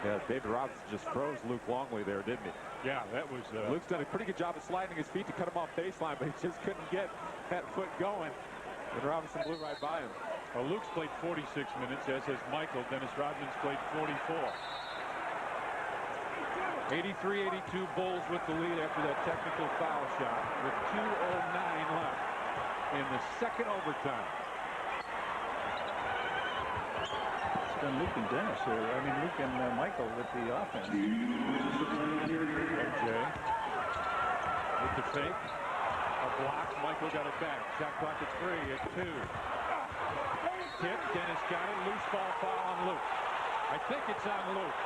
Yeah, David Robinson just froze Luke Longley there, didn't he? Yeah, that was... Luke's done a pretty good job of sliding his feet to cut him off baseline, but he just couldn't get that foot going. And Robinson blew right by him. Well, Luke's played 46 minutes, as has Michael. Dennis Rodman's played 44. 83-82, Bulls with the lead after that technical foul shot with 2:09 left in the second overtime. than Luke and Dennis here. I mean, Luke and Michael with the offense. MJ with the fake. A block. Michael got it back. Shot clock at 3 at 2. Tip. Dennis got it. Loose ball foul on Luke. I think it's on Luke.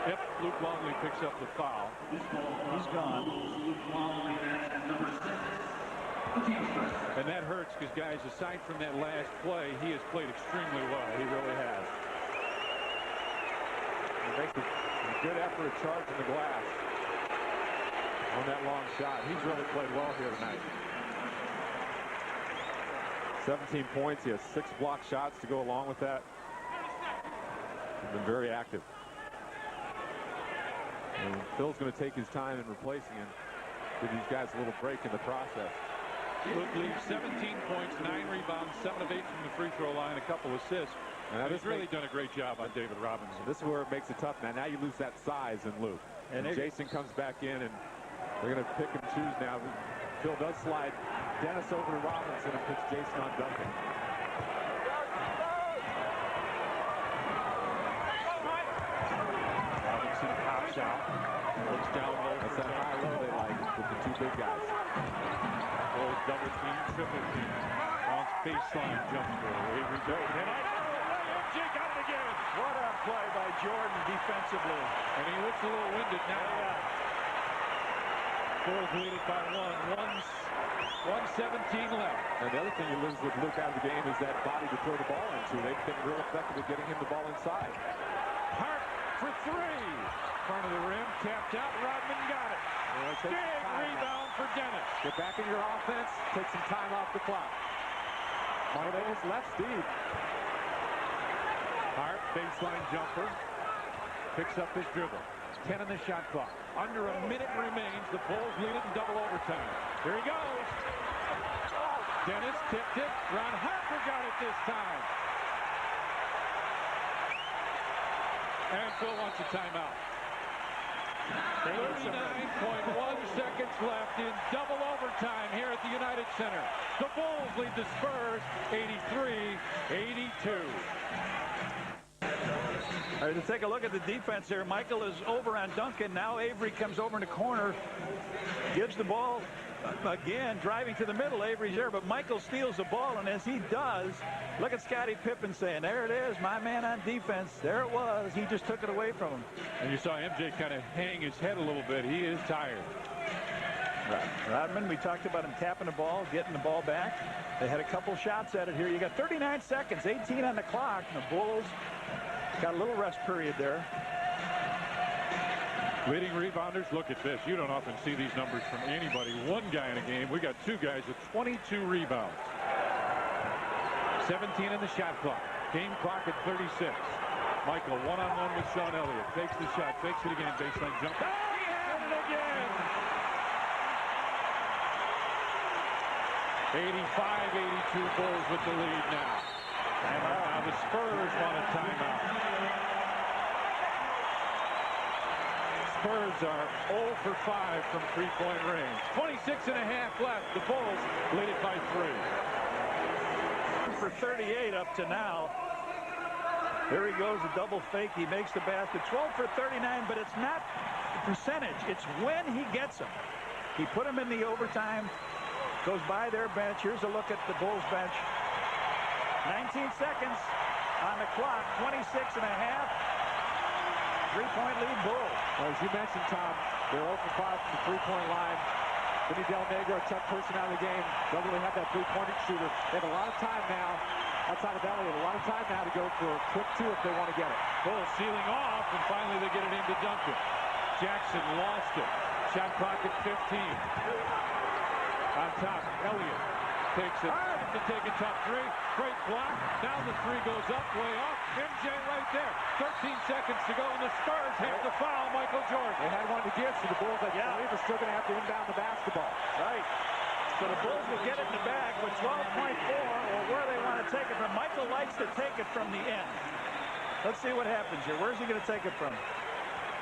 Yep, Luke Longley picks up the foul. He's gone. And that hurts because, guys, aside from that last play, he has played extremely well. He really has. He makes a good effort at charging the glass on that long shot. He's really played well here tonight. 17 points. He has 6 block shots to go along with that. He's been very active. And Phil's going to take his time in replacing him. Give these guys a little break in the process. Luke leaves 17 points, 9 rebounds, 7 of 8 from the free throw line, a couple assists. And he's really done a great job on David Robinson. This is where it makes it tough. Now you lose that size in Luke. And Jason comes back in, and they're going to pick and choose now. Phil does slide Dennis over to Robinson and puts Jason on Duncan. Robinson pops out. Looks down low. That's that high low they like with the 2 big guys. Goes double team, triple team. Bounce baseline jumper. Avery goes. And MJ got it again. What a play by Jordan defensively. And he looks a little winded now. Bulls lead it by 1:17 left. And the other thing you lose with Luke out of the game is that body to throw the ball into. They've been real effective at getting him the ball inside. Hart for 3. Front of the rim, tapped out. Rodman got it. Big rebound for Dennis. Get back in your offense. Take some time off the clock. Michael's left Steve. Hart, baseline jumper. Picks up his dribble. 10 on the shot clock. Under a minute remains. The Bulls lead it in double overtime. Here he goes. Dennis tipped it. Ron Harper got it this time. And Phil wants a timeout. 39.1 seconds left in double overtime here at the United Center. The Bulls lead the Spurs 83-82. All right, to take a look at the defense here. Michael is over on Duncan. Now Avery comes over in the corner, gives the ball again, driving to the middle. Avery's there, but Michael steals the ball, and as he does, look at Scottie Pippen saying, there it is, my man on defense. There it was. He just took it away from him. And you saw MJ kind of hang his head a little bit. He is tired. Rodman, we talked about him tapping the ball, getting the ball back. They had a couple shots at it here. You got 39 seconds, 18 on the clock, and the Bulls got a little rest period there. Leading rebounders, look at this. You don't often see these numbers from anybody. One guy in a game. We got 2 guys with 22 rebounds. 17 in the shot clock. Game clock at 36. Michael one-on-one with Sean Elliott. Fakes the shot. Fakes it again. Baseline jump. Oh, he had it again! 85-82 Bulls with the lead now. Now the Spurs want a timeout. Spurs are 0 for 5 from three-point range. 26.5 left. The Bulls lead it by 3. For 38 up to now. There he goes, a double fake. He makes the basket. 12 for 39, but it's not the percentage. It's when he gets them. He put them in the overtime. Goes by their bench. Here's a look at the Bulls bench. 19 seconds on the clock. 26.5. 3-point lead Bulls. Well, as you mentioned, Tom, they're 0 for 5 from the 3-point line. Vinny Del Negro, Chuck Person out of the game. Don't really have that 3-pointer shooter. They have a lot of time now, outside of Elliott, a lot of time now to go for a quick 2 if they want to get it. Bulls sealing off, and finally they get it into Duncan. Jackson lost it. Shot clock at 15. On top, Elliott takes it to take a tough 3. Great block. Now the 3 goes up, way off. MJ right there. 13 seconds to go, and the Spurs have to foul Michael Jordan. They had one to give, so the Bulls, I believe, are still going to have to inbound the basketball. Right. So the Bulls will get it in the bag with 12.4, or where they want to take it from. Michael likes to take it from the end. Let's see what happens here. Where's he going to take it from?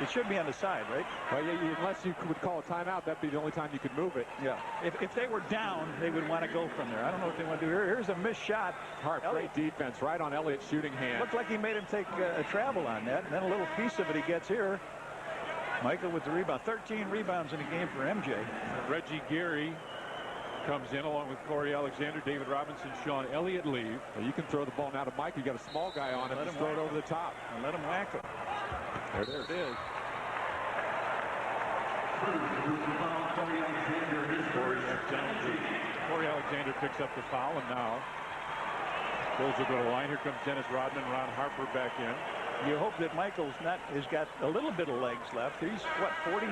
It should be on the side, right? Well, unless you would call a timeout, that'd be the only time you could move it. Yeah. If they were down, they would want to go from there. I don't know what they want to do here. Here's a missed shot. Hart, great defense right on Elliott's shooting hand. Looked like he made him take a travel on that, and then a little piece of it he gets here. Michael with the rebound. 13 rebounds in a game for MJ. Reggie Geary comes in along with Corey Alexander, David Robinson, Sean Elliott leave. Well, you can throw the ball now to Mike. You got a small guy on him. Just throw it over the top. And let him whack it. There it is. Corey Alexander picks up the foul, and now Bulls will go to the line. Here comes Dennis Rodman, Ron Harper back in. You hope that Michael's has got a little bit of legs left. He's what, 40?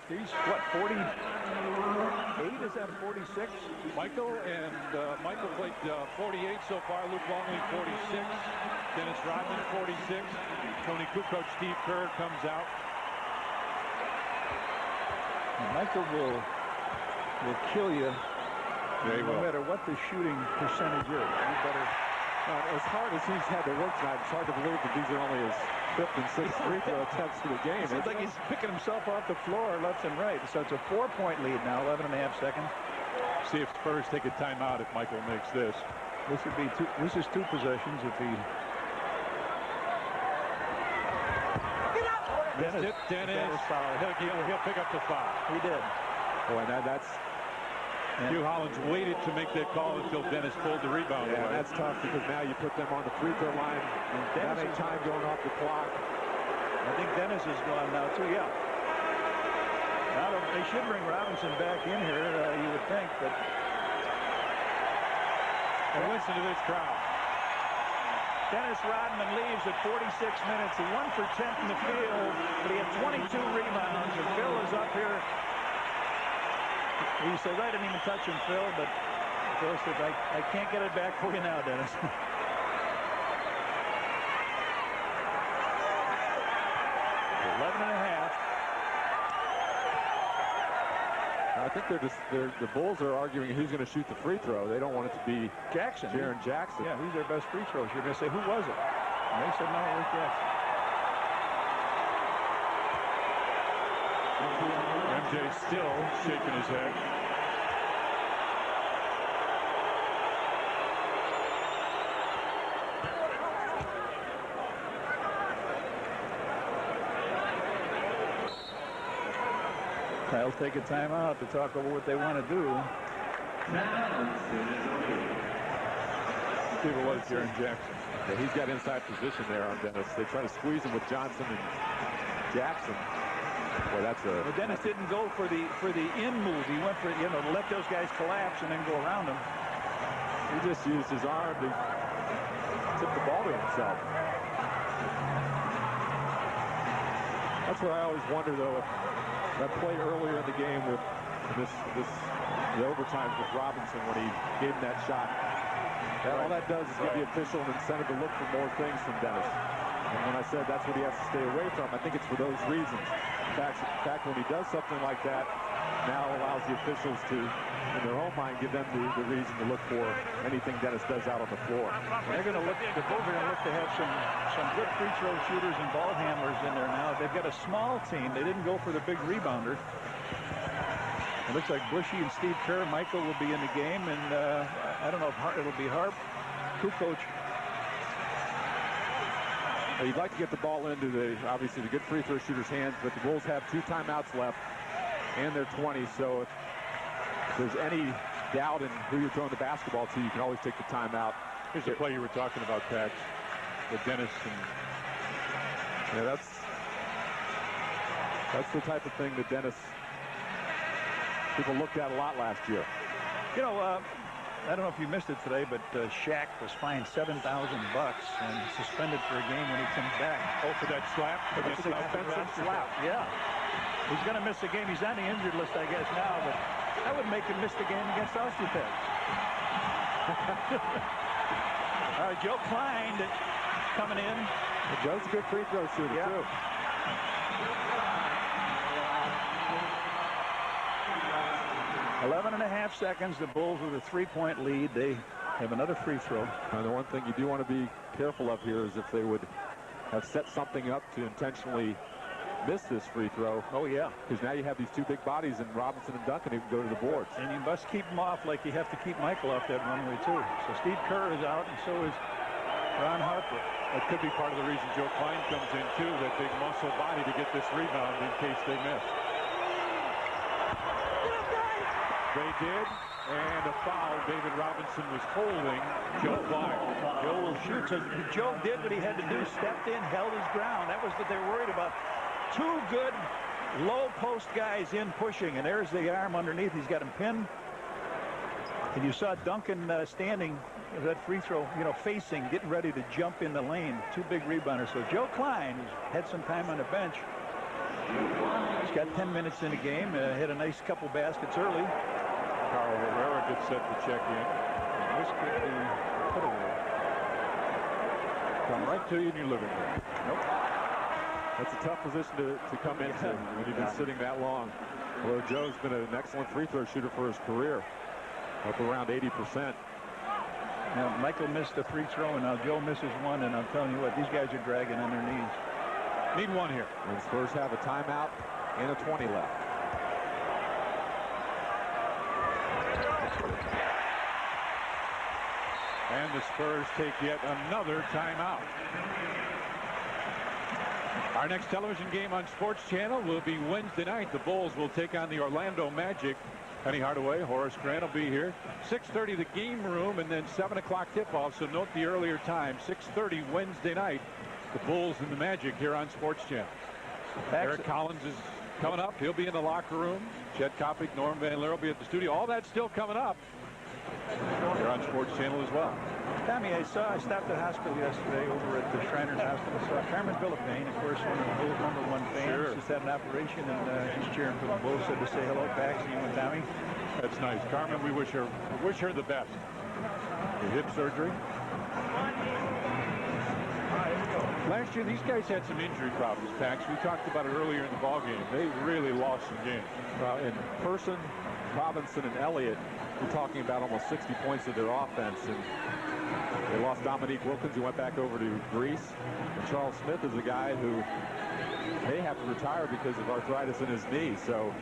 He's what, 48? Is that 46? Michael played 48 so far. Luke Longley 46. Dennis Rodman 46. Tony Kukoc, Steve Kerr comes out. Michael will kill you. Yeah, no matter what the shooting percentage is. You better. As hard as he's had to work tonight, it's hard to believe that these are only his 5th and 6th free throw attempts for the game. It seems like he's picking himself off the floor left and right. So it's a 4-point lead now, 11 and a half seconds. See if Spurs take a timeout if Michael makes this. This would be this is 2 possessions if he. Dennis foul. He'll pick up the foul. He did. Boy, that's. Hugh Hollins waited to make that call until Dennis pulled the rebound away. That's tough because now you put them on the free throw line. That ain't time going off the clock. I think Dennis is gone now too. Yeah. Now they should bring Robinson back in here. You would think, but. And listen to this crowd. Dennis Rodman leaves at 46 minutes. He 1 for 10 in the field, but he had 22 rebounds. And Phil is up here. He says, I didn't even touch him, Phil, but Phil says, I can't get it back for you now, Dennis. 11 and a half. I think the Bulls are arguing who's going to shoot the free throw. They don't want it to be Jackson. Jaren Jackson. Yeah, he's their best free throw. You're going to say, who was it? And they said, no, it was Jackson. MJ still shaking his head. They'll take a timeout to talk over what they want to do. See if it was Jaren Jackson. Yeah, he's got inside position there on Dennis. They try to squeeze him with Johnson and Jackson. Boy, that's a. Well, Dennis didn't go for the in move. He went for to let those guys collapse and then go around them. He just used his arm to tip the ball to himself. That's what I always wonder, though, if that play earlier in the game with the overtime with Robinson when he gave him that shot. All that does is give the official an incentive to look for more things from Dennis. And when I said that's what he has to stay away from, I think it's for those reasons. In fact, when he does something like that, now allows the officials to, in their own mind, give them the reason to look for anything Dennis does out on the floor. They're going to look. The Bulls are going to look to have some good free throw shooters and ball handlers in there now. They've got a small team. They didn't go for the big rebounder. It looks like Bushy and Steve Kerr, Michael will be in the game, and I don't know if it'll be Harp, Kukoc. Well, you'd like to get the ball into obviously the good free throw shooter's hands, but the Bulls have 2 timeouts left, and they're 20. So if there's any doubt in who you're throwing the basketball to, you can always take the timeout. Here's the play you were talking about, Pax, with Dennis and. Yeah, that's the type of thing that Dennis. People looked at a lot last year. You know, I don't know if you missed it today, but Shaq was fined $7,000 and suspended for a game when he comes back. Oh, for that slap? That's an offensive slap. Yeah. He's going to miss the game. He's on the injured list, I guess, now, but I would make him miss the game against Osteopath. All right, Joe Klein coming in. Well, Joe's a good free throw shooter, too. 11 and a half seconds. The Bulls with a 3-point lead. They have another free throw. And the one thing you do want to be careful of here is if they would have set something up to intentionally miss this free throw. Oh, yeah. Because now you have these two big bodies, and Robinson and Duncan who can go to the boards. And you must keep them off like you have to keep Michael off that runway, too. So Steve Kerr is out, and so is Ron Harper. That could be part of the reason Joe Klein comes in, too, that big muscle body to get this rebound in case they miss. They did, and a foul. David Robinson was holding Joe Klein. Joe will shoot. So Joe did what he had to do, stepped in, held his ground. That was what they were worried about. Two good low post guys in pushing, and there's the arm underneath. He's got him pinned. And you saw Duncan standing that free throw, facing, getting ready to jump in the lane. Two big rebounders. So Joe Klein, who's had some time on the bench, he's got 10 minutes in the game. Hit a nice couple baskets early. Carl Herrera gets set to check in. This could be put away. Come right to you in your living room. Nope. That's a tough position to come into when you've been sitting that long. Although Joe's been an excellent free throw shooter for his career, up around 80%. Now, Michael missed a free throw, and now Joe misses one, and I'm telling you what, these guys are dragging on their knees. Need one here. And Spurs have a timeout and a 20 left. And the Spurs take yet another timeout. Our next television game on Sports Channel will be Wednesday night. The Bulls will take on the Orlando Magic. Penny Hardaway, Horace Grant will be here. 6:30 the game room, and then 7 o'clock tip-off. So note the earlier time, 6:30 Wednesday night. The Bulls and the Magic here on Sports Channel. Eric Collins is coming up. He'll be in the locker room. Chet Kopic, Norm Van Leer will be at the studio. All that's still coming up here on Sports Channel as well. Tommy, I stopped at the hospital yesterday over at the Shriners Hospital. I saw Carmen Villapane, of course, one of the Bulls' #1 fans. Sure. Just had an operation, and she's cheering for the Bulls. Said to say hello back to you and Tommy. That's nice. Carmen, we wish her the best. The hip surgery. Last year, these guys had some injury problems, Pax. We talked about it earlier in the ballgame. They really lost some games. In person, Robinson and Elliott were talking about almost 60 points of their offense, and they lost Dominique Wilkins, who went back over to Greece. And Charles Smith is a guy who may have to retire because of arthritis in his knee. So,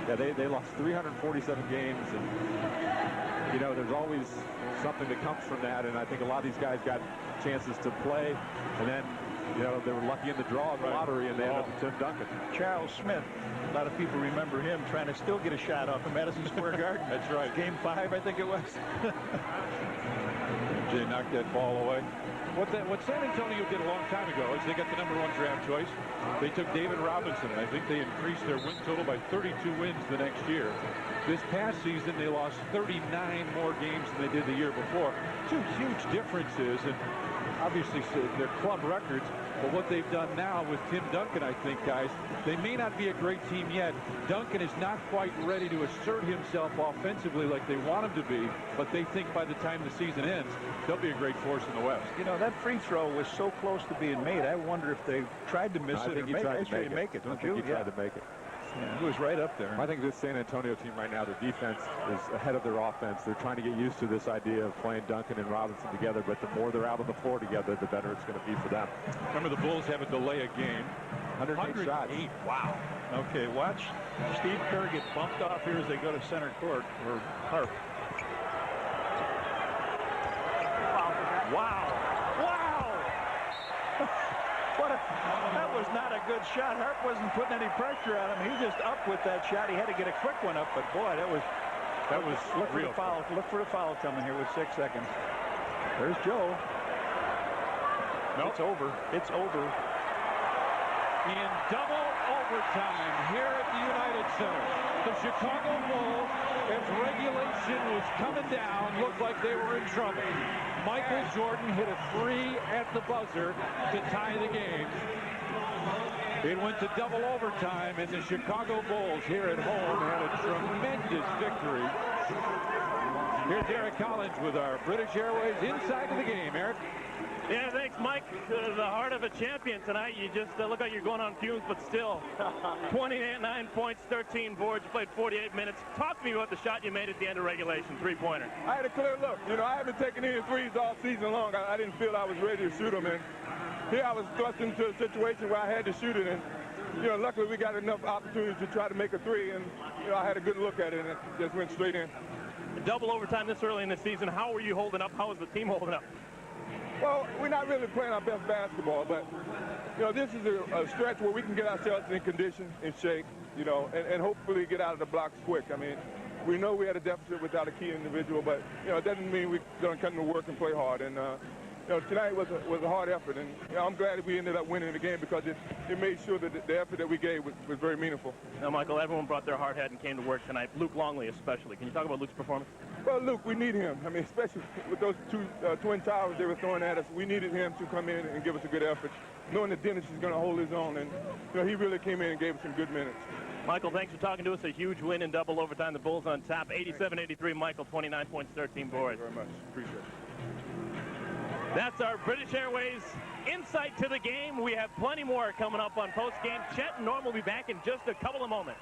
yeah, they lost 347 games, and there's always something that comes from that. And I think a lot of these guys got chances to play, and then they were lucky in the draw of the lottery, and they ended up with Tim Duncan. Charles Smith, a lot of people remember him trying to still get a shot off of Madison Square Garden. That's right. Game 5, I think it was. Jay knocked that ball away. What San Antonio did a long time ago is they got the #1 draft choice. They took David Robinson, and I think they increased their win total by 32 wins the next year. This past season, they lost 39 more games than they did the year before. Two huge differences, and obviously their club records. But what they've done now with Tim Duncan, I think, guys, they may not be a great team yet. Duncan is not quite ready to assert himself offensively like they want him to be, but they think by the time the season ends, they'll be a great force in the West. That free throw was so close to being made. I wonder if they tried to miss I it think or he make tried it. to make it. Don't I think you? he tried to make it. Yeah, it was right up there. I think this San Antonio team right now, their defense is ahead of their offense. They're trying to get used to this idea of playing Duncan and Robinson together, but the more they're out on the floor together, the better it's going to be for them. Remember, the Bulls have a delay a game. 108 shots. Wow. Okay, watch Steve Kerr get bumped off here as they go to center court for Harp. Wow. That was not a good shot. Harp wasn't putting any pressure on him. He just up with that shot. He had to get a quick one up, but boy, that was look for real the foul. Look for the foul coming here with 6 seconds. There's Joe. Nope. It's over. It's over. In double overtime here at the United Center, the Chicago Bulls, as regulation was coming down, looked like they were in trouble. Michael Jordan hit a 3 at the buzzer to tie the game. It went to double overtime, and the Chicago Bulls here at home had a tremendous victory Here's Eric Collins with our British Airways Inside of the Game. Eric. Yeah, thanks, Mike. The heart of a champion tonight. You just look like you're going on fumes, but still. 29 points, 13 boards. You played 48 minutes. Talk to me about the shot you made at the end of regulation, three-pointer. I had a clear look. You know, I haven't taken any threes all season long. I didn't feel I was ready to shoot them. And here I was thrust into a situation where I had to shoot it. And, you know, luckily we got enough opportunities to try to make a three. And, you know, I had a good look at it and it just went straight in. Double overtime this early in the season. How were you holding up? How was the team holding up? Well, we're not really playing our best basketball, but, you know, this is a stretch where we can get ourselves in condition, in shape, you know, and hopefully get out of the blocks quick. I mean, we know we had a deficit without a key individual, but, you know, it doesn't mean we're going to come to work and play hard. And, you know, tonight was a hard effort, and you know, I'm glad that we ended up winning the game because it made sure that the effort that we gave was very meaningful. Now, Michael, everyone brought their hard hat and came to work tonight. Luke Longley especially. Can you talk about Luke's performance? Well, Luke, we need him. I mean, especially with those two twin towers they were throwing at us, we needed him to come in and give us a good effort, knowing that Dennis is going to hold his own. And, you know, he really came in and gave us some good minutes. Michael, thanks for talking to us. A huge win in double overtime. The Bulls on top, 87-83. Michael, 29 points, 13 boards. Thank you very much. Appreciate it. That's our British Airways insight to the game. We have plenty more coming up on post-game. Chet and Norm will be back in just a couple of moments.